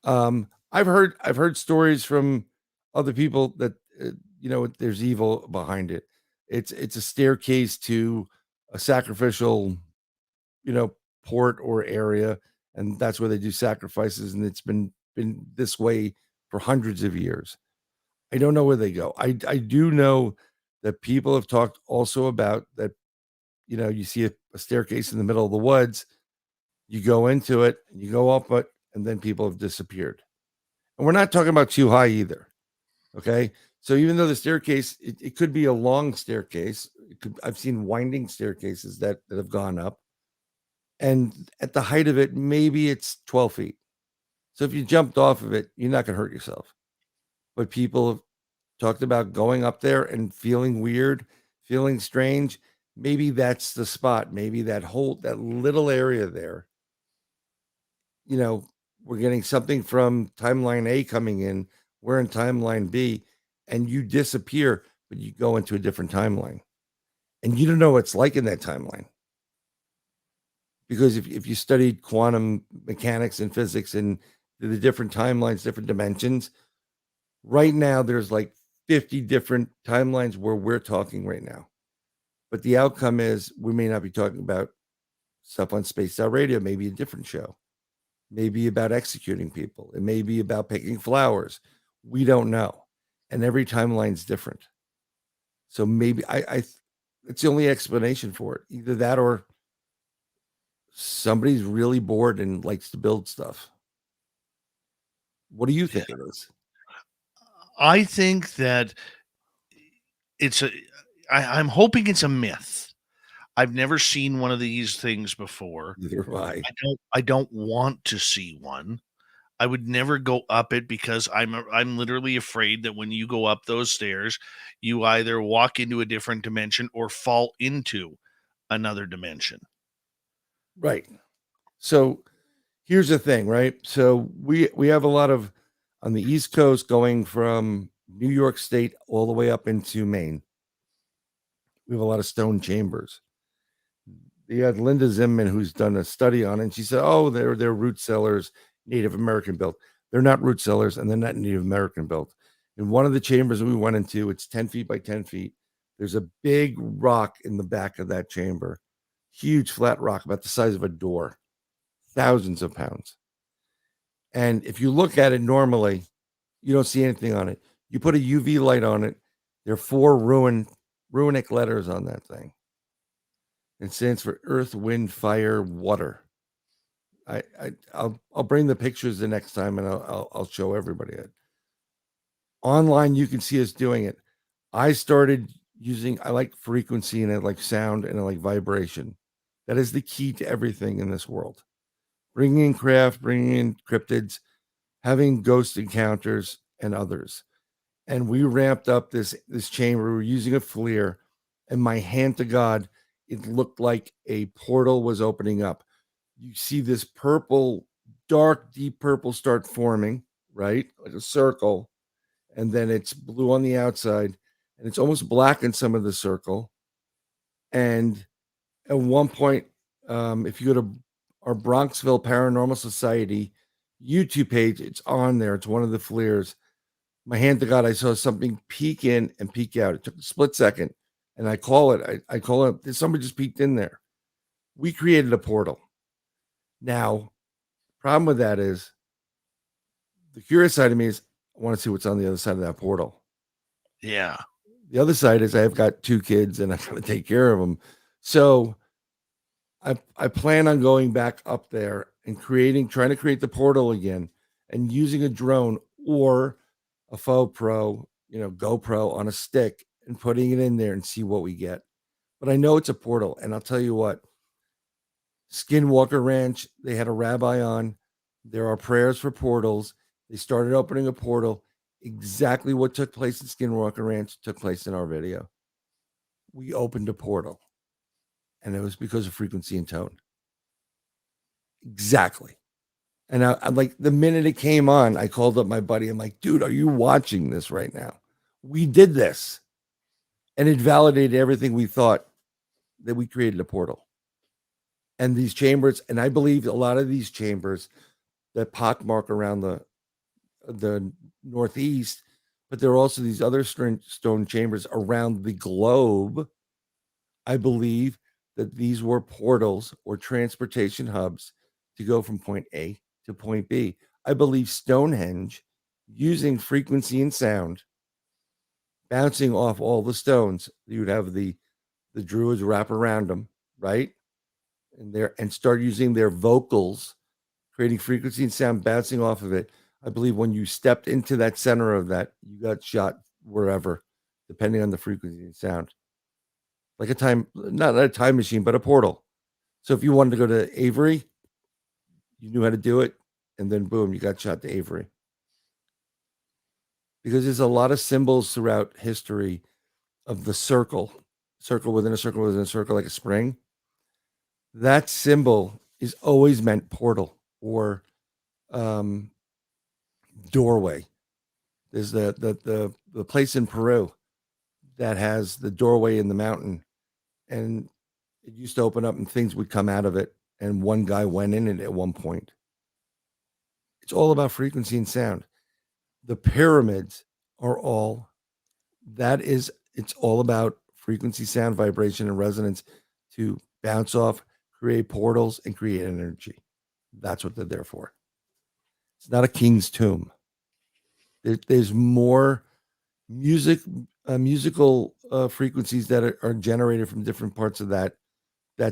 I've heard stories from other people that there's evil behind it. It's a staircase to a sacrificial, port or area, and that's where they do sacrifices, and it's been this way for hundreds of years. I don't know where they go. I do know that people have talked also about that. You see a staircase in the middle of the woods, you go into it, and you go up it, and then people have disappeared. And we're not talking about too high either. Okay. So even though the staircase, it could be a long staircase. I've seen winding staircases that have gone up. And at the height of it, maybe it's 12 feet. So if you jumped off of it, you're not going to hurt yourself. But people have talked about going up there and feeling weird, feeling strange. Maybe that's the spot. Maybe that little area there, we're getting something from timeline A coming in. We're in timeline B, and you disappear, but you go into a different timeline. And you don't know what it's like in that timeline. Because if you studied quantum mechanics and physics and the different timelines, different dimensions, right now there's like 50 different timelines where we're talking right now. But the outcome is we may not be talking about stuff on Spaced Out Radio, maybe a different show, maybe about executing people. It may be about picking flowers. We don't know. And every timeline's different. So maybe it's the only explanation for it. Either that or somebody's really bored and likes to build stuff. What do you think it is? I think that I'm hoping it's a myth. I've never seen one of these things before. Neither have I. I don't want to see one. I would never go up it because I'm literally afraid that when you go up those stairs, you either walk into a different dimension or fall into another dimension. Right. So here's the thing, right? So we have a lot of on the East Coast going from New York State all the way up into Maine. We have a lot of stone chambers. You had Linda Zimmerman, who's done a study on it, and she said, oh, they're root cellars, Native American built. They're not root cellars, and they're not Native American built. In one of the chambers we went into, it's 10 feet by 10 feet. There's a big rock in the back of that chamber, huge flat rock about the size of a door, thousands of pounds. And if you look at it normally, you don't see anything on it. You put a UV light on it, there are 4 runic letters on that thing. It stands for Earth, Wind, Fire, Water. I'll bring the pictures the next time, and I'll show everybody it. Online, you can see us doing it. I started using, I like frequency and I like sound and I like vibration. That is the key to everything in this world. Bringing in craft, bringing in cryptids, having ghost encounters and others. And we ramped up this chamber. We were using a FLIR, and my hand to God, it looked like a portal was opening up. You see this purple, dark, deep purple start forming, right? Like a circle. And then it's blue on the outside, and it's almost black in some of the circle. And at one point, if you go to our Bronxville Paranormal Society YouTube page, it's on there. It's one of the FLIRs. My hand to God, I saw something peek in and peek out. It took a split second, and I call it. Somebody just peeked in there. We created a portal. Now, problem with that is, the curious side of me is, I want to see what's on the other side of that portal. Yeah. The other side is I've got 2 kids and I got to take care of them. So I plan on going back up there and trying to create the portal again, and using a drone or a faux pro, GoPro on a stick, and putting it in there and see what we get. But I know it's a portal, and I'll tell you what, Skinwalker Ranch, they had a rabbi on. There are prayers for portals. They started opening a portal. Exactly what took place in Skinwalker Ranch took place in our video. We opened a portal, and it was because of frequency and tone. Exactly. And I'm like, the minute it came on, I called up my buddy. I'm like, dude, are you watching this right now? We did this. And it validated everything we thought, that we created a portal. And these chambers, and I believe a lot of these chambers that pockmark around the Northeast, but there are also these other stone chambers around the globe. I believe that these were portals or transportation hubs to go from point A to point B. I believe Stonehenge, using frequency and sound, bouncing off all the stones, you would have the druids wrap around them, right? And start using their vocals, creating frequency and sound, bouncing off of it. I believe when you stepped into that center of that, you got shot wherever, depending on the frequency and sound. Like not a time machine, but a portal. So if you wanted to go to Avery, you knew how to do it, and then boom, you got shot to Avery. Because there's a lot of symbols throughout history of the circle within a circle within a circle, like a spring. That symbol is always meant portal or doorway. There's the place in Peru that has the doorway in the mountain, and it used to open up and things would come out of it, and one guy went in it at one point. It's all about frequency and sound. The pyramids are all it's all about frequency, sound, vibration, and resonance to bounce off, create portals, and create energy. That's what they're there for. It's not a king's tomb. There's more musical frequencies that are generated from different parts of that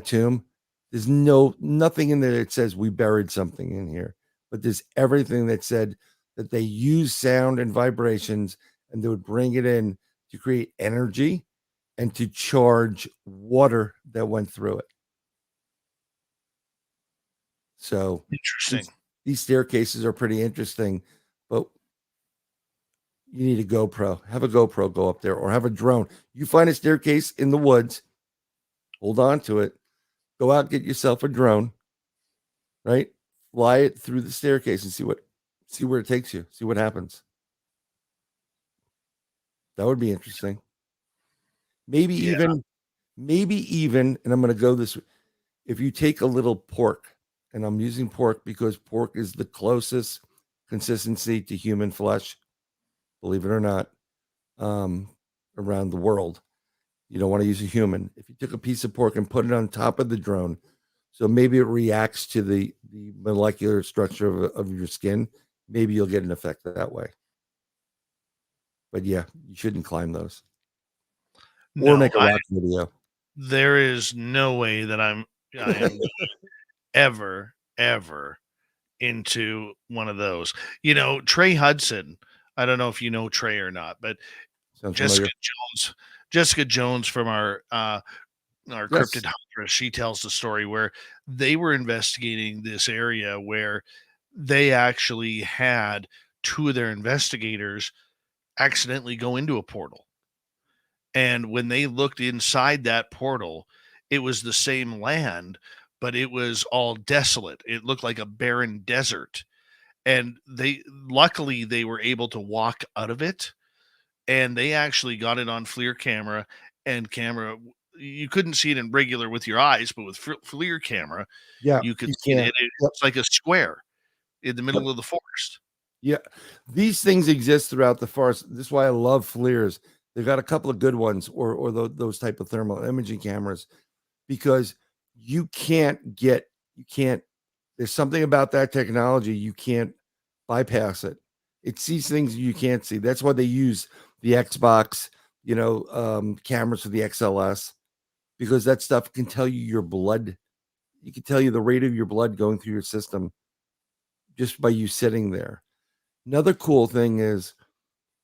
tomb. There's nothing in there that says we buried something in here, but there's everything that said that they use sound and vibrations, and they would bring it in to create energy and to charge water that went through it. So Interesting. These staircases are pretty interesting, but you need a GoPro. Have a GoPro go up there, or have a drone. You find a staircase in the woods, hold on to it, go out, get yourself a drone, right? Fly it through the staircase and see where it takes you. See what happens. That would be interesting. Maybe even, and I'm going to go this, if you take a little pork, and I'm using pork because pork is the closest consistency to human flesh, believe it or not, around the world. You don't want to use a human. If you took a piece of pork and put it on top of the drone, so maybe it reacts to the molecular structure of your skin, maybe you'll get an effect that way. But yeah, you shouldn't climb those. Or make a rock video. There is no way that I am ever into one of those. You know, Trey Hudson, I don't know if you know Trey or not, but Sounds Jessica familiar. Jones from our Cryptid Huntress, she tells the story where they were investigating this area where they actually had two of their investigators accidentally go into a portal. And when they looked inside that portal, it was the same land, but it was all desolate. It looked like a barren desert. And luckily they were able to walk out of it, and they actually got it on FLIR camera, and you couldn't see it in regular with your eyes, but with FLIR camera, you could see it. It's like a square in the middle of the forest. Yeah, these things exist throughout the forest. This is why I love FLIRs. They've got a couple of good ones, or those type of thermal imaging cameras, because you can't. There's something about that technology, you can't bypass it. It sees things you can't see. That's why they use the Xbox, cameras for the XLS, because that stuff can tell you your blood. You can tell you the rate of your blood going through your system just by you sitting there. Another cool thing is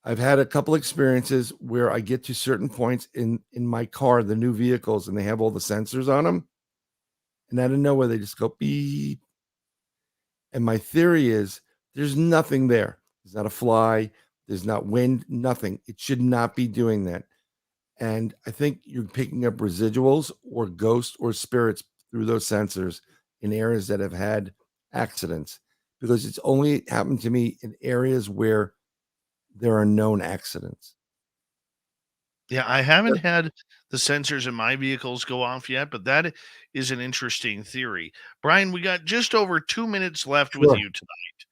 I've had a couple experiences where I get to certain points in my car, the new vehicles, and they have all the sensors on them. And I don't know where they just go beep. And my theory is there's nothing there. There's not a fly. There's not wind, nothing. It should not be doing that. And I think you're picking up residuals or ghosts or spirits through those sensors in areas that have had accidents, because it's only happened to me in areas where there are known accidents. Yeah, I haven't had the sensors in my vehicles go off yet, but that is an interesting theory. Bryan, we got just over 2 minutes left with you tonight.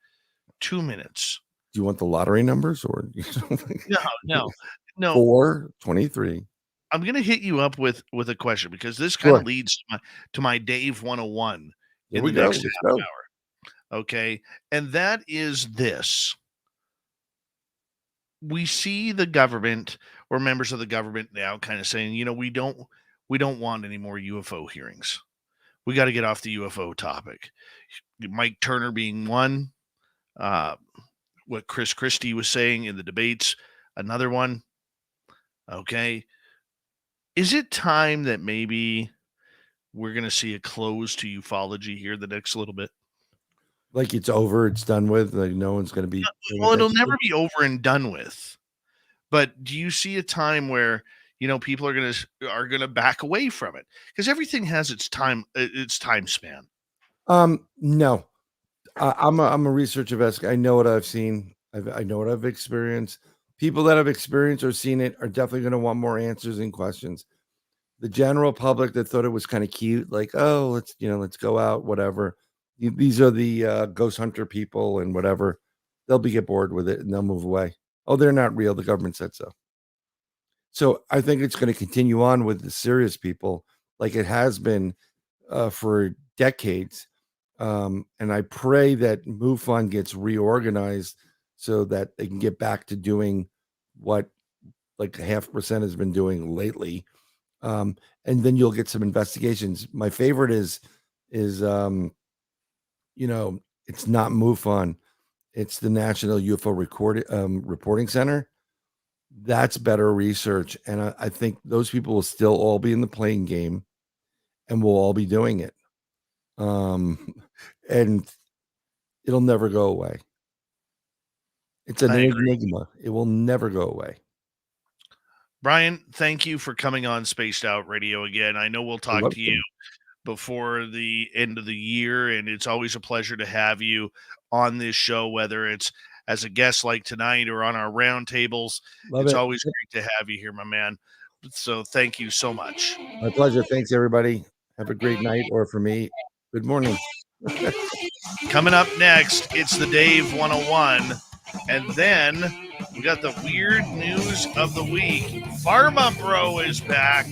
2 minutes. Do you want the lottery numbers or No. 423? I'm gonna hit you up with a question, because this kind of leads to my Dave 101 in the next half hour. Okay. And that is this. We see the government or members of the government now kind of saying, we don't want any more UFO hearings. We got to get off the UFO topic. Mike Turner being one, what Chris Christie was saying in the debates, another one. Okay. Is it time that maybe we're going to see a close to ufology here the next little bit? Like it's over, it's done with, like no one's going to be. Well, it'll never be over and done with. But do you see a time where, people are going to back away from it? Because everything has its time span. No. I'm a research investigator. I know what I've seen. I know what I've experienced. People that have experienced or seen it are definitely going to want more answers and questions. The general public that thought it was kind of cute, like, oh, let's go out, whatever. These are the ghost hunter people and whatever. They'll get bored with it and they'll move away. Oh, they're not real. The government said so. So I think it's going to continue on with the serious people like it has been for decades. And I pray that MUFON gets reorganized so that they can get back to doing what like 0.5% has been doing lately. And then you'll get some investigations. My favorite is it's not MUFON. It's the National UFO Reporting Center. That's better research. And I think those people will still all be in the playing game and we'll all be doing it. And it'll never go away. It's an enigma. It will never go away. Bryan, thank you for coming on Spaced Out Radio again. I know we'll talk to you before the end of the year, and it's always a pleasure to have you on this show, whether it's as a guest like tonight or on our roundtables. It's always great to have you here, my man. So thank you so much. My pleasure. Thanks, everybody. Have a great night, or for me, good morning. Coming up next, it's the Dave 101, and then We got the weird news of the week. Pharma Bro is back.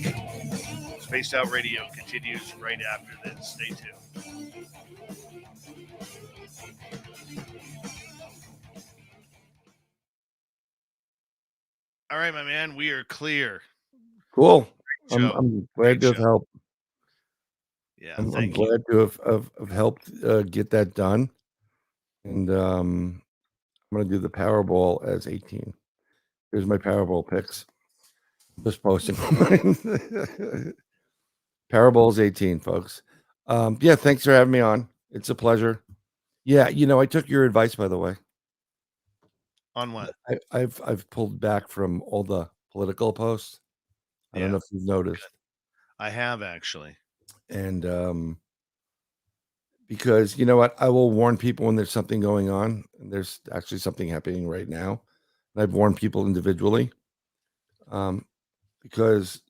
Spaced Out Radio continues right after this. Stay tuned. All right, my man, we are clear. Cool. Show. I'm Great glad to have show. helped. Yeah, I'm thank you. glad to have helped get that done. And I'm going to do the Powerball as 18. Here's my Powerball picks. Just posting. Powerball's 18, folks. Yeah, thanks for having me on. It's a pleasure. Yeah, I took your advice, by the way. On what? I've pulled back from all the political posts. I don't know if you've noticed. I have, actually. And because you know what, I will warn people when there's something going on, and there's actually something happening right now. And I've warned people individually, because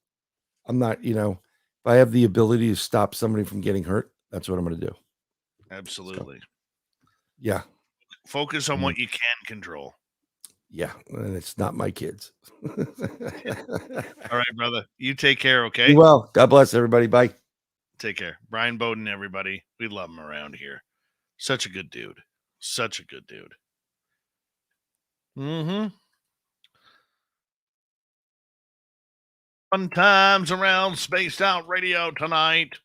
I'm not, if I have the ability to stop somebody from getting hurt, that's what I'm going to do. Absolutely. So, yeah. Focus on what you can control. Yeah, and it's not my kids. All right, brother. You take care, okay? Be well. God bless everybody. Bye. Take care. Bryan Bowden, everybody. We love him around here. Such a good dude. Such a good dude. Mm-hmm. Fun times around Spaced Out Radio tonight.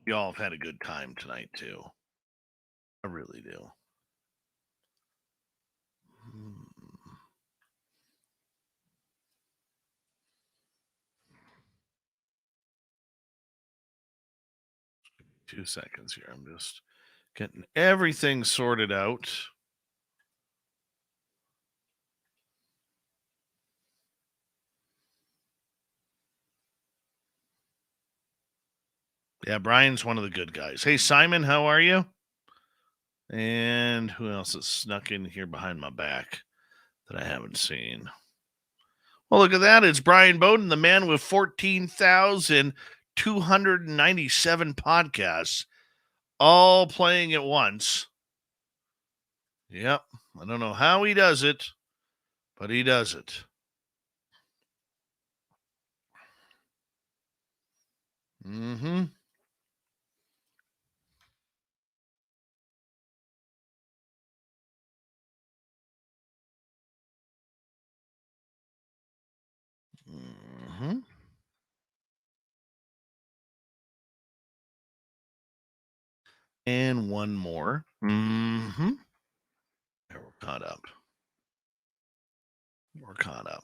Y'all have had a good time tonight, too. I really do. 2 seconds here. I'm just getting everything sorted out. Yeah, Brian's one of the good guys. Hey, Simon, how are you? And who else has snuck in here behind my back that I haven't seen? Well, look at that. It's Bryan Bowden, the man with 14,297 podcasts, all playing at once. Yep. I don't know how he does it, but he does it. Mm-hmm. Mm-hmm. And one more. Mm-hmm. We're caught up. We're caught up.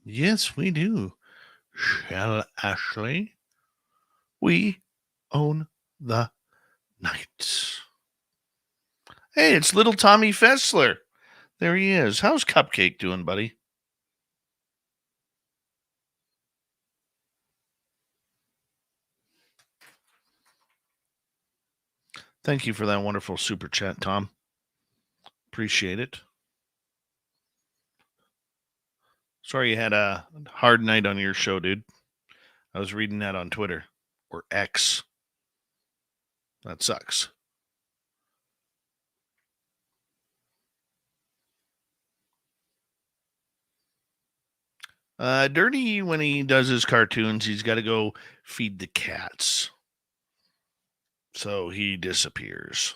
Yes, we do. Shall Ashley? We own the night. Hey, it's little Tommy Fessler. There he is. How's Cupcake doing, buddy? Thank you for that wonderful super chat, Tom. Appreciate it. Sorry you had a hard night on your show, dude. I was reading that on Twitter or X. That sucks. Dirty, when he does his cartoons, he's got to go feed the cats. So he disappears.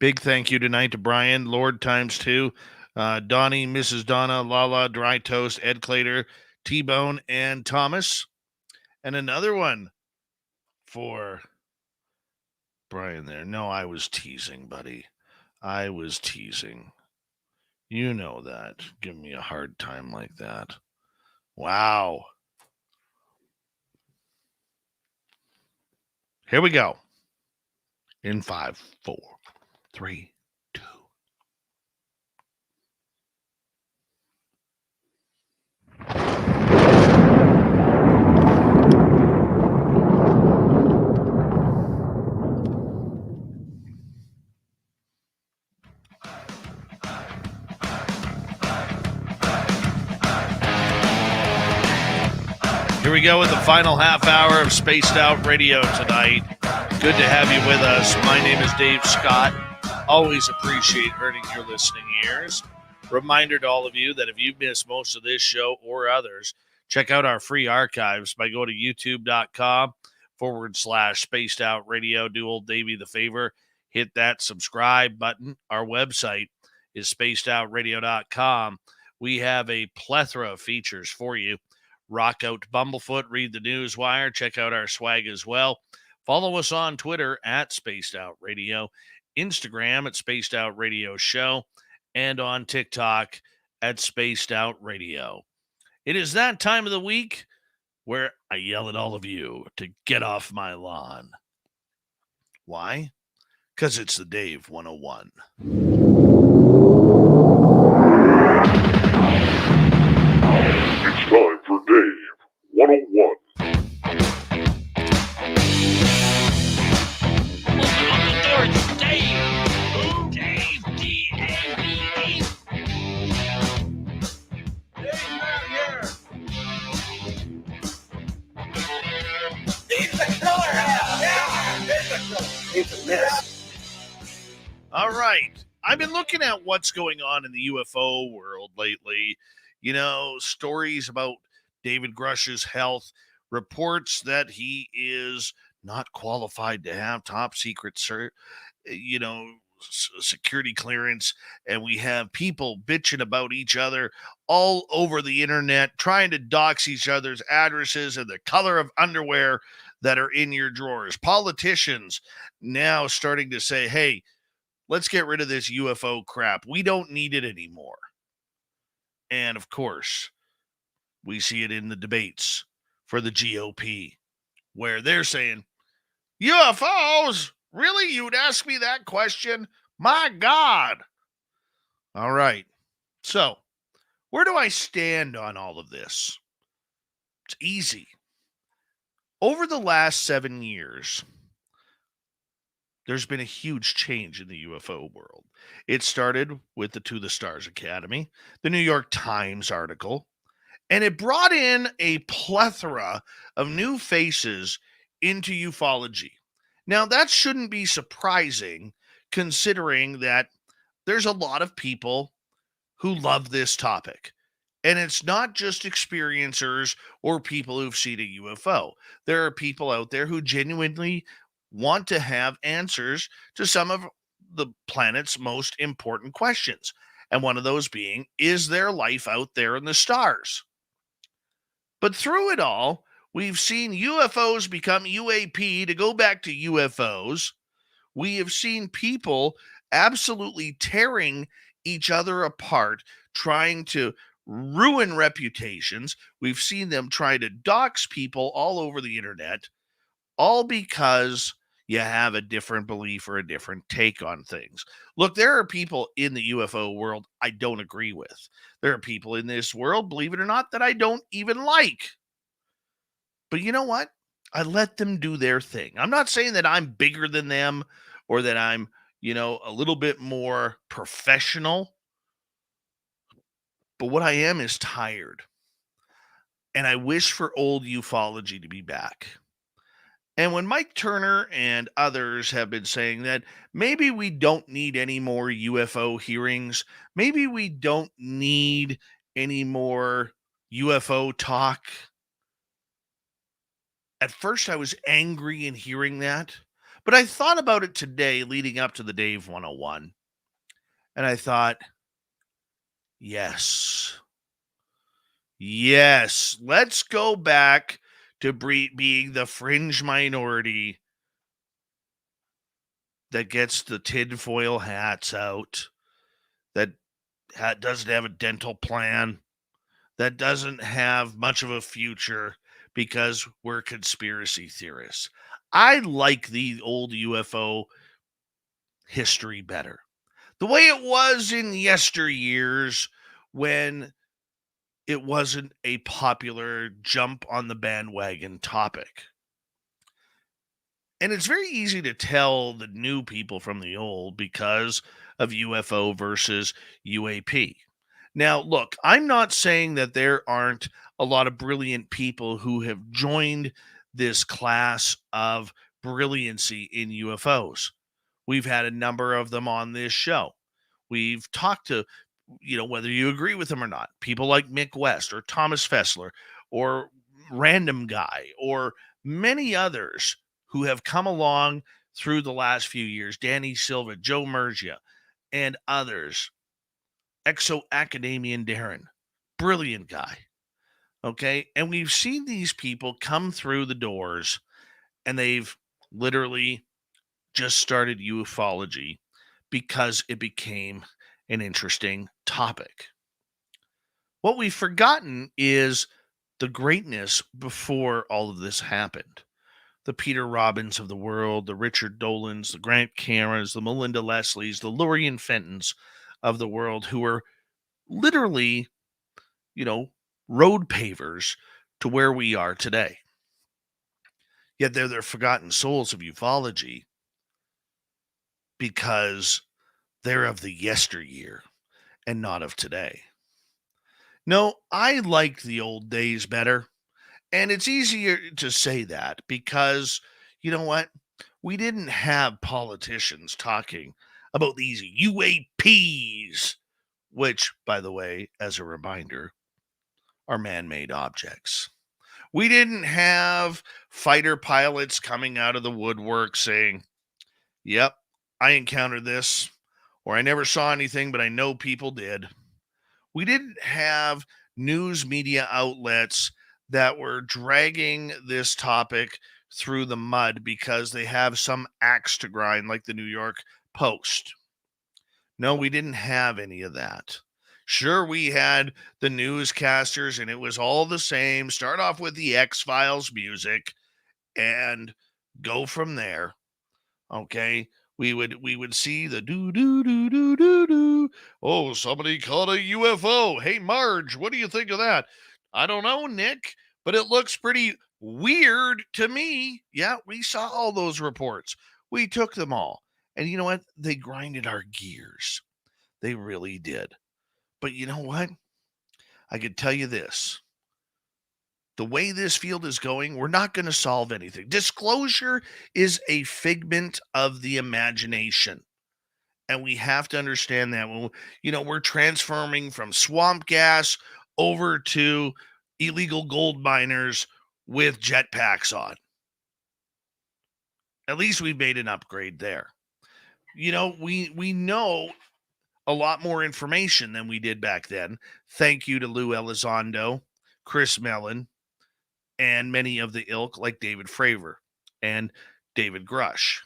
Big thank you tonight to Bryan, Lord times 2, Donnie, Mrs. Donna, Lala, Dry Toast, Ed Clater, T-Bone, and Thomas. And another one for Bryan there. No, I was teasing, buddy. I was teasing. You know that. Give me a hard time like that. Wow. Here we go. In 5, 4, 3, 2. Here we go with the final half hour of Spaced Out Radio tonight. Good to have you with us. My name is Dave Scott. Always appreciate hurting your listening ears. Reminder to all of you that if you've missed most of this show or others, check out our free archives by going to youtube.com/Spaced Out Radio. Do old Davey the favor. Hit that subscribe button. Our website is spacedoutradio.com. We have a plethora of features for you. Rock out to Bumblefoot, read the news wire, check out our swag as well. Follow us on Twitter at Spaced Out Radio, Instagram at Spaced Out Radio Show, and on TikTok at Spaced Out Radio. It is that time of the week where I yell at all of you to get off my lawn. Why? Because it's the Dave 101. It's time for Dave 101. Open up the door, it's Dave. Dave, D-A-V-E. Dave's not here. He's the killer. Yeah, he's the killer. He's a mess. All right. I've been looking at what's going on in the UFO world lately. You know, stories about David Grush's health, reports that he is not qualified to have top secret, security clearance. And we have people bitching about each other all over the internet, trying to dox each other's addresses and the color of underwear that are in your drawers. Politicians now starting to say, hey, let's get rid of this UFO crap. We don't need it anymore. And of course, we see it in the debates for the GOP, where they're saying, UFOs? Really? You'd ask me that question? My God. All right. So, where do I stand on all of this? It's easy. Over the last 7 years, there's been a huge change in the UFO world. It started with the To the Stars Academy, the New York Times article, and it brought in a plethora of new faces into ufology. Now, that shouldn't be surprising, considering that there's a lot of people who love this topic. And it's not just experiencers or people who've seen a UFO. There are people out there who genuinely want to have answers to some of the planet's most important questions. And one of those being, is there life out there in the stars? But through it all, we've seen UFOs become UAP to go back to UFOs. We have seen people absolutely tearing each other apart, trying to ruin reputations. We've seen them try to dox people all over the internet, all because you have a different belief or a different take on things. Look, there are people in the UFO world I don't agree with. There are people in this world, believe it or not, that I don't even like. But you know what? I let them do their thing. I'm not saying that I'm bigger than them or that I'm, a little bit more professional. But what I am is tired. And I wish for old ufology to be back. And when Mike Turner and others have been saying that maybe we don't need any more UFO hearings, maybe we don't need any more UFO talk. At first, I was angry in hearing that, But I thought about it today leading up to the Dave 101, and I thought, yes, let's go back to being the fringe minority that gets the tinfoil hats out, that doesn't have a dental plan, that doesn't have much of a future because we're conspiracy theorists. I like the old UFO history better. The way it was in yesteryears when it wasn't a popular jump on the bandwagon topic. And it's very easy to tell the new people from the old because of UFO versus UAP. Now, look, I'm not saying that there aren't a lot of brilliant people who have joined this class of brilliancy in UFOs. We've had a number of them on this show. We've talked to, whether you agree with them or not, people like Mick West or Thomas Fessler or Random Guy or many others who have come along through the last few years, Danny Silva, Joe Murgia, and others. Exo Academian Darren, brilliant guy. Okay. And we've seen these people come through the doors and they've literally just started ufology because it became an interesting topic. What we've forgotten is the greatness before all of this happened. The Peter Robbins of the world, the Richard Dolans, the Grant Cameras, the Melinda Leslies, the Lurian Fentons of the world, who were literally, road pavers to where we are today. Yet they're the forgotten souls of ufology because they're of the yesteryear and not of today. No, I liked the old days better. And it's easier to say that because, you know what? We didn't have politicians talking about these UAPs, which, by the way, as a reminder, are man-made objects. We didn't have fighter pilots coming out of the woodwork saying, yep, I encountered this, or I never saw anything, but I know people did. We didn't have news media outlets that were dragging this topic through the mud because they have some axe to grind like the New York Post. No, we didn't have any of that. Sure, we had the newscasters and it was all the same. Start off with the X-Files music and go from there. Okay? We would see the do. Oh, somebody caught a UFO. Hey, Marge, what do you think of that? I don't know, Nick, but it looks pretty weird to me. Yeah, we saw all those reports. We took them all. And you know what? They grinded our gears. They really did. But you know what? I could tell you this. The way this field is going, we're not going to solve anything. Disclosure is a figment of the imagination. And we have to understand that when, we're transforming from swamp gas over to illegal gold miners with jetpacks on. At least we made an upgrade there. We know a lot more information than we did back then. Thank you to Lou Elizondo, Chris Mellon, and many of the ilk like David Fravor and David Grush.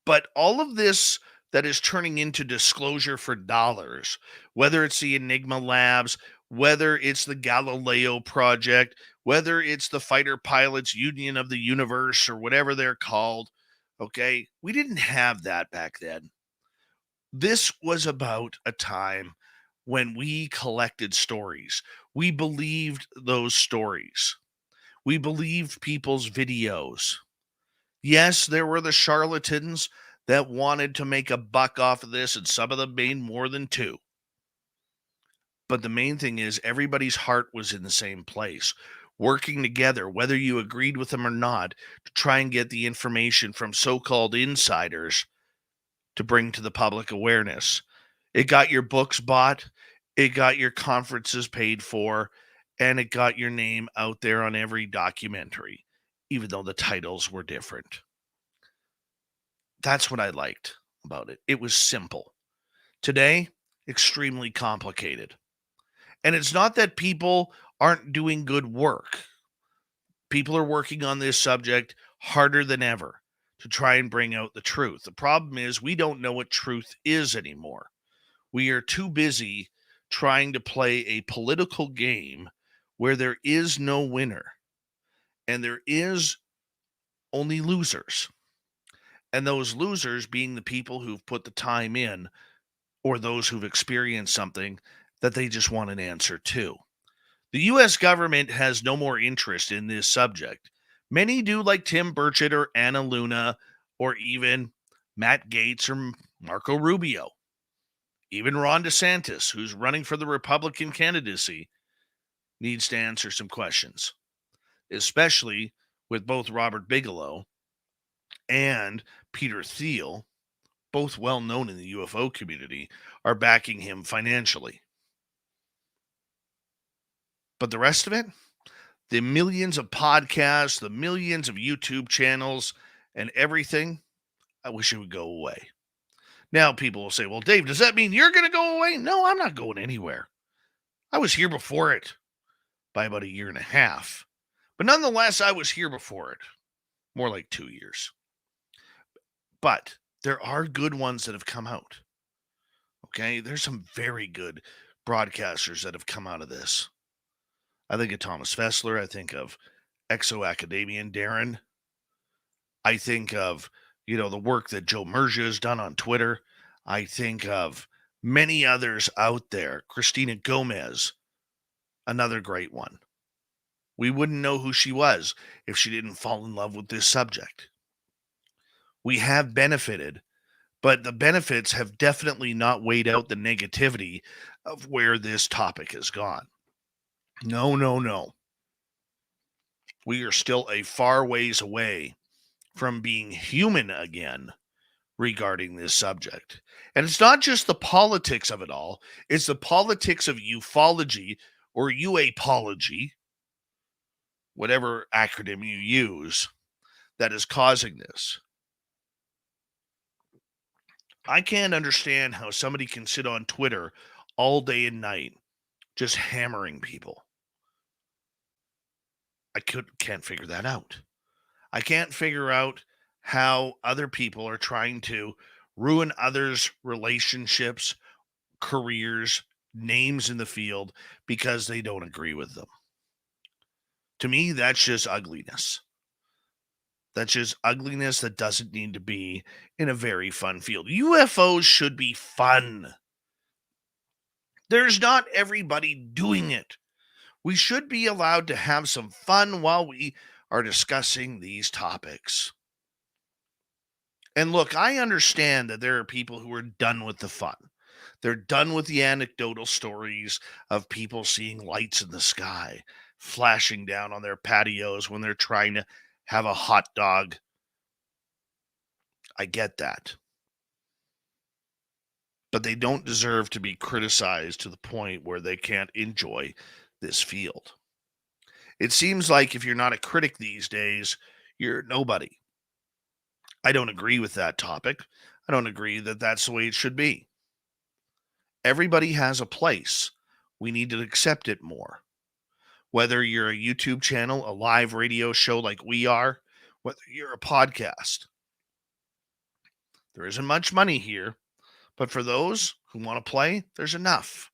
But all of this that is turning into disclosure for dollars, whether it's the Enigma Labs, whether it's the Galileo Project, whether it's the Fighter Pilots Union of the Universe or whatever they're called, okay, we didn't have that back then. This was about a time when we collected stories. We believed those stories. We believed people's videos. Yes, there were the charlatans that wanted to make a buck off of this, and some of them made more than two. But the main thing is everybody's heart was in the same place, working together, whether you agreed with them or not, to try and get the information from so-called insiders to bring to the public awareness. It got your books bought, it got your conferences paid for, and it got your name out there on every documentary, even though the titles were different. That's what I liked about it. It was simple. Today, extremely complicated. And it's not that people aren't doing good work. People are working on this subject harder than ever to try and bring out the truth. The problem is we don't know what truth is anymore. We are too busy trying to play a political game where there is no winner and there is only losers. And those losers being the people who've put the time in or those who've experienced something that they just want an answer to. The U.S. government has no more interest in this subject. Many do, like Tim Burchett or Anna Luna or even Matt Gaetz or Marco Rubio. Even Ron DeSantis, who's running for the Republican candidacy, needs to answer some questions, especially with both Robert Bigelow and Peter Thiel, both well known in the UFO community, are backing him financially. But the rest of it, the millions of podcasts, the millions of YouTube channels, and everything, I wish it would go away. Now people will say, well, Dave, does that mean you're going to go away? No, I'm not going anywhere. I was here before it by about a year and a half. But nonetheless, I was here before it. More like 2 years. But there are good ones that have come out. Okay? There's some very good broadcasters that have come out of this. I think of Thomas Fessler. I think of Exo Academian Darren. I think of, the work that Joe Mergia has done on Twitter. I think of many others out there. Christina Gomez, another great one. We wouldn't know who she was if she didn't fall in love with this subject. We have benefited, but the benefits have definitely not weighed out the negativity of where this topic has gone. No. We are still a far ways away from being human again regarding this subject. And it's not just the politics of it all, it's the politics of ufology or uapology, whatever acronym you use, that is causing this. I can't understand how somebody can sit on Twitter all day and night just hammering people. I can't figure that out. I can't figure out how other people are trying to ruin others' relationships, careers, names in the field because they don't agree with them. To me, that's just ugliness. That's just ugliness that doesn't need to be in a very fun field. UFOs should be fun. There's not everybody doing it. We should be allowed to have some fun while we are discussing these topics. And look, I understand that there are people who are done with the fun. They're done with the anecdotal stories of people seeing lights in the sky, flashing down on their patios when they're trying to have a hot dog. I get that. But they don't deserve to be criticized to the point where they can't enjoy this field. It seems like if you're not a critic these days, you're nobody. I don't agree with that topic. I don't agree that that's the way it should be. Everybody has a place. We need to accept it more. Whether you're a YouTube channel, a live radio show like we are, whether you're a podcast. There isn't much money here, but for those who want to play, there's enough.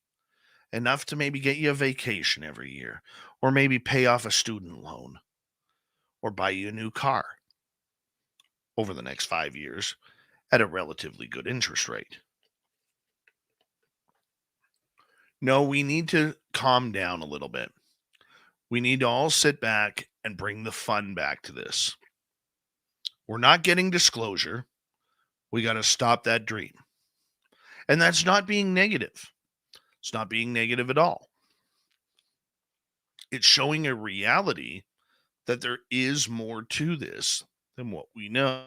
Enough to maybe get you a vacation every year, or maybe pay off a student loan, or buy you a new car over the next 5 years at a relatively good interest rate. No, we need to calm down a little bit. We need to all sit back and bring the fun back to this. We're not getting disclosure. We got to stop that dream. And that's not being negative. It's not being negative at all. It's showing a reality that there is more to this than what we know.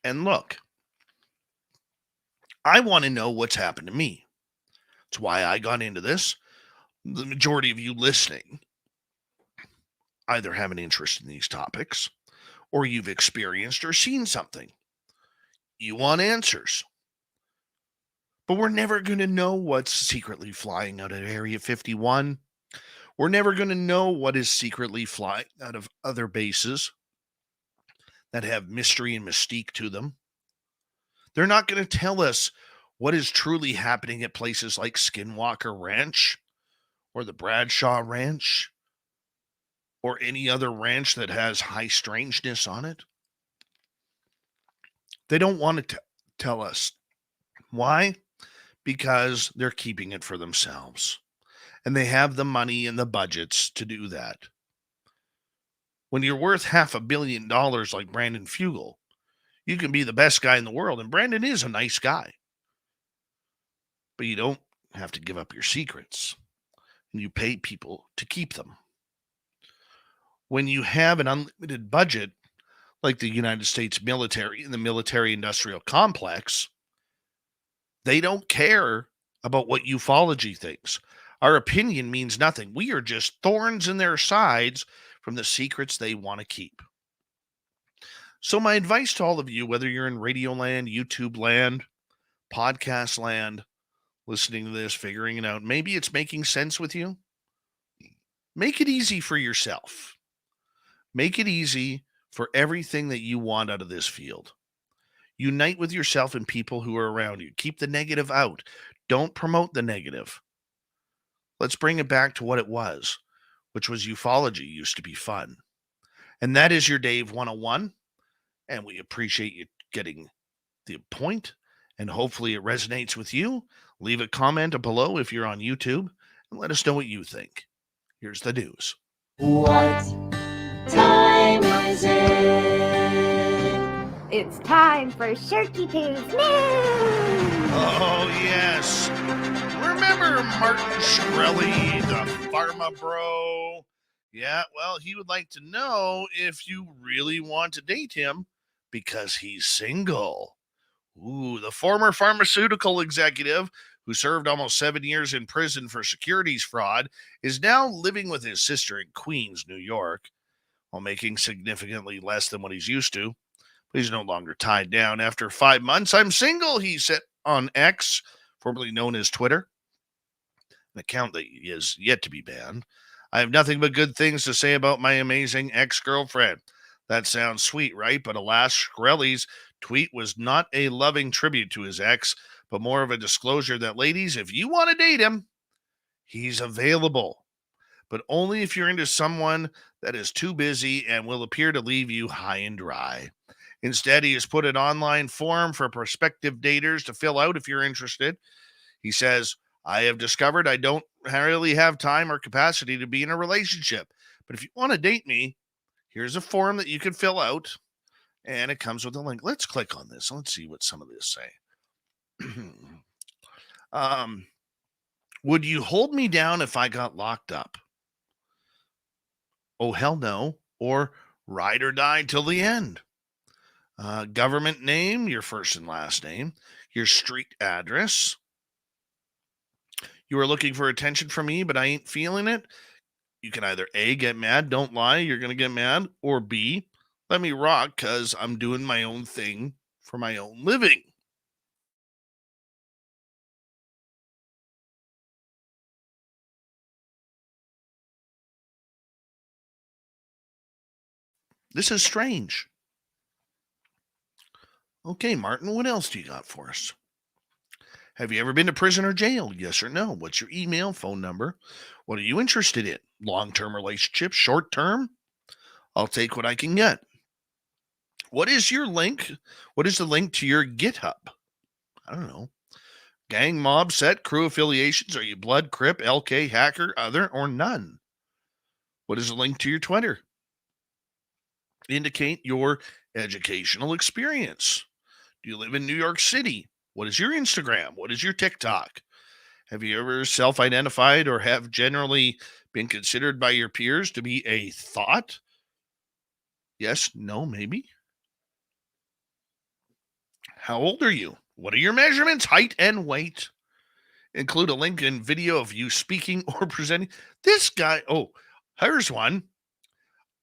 And look, I want to know what's happened to me. It's why I got into this. the majority of you listening either have an interest in these topics or you've experienced or seen something. You want answers. But we're never going to know what's secretly flying out of Area 51. We're never going to know what is secretly flying out of other bases that have mystery and mystique to them. They're not going to tell us what is truly happening at places like Skinwalker Ranch or the Bradshaw Ranch or any other ranch that has high strangeness on it. They don't want to tell us. Why? Because they're keeping it for themselves. And they have the money and the budgets to do that. When you're worth $500 million like Brandon Fugel, you can be the best guy in the world. And Brandon is a nice guy. But you don't have to give up your secrets. And you pay people to keep them. When you have an unlimited budget, like the United States military and the military-industrial complex, they don't care about what ufology thinks. Our opinion means nothing. We are just thorns in their sides from the secrets they want to keep. So my advice to all of you, whether you're in radio land, YouTube land, podcast land, listening to this, figuring it out, maybe it's making sense with you. Make it easy for yourself. Make it easy for everything that you want out of this field. Unite with yourself and people who are around you. Keep the negative out. Don't promote the negative. Let's bring it back to what it was, which was ufology used to be fun. And that is your Dave 101. And we appreciate you getting the point. And hopefully it resonates with you. Leave a comment below if you're on YouTube and let us know what you think. Here's the news. What time is it? It's time for Shirky Poo's news! Oh, yes. Remember Martin Shkreli, the pharma bro? Yeah, well, he would like to know if you really want to date him because he's single. Ooh, the former pharmaceutical executive who served almost 7 years in prison for securities fraud is now living with his sister in Queens, New York, while making significantly less than what he's used to. But he's no longer tied down. After 5 months, I'm single, he said on X, formerly known as Twitter, an account that is yet to be banned. I have nothing but good things to say about my amazing ex-girlfriend. That sounds sweet, right? But alas, Shkreli's tweet was not a loving tribute to his ex, but more of a disclosure that, ladies, if you want to date him, he's available. But only if you're into someone that is too busy and will appear to leave you high and dry. Instead, he has put an online form for prospective daters to fill out if you're interested. He says, I have discovered I don't really have time or capacity to be in a relationship. But if you want to date me, here's a form that you can fill out. And it comes with a link. Let's click on this. Let's see what some of this say. Would you hold me down if I got locked up? Oh, hell no. Or ride or die till the end. Government name, your first and last name, your street address. You are looking for attention from me, but I ain't feeling it. You can either A, get mad, don't lie, you're going to get mad, or B, let me rock because I'm doing my own thing for my own living. This is strange. Okay, Martin, what else do you got for us? Have you ever been to prison or jail? Yes or no? What's your email, phone number? What are you interested in? Long-term relationships, short-term? I'll take what I can get. What is your link? What is the link to your GitHub? I don't know. Gang, mob, set, crew affiliations? Are you blood, crip, LK, hacker, other, or none? What is the link to your Twitter? Indicate your educational experience. Do you live in New York City? What is your Instagram? What is your TikTok? Have you ever self-identified or have generally been considered by your peers to be a thought? Yes, no, maybe. How old are you? What are your measurements, height, and weight? Include a link and video of you speaking or presenting. This guy, oh, here's one.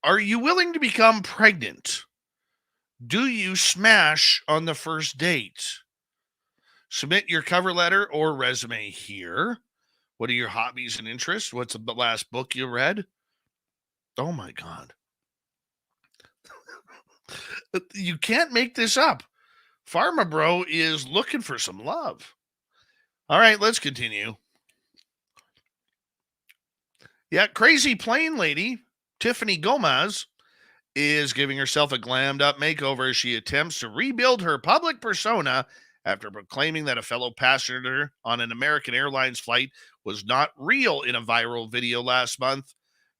Are you willing to become pregnant? Do you smash on the first date? Submit your cover letter or resume here. What are your hobbies and interests? What's the last book you read? Oh my God. You can't make this up. Pharma Bro is looking for some love. All right, let's continue. Yeah, crazy plane lady, Tiffany Gomez, is giving herself a glammed up makeover as she attempts to rebuild her public persona after proclaiming that a fellow passenger on an American Airlines flight was not real in a viral video last month.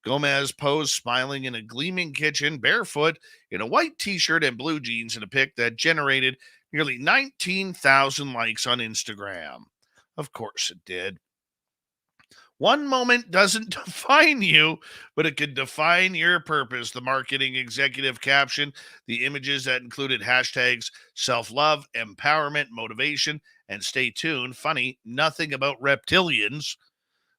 Gomez posed smiling in a gleaming kitchen, barefoot, in a white t-shirt and blue jeans in a pic that generated nearly 19,000 likes on Instagram. Of course it did. One moment doesn't define you, but it could define your purpose. The marketing executive captioned the images that included hashtags self-love, empowerment, motivation, and stay tuned. Funny, nothing about reptilians.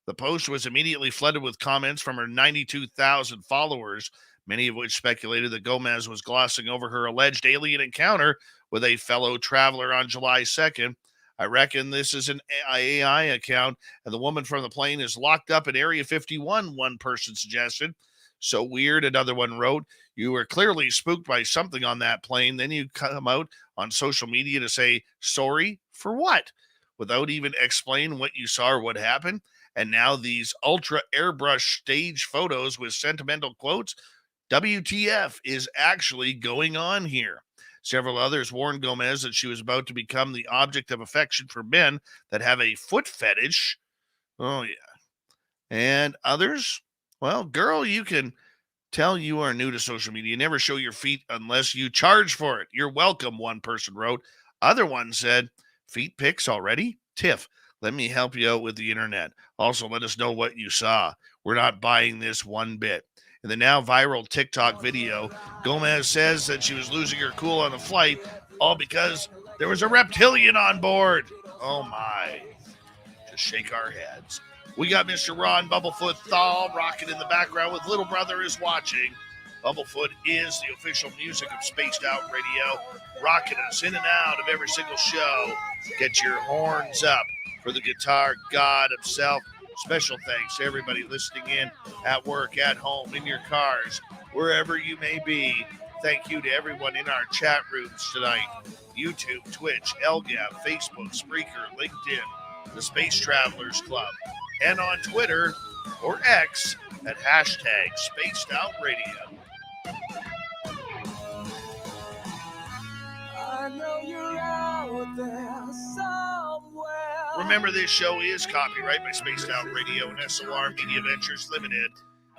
The post was immediately flooded with comments from her 92,000 followers, many of which speculated that Gomez was glossing over her alleged alien encounter with a fellow traveler on July 2nd. I reckon this is an AI account, and the woman from the plane is locked up in Area 51, one person suggested. So weird, another one wrote. You were clearly spooked by something on that plane. Then you come out on social media to say, sorry, for what? Without even explaining what you saw or what happened. And now these ultra airbrush stage photos with sentimental quotes. WTF is actually going on here. Several others warned Gomez that she was about to become the object of affection for men that have a foot fetish. Oh, yeah. And others, well, girl, you can tell you are new to social media. Never show your feet unless you charge for it. You're welcome, one person wrote. Other one said, feet pics already? Tiff, let me help you out with the internet. Also, let us know what you saw. We're not buying this one bit. In the now viral TikTok video, Gomez says that she was losing her cool on the flight, all because there was a reptilian on board. Oh my. Just shake our heads. We got Mr. Ron Bubblefoot Thal rocking in the background with Little Brother is Watching. Bubblefoot is the official music of Spaced Out Radio, rocking us in and out of every single show. Get your horns up for the guitar god himself. Special thanks to everybody listening in at work, at home, in your cars, wherever you may be. Thank you to everyone in our chat rooms tonight. YouTube, Twitch, LGAP, Facebook, Spreaker, LinkedIn, the Space Travelers Club, and on Twitter or X at hashtag Spaced Out Radio. I know you're out there somewhere. Remember, this show is copyright by Spaced Out Radio and SOR Media Ventures Limited.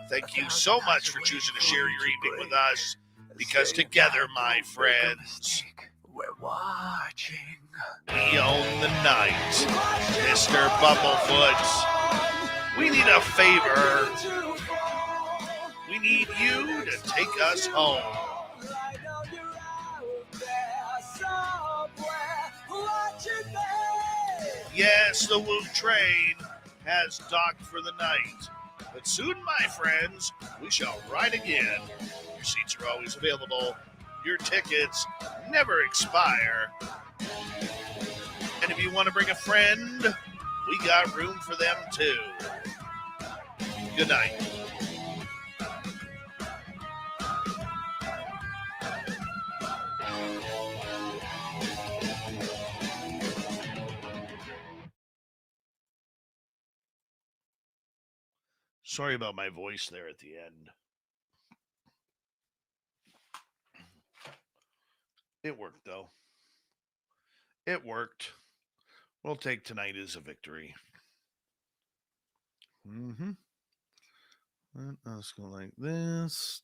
Thank you so much for choosing to share your evening with us, because together, my friends, we're watching. We own the night. Mr. Bumblefoot, we need a favor. We need you to take us home. Yes, the Woo train has docked for the night. But soon, my friends, we shall ride again. Your seats are always available. Your tickets never expire. And if you want to bring a friend, we got room for them too. Good night. Sorry about my voice there at the end. It worked, though. It worked. We'll take tonight as a victory. Let's go like this.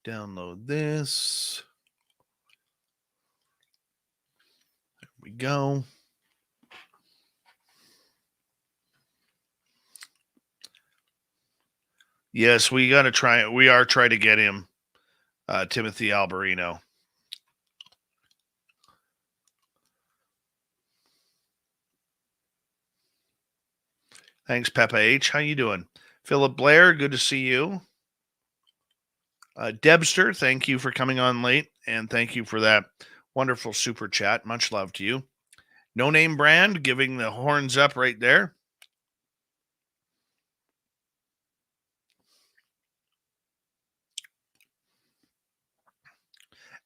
Download this. There we go. Yes, we got to try it. We are trying to get him, Timothy Alberino. Thanks, Peppa H. How you doing? Philip Blair, good to see you. Debster, thank you for coming on late, and thank you for that wonderful super chat. Much love to you. No Name Brand, giving the horns up right there.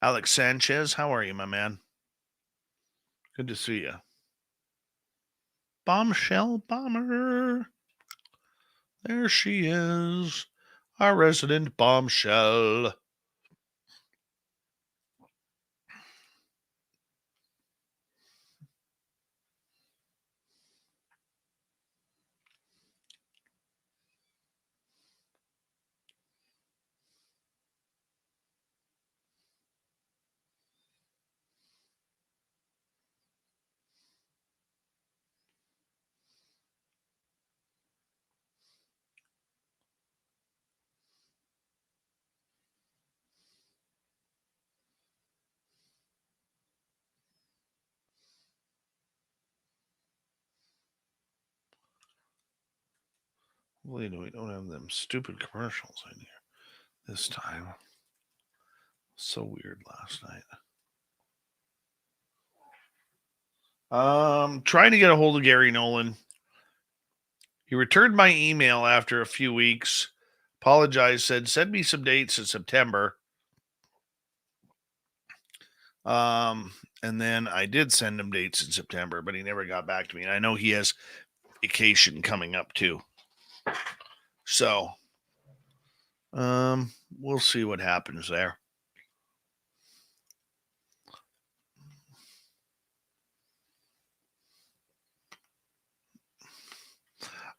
Alex Sanchez, how are you, my man? Good to see you. Bombshell Bomber. There she is, our resident bombshell. Wait, we don't have them stupid commercials in here this time. So weird last night. Trying to get a hold of Gary Nolan. He returned my email after a few weeks. Apologized, said, send me some dates in September. And then I did send him dates in September, but he never got back to me. And I know he has vacation coming up too. So, we'll see what happens there.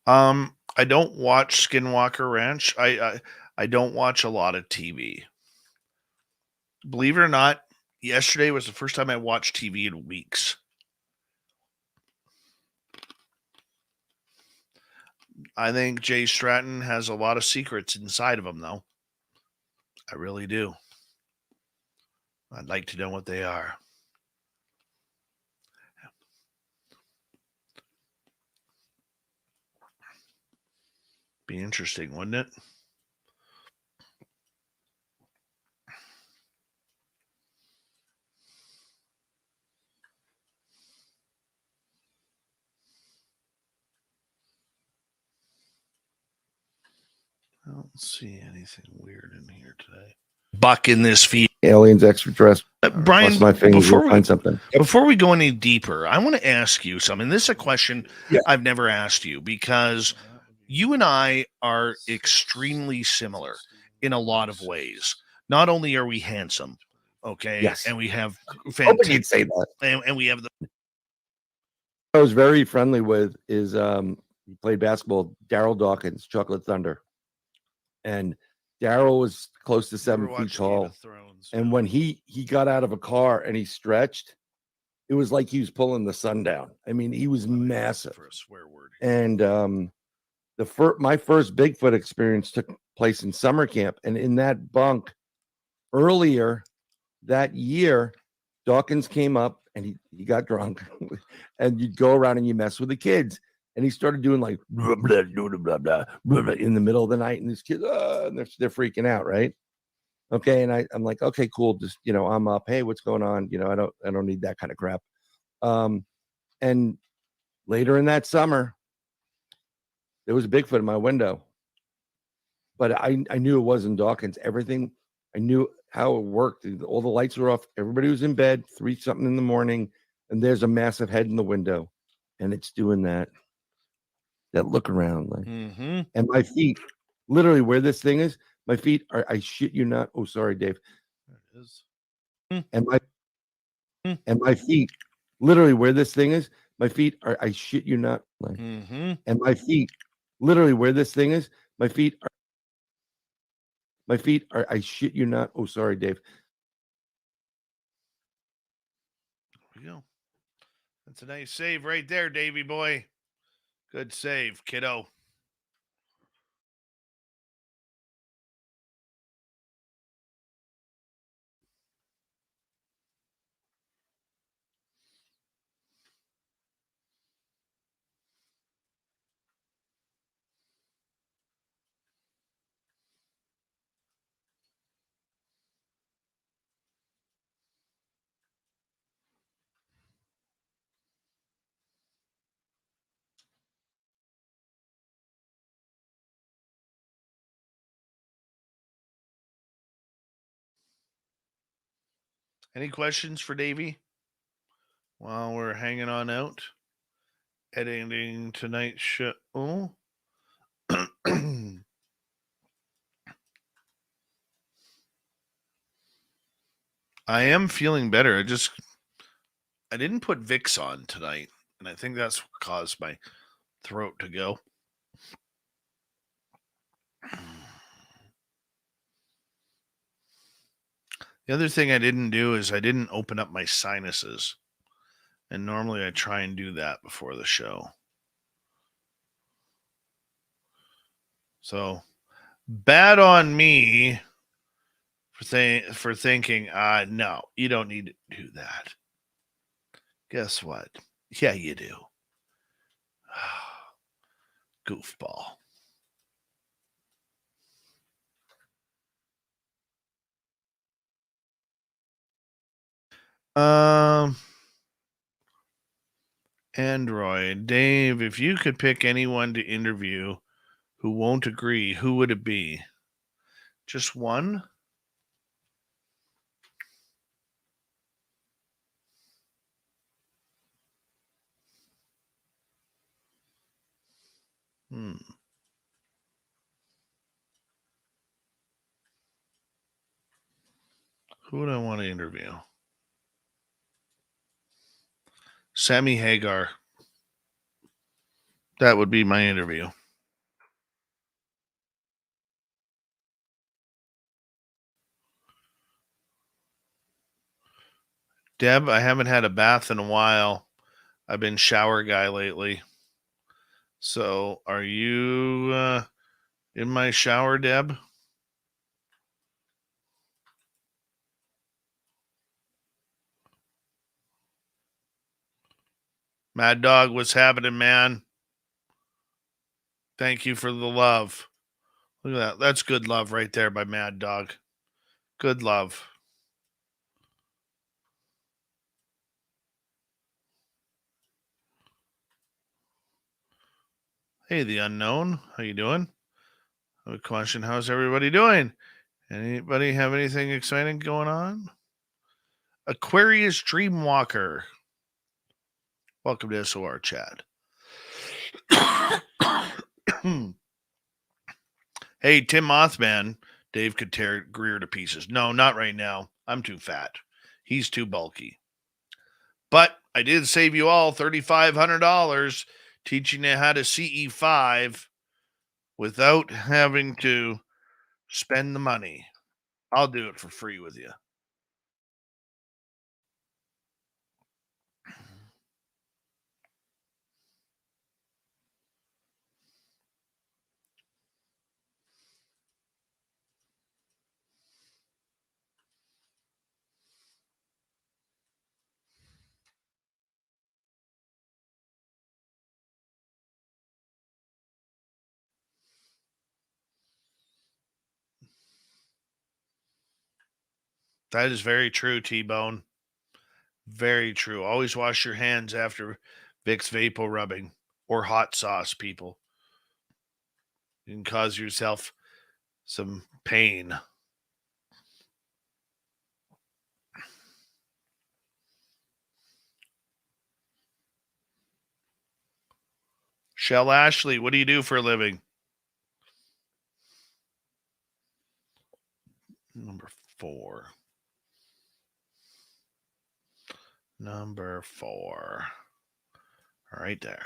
I don't watch Skinwalker Ranch. I don't watch a lot of TV. Believe it or not, yesterday was the first time I watched TV in weeks. I think Jay Stratton has a lot of secrets inside of him, though. I really do. I'd like to know what they are. Be interesting, wouldn't it? I don't see anything weird in here today. Buck in this feed. Aliens, extraterrestrials. Brian, my fingers, you'll find something. Before we go any deeper, I want to ask you something. This is a question I've never asked you because you and I are extremely similar in a lot of ways. Not only are we handsome, okay, Yes. and we have Hoping you'd say that. and we have the. I was very friendly with is he played basketball. Daryl Dawkins, Chocolate Thunder, and Daryl was close to 7 feet tall. And when he got out of a car and he stretched, it was like he was pulling the sun down. I mean, he was massive. For a swear word. And my first Bigfoot experience took place in summer camp, and in that bunk earlier that year, Dawkins came up and he got drunk, and you'd go around and you mess with the kids. And he started doing like blah, blah, blah, blah, blah, blah, blah, in the middle of the night, and these kids, and they're freaking out, right? Okay, and I'm like, okay, cool. Just I'm up. Hey, what's going on? I don't need that kind of crap. And later in that summer, there was a Bigfoot in my window, but I knew it wasn't Dawkins. Everything, I knew how it worked. All the lights were off. Everybody was in bed, 3-something in the morning, and there's a massive head in the window, and it's doing that look around, like, and my feet, literally where this thing is, my feet are, I shit you not. Oh, sorry, Dave. There it is. And my feet, literally where this thing is, my feet are, I shit you not. Like, and my feet, literally where this thing is, my feet are, I shit you not. Oh, sorry, Dave. There we go. That's a nice save right there, Davey boy. Good save, kiddo. Any questions for Davey while we're hanging on out? Editing tonight's show. I am feeling better. I didn't put Vicks on tonight, and I think that's what caused my throat to go. The other thing I didn't do is I didn't open up my sinuses. And normally I try and do that before the show. So bad on me for thinking, no, you don't need to do that. Guess what? Yeah, you do. Goofball. Android. Dave, if you could pick anyone to interview who won't agree, who would it be? Just one? Who would I want to interview? Sammy Hagar. That would be my interview. Deb, I haven't had a bath in a while. I've been shower guy lately. So are you in my shower, Deb? Mad Dog, what's happening, man? Thank you for the love. Look at that. That's good love right there by Mad Dog. Good love. Hey, the unknown. How you doing? I have a question. How's everybody doing? Anybody have anything exciting going on? Aquarius Dreamwalker. Welcome to SOR Chat. Hey, Tim Mothman. Dave could tear Greer to pieces. No, not right now. I'm too fat. He's too bulky. But I did save you all $3,500 teaching you how to CE5 without having to spend the money. I'll do it for free with you. That is very true, T-Bone. Very true. Always wash your hands after Vicks Vapo rubbing or hot sauce, people. You can cause yourself some pain. Shell Ashley, what do you do for a living? Number 4. Number 4. Right there.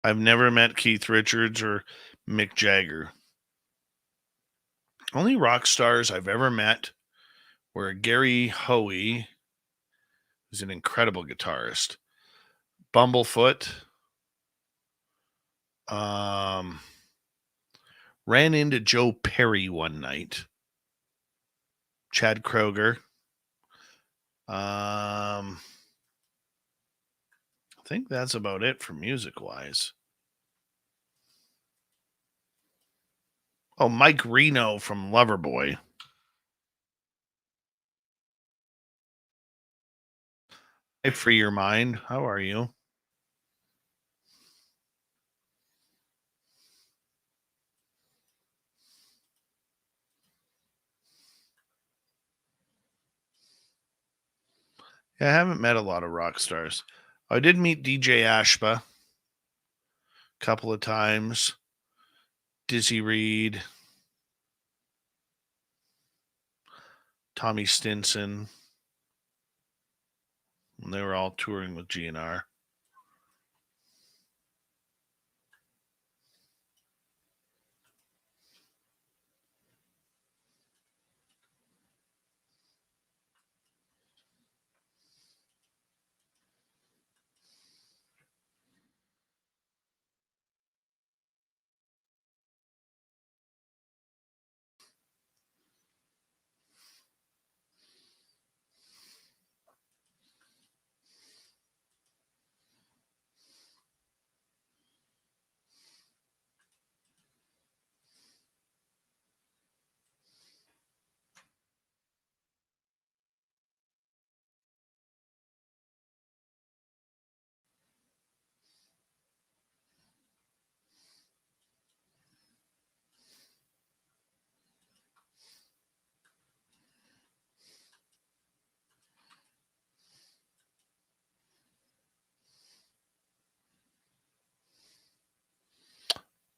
I've never met Keith Richards or Mick Jagger. Only rock stars I've ever met were Gary Hoey, who's an incredible guitarist, Bumblefoot, ran into Joe Perry one night, Chad Kroeger. I think that's about it for music-wise. Oh, Mike Reno from Loverboy. Hey, Free Your Mind. How are you? Yeah, I haven't met a lot of rock stars. I did meet DJ Ashba a couple of times. Dizzy Reed. Tommy Stinson. When they were all touring with GNR.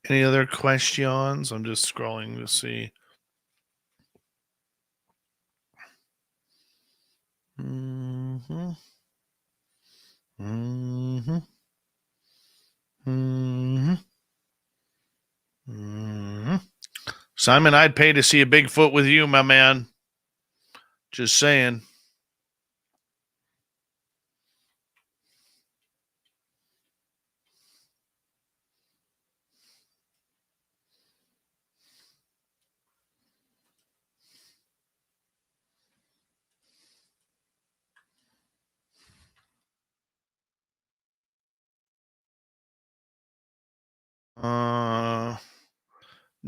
Any other questions? I'm just scrolling to see. Mm-hmm. Mm-hmm. Mm-hmm. Mm-hmm. Simon, I'd pay to see a Bigfoot with you, my man. Just saying.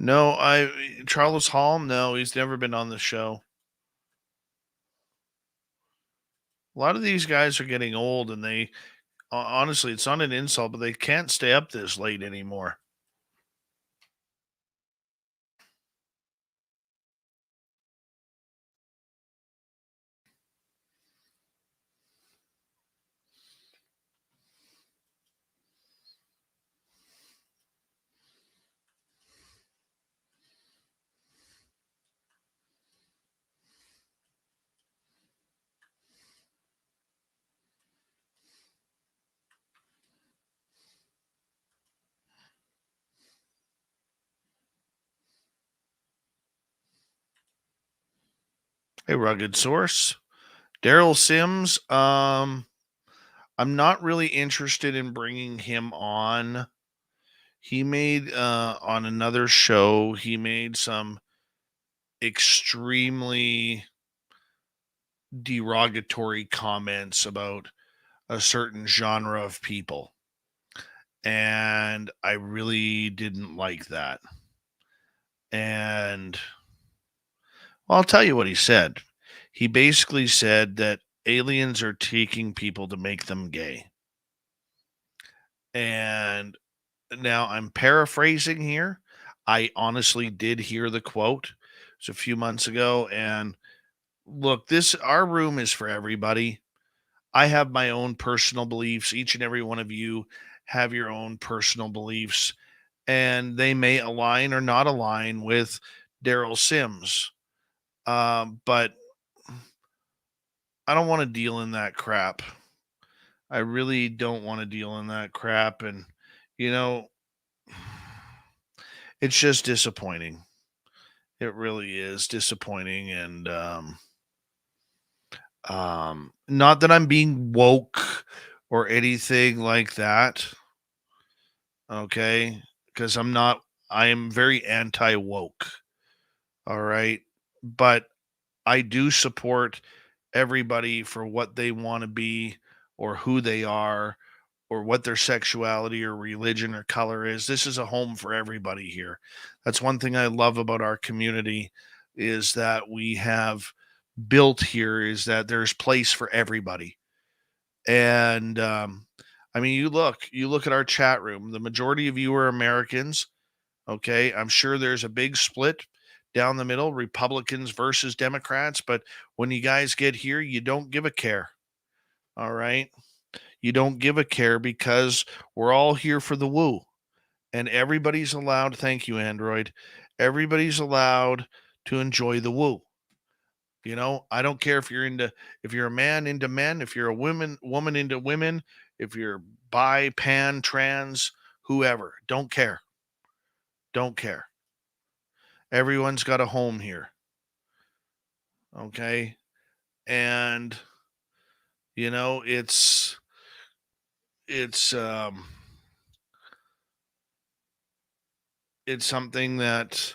No, Charles Hall, no, he's never been on the show. A lot of these guys are getting old, and they honestly, it's not an insult, but they can't stay up this late anymore. Hey, Rugged Source. Daryl Sims, I'm not really interested in bringing him on. He made, on another show, he made some extremely derogatory comments about a certain genre of people. And I really didn't like that. And well, I'll tell you what he said. He basically said that aliens are taking people to make them gay. And now I'm paraphrasing here. I honestly did hear the quote. It was a few months ago. And look, our room is for everybody. I have my own personal beliefs. Each and every one of you have your own personal beliefs, and they may align or not align with Daryl Sims. But I don't want to deal in that crap. I really don't want to deal in that crap. And, you know, it's just disappointing. It really is disappointing. And not that I'm being woke or anything like that. Okay. Because I am very anti woke. All right. But I do support everybody for what they want to be or who they are what their sexuality or religion or color is. This is a home for everybody here. That's one thing I love about our community, is that we have built here, is that there's place for everybody. And I mean, you look at our chat room. The majority of you are Americans. Okay, I'm sure there's a big split down the middle, Republicans versus Democrats. But when you guys get here, you don't give a care. All right, you don't give a care, because we're all here for the woo, and everybody's allowed. Thank you, Android. Everybody's allowed to enjoy the woo. You know, I don't care if you're a man into men, if you're a woman into women, if you're bi, pan, trans, whoever. Don't care. Don't care. Everyone's got a home here. Okay? And you know, it's something that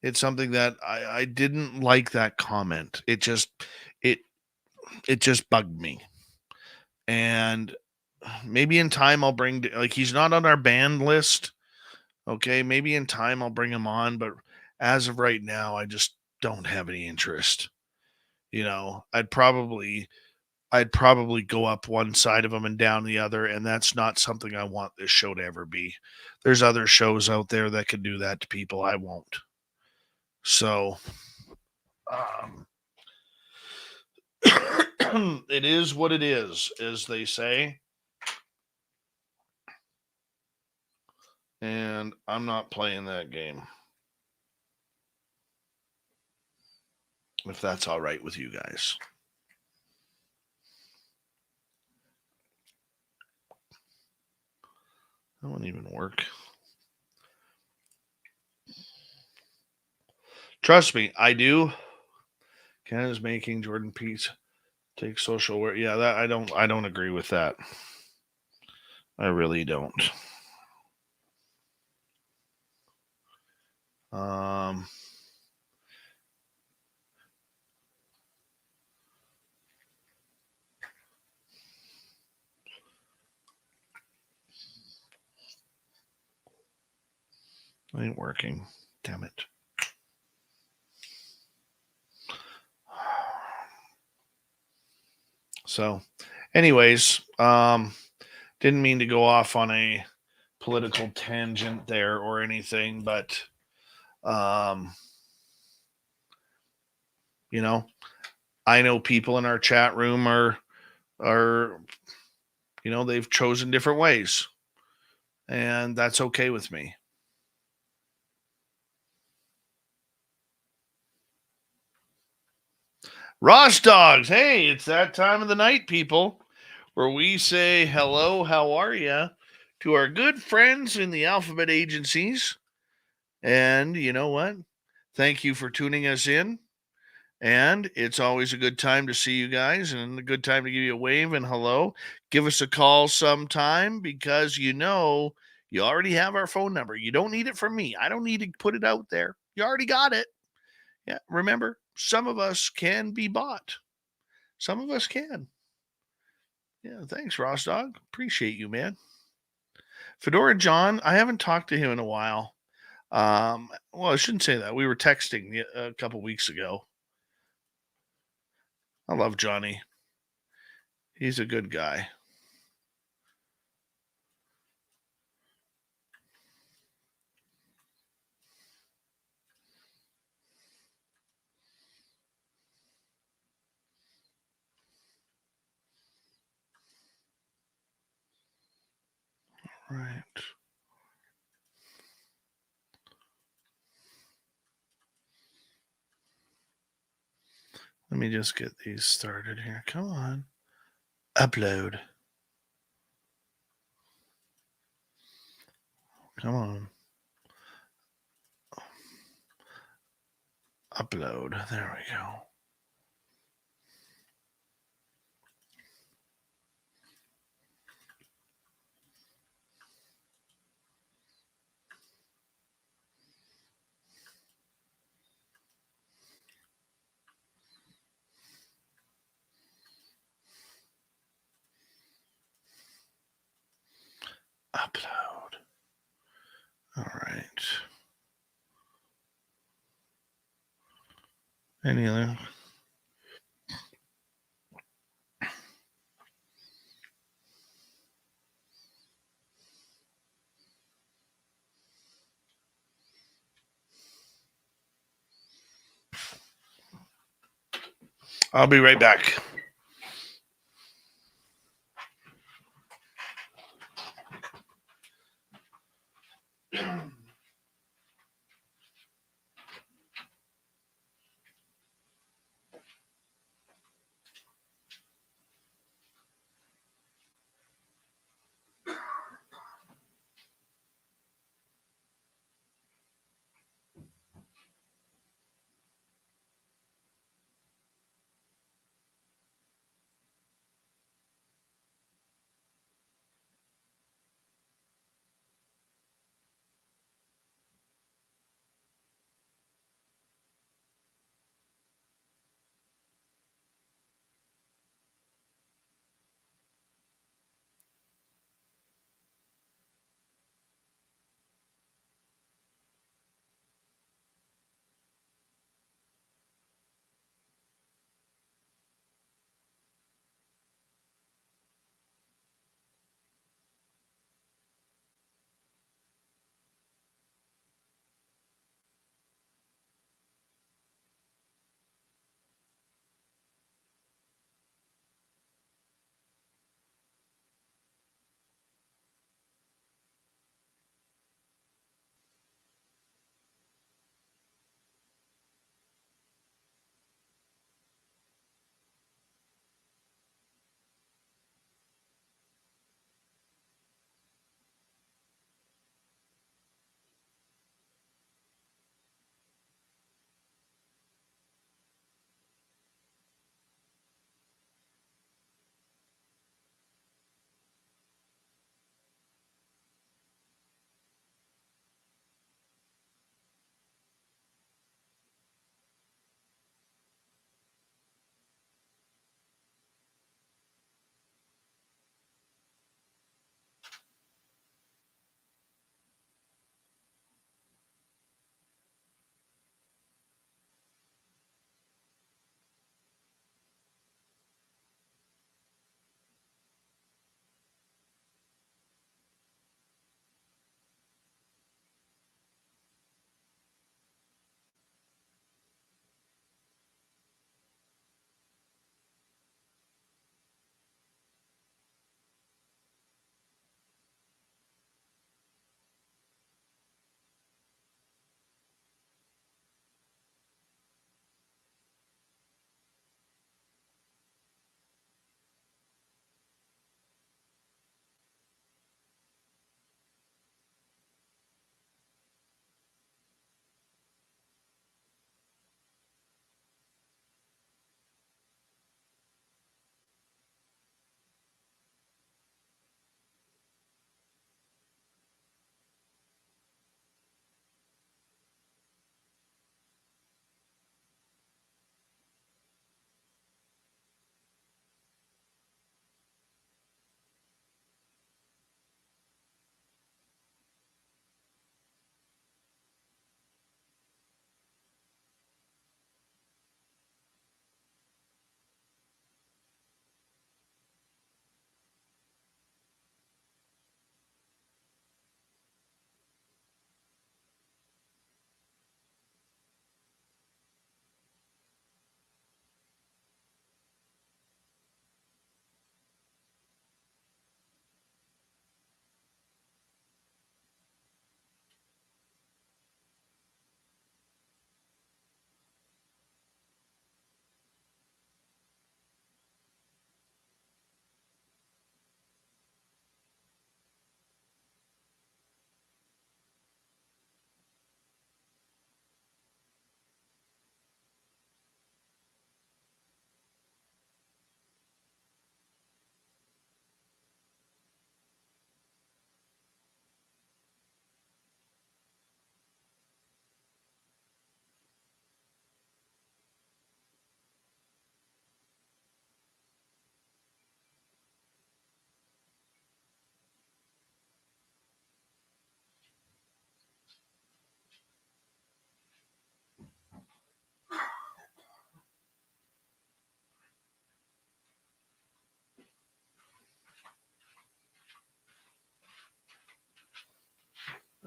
it's something that I didn't like that comment. It just bugged me. And maybe in time I'll bring, like, he's not on our banned list. Okay, maybe in time I'll bring him on, but as of right now, I just don't have any interest. You know, I'd probably go up one side of him and down the other, and that's not something I want this show to ever be. There's other shows out there that can do that to people. I won't. So, it is what it is, as they say. And I'm not playing that game. If that's all right with you guys. That won't even work. Trust me, I do. Canada's making Jordan Pete's take social work. Yeah, that I don't agree with that. I really don't. Ain't working. Damn it. So, anyways, didn't mean to go off on a political tangent there or anything, but you know, I know people in our chat room are you know, they've chosen different ways, and that's okay with me. Ross Dogs, hey, it's that time of the night, people, where we say hello, how are ya, to our good friends in the alphabet agencies. And you know what? Thank you for tuning us in. And it's always a good time to see you guys, and a good time to give you a wave and hello. Give us a call sometime, because you know you already have our phone number. You don't need it from me. I don't need to put it out there. You already got it. Yeah, remember, some of us can be bought. Some of us can. Yeah, thanks, Ross Dog. Appreciate you, man. Fedora John, I haven't talked to him in a while. Well, I shouldn't say that. We were texting a couple weeks ago. I love Johnny. He's a good guy. Right. Let me just get these started here. Come on. Upload. Come on. Upload. There we go. Upload. All right. Any other? I'll be right back.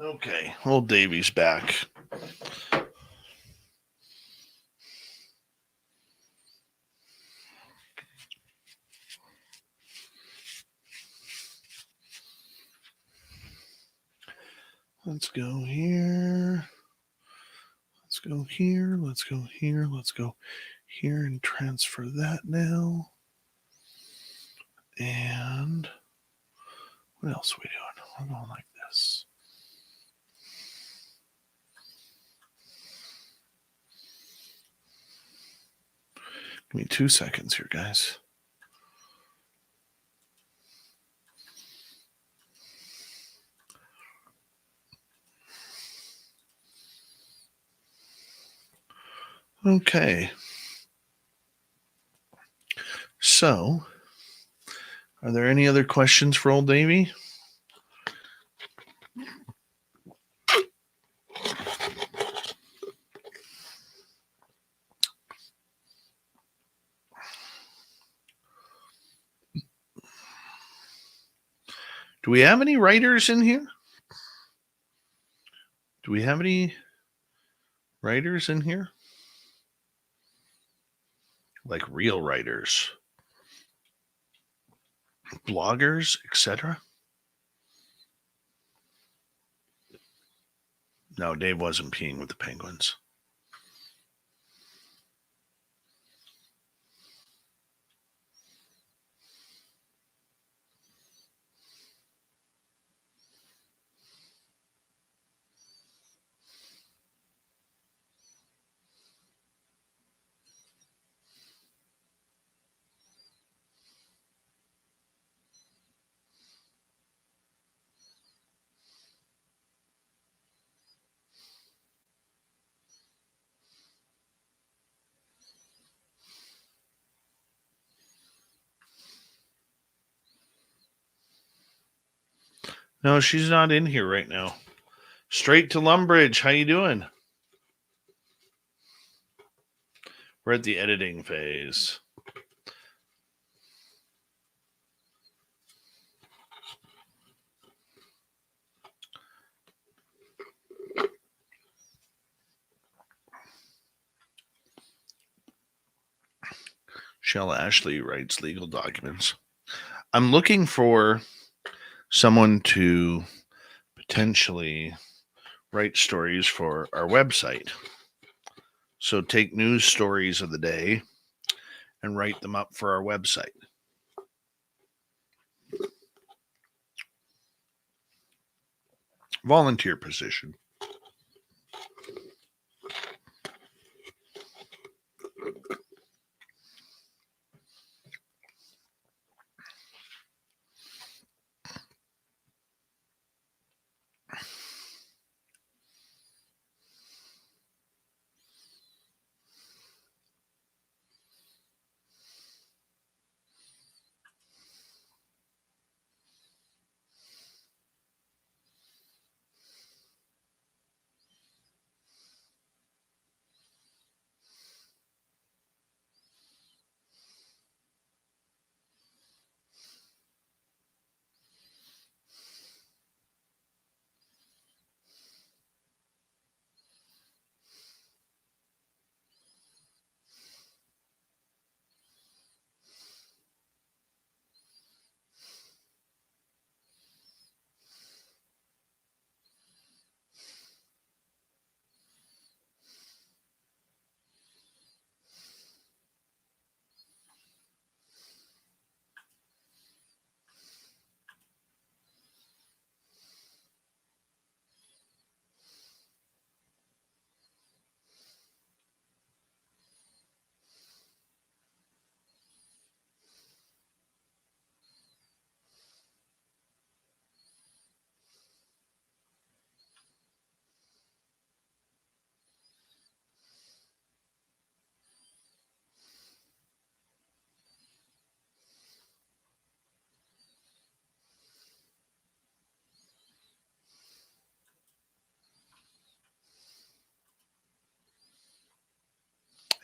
Okay, old Davy's back. Let's go here. Let's go here. Let's go here. Let's go here and transfer that now. And what else are we doing? We're going like this. Give me 2 seconds here, guys. Okay. So, are there any other questions for old Davy? Do we have any writers in here? Do we have any writers in here? Like real writers, bloggers, etc.? No, Dave wasn't peeing with the penguins. No, she's not in here right now. Straight to Lumbridge. How you doing? We're at the editing phase. Shell Ashley writes legal documents. I'm looking for someone to potentially write stories for our website. So take news stories of the day and write them up for our website. Volunteer position.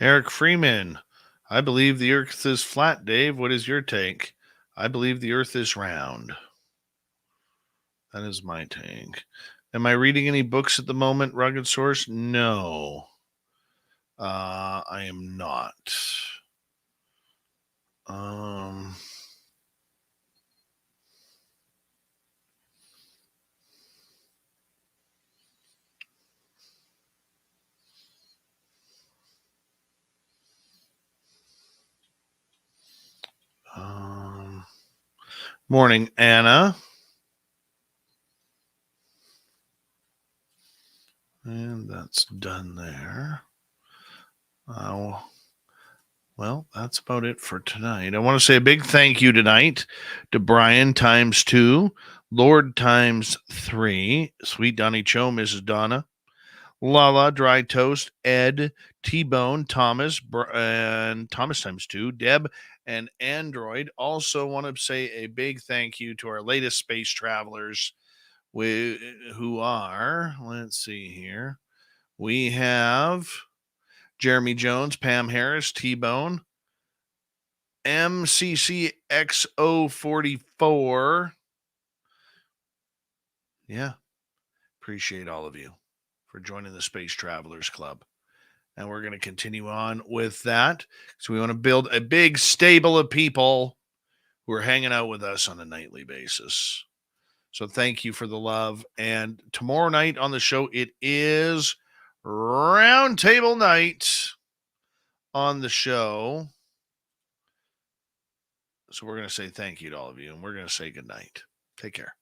Eric Freeman. I believe the earth is flat, Dave. What is your take? I believe the earth is round. That is my take. Am I reading any books at the moment, Rugged Source? No. I am not. Morning, Anna. And that's done there. Well, that's about it for tonight. I want to say a big thank you tonight to Bryan ×2, Lord ×3, Sweet Donnie Cho, Mrs. Donna, Lala, Dry Toast, Ed, T-Bone, Thomas, and Thomas ×2, Deb, and Android. Also want to say a big thank you to our latest space travelers who are, let's see here. We have Jeremy Jones, Pam Harris, T-Bone, MCCXO44. Yeah. Appreciate all of you for joining the Space Travelers Club. And we're going to continue on with that. So we want to build a big stable of people who are hanging out with us on a nightly basis. So thank you for the love. And tomorrow night on the show, it is Roundtable Night on the show. So we're going to say thank you to all of you, and we're going to say good night. Take care.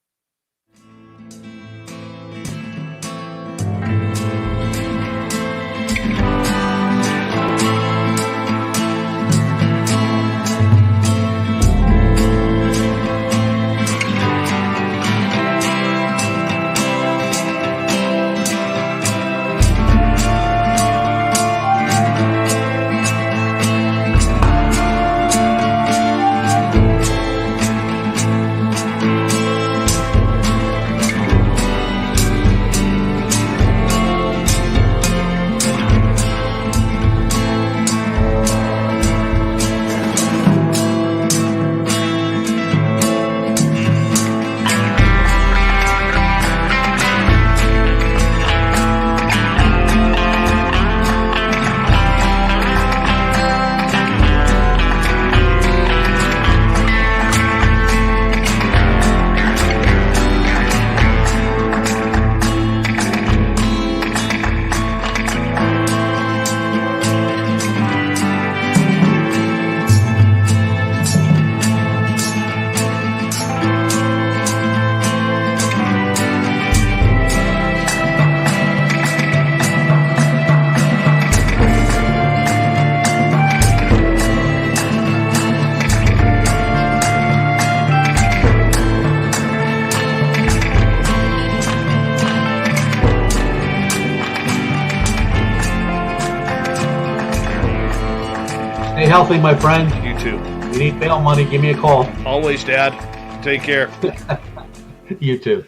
Stay healthy, my friend. You too. You need bail money, give me a call. Always, Dad. Take care. You too.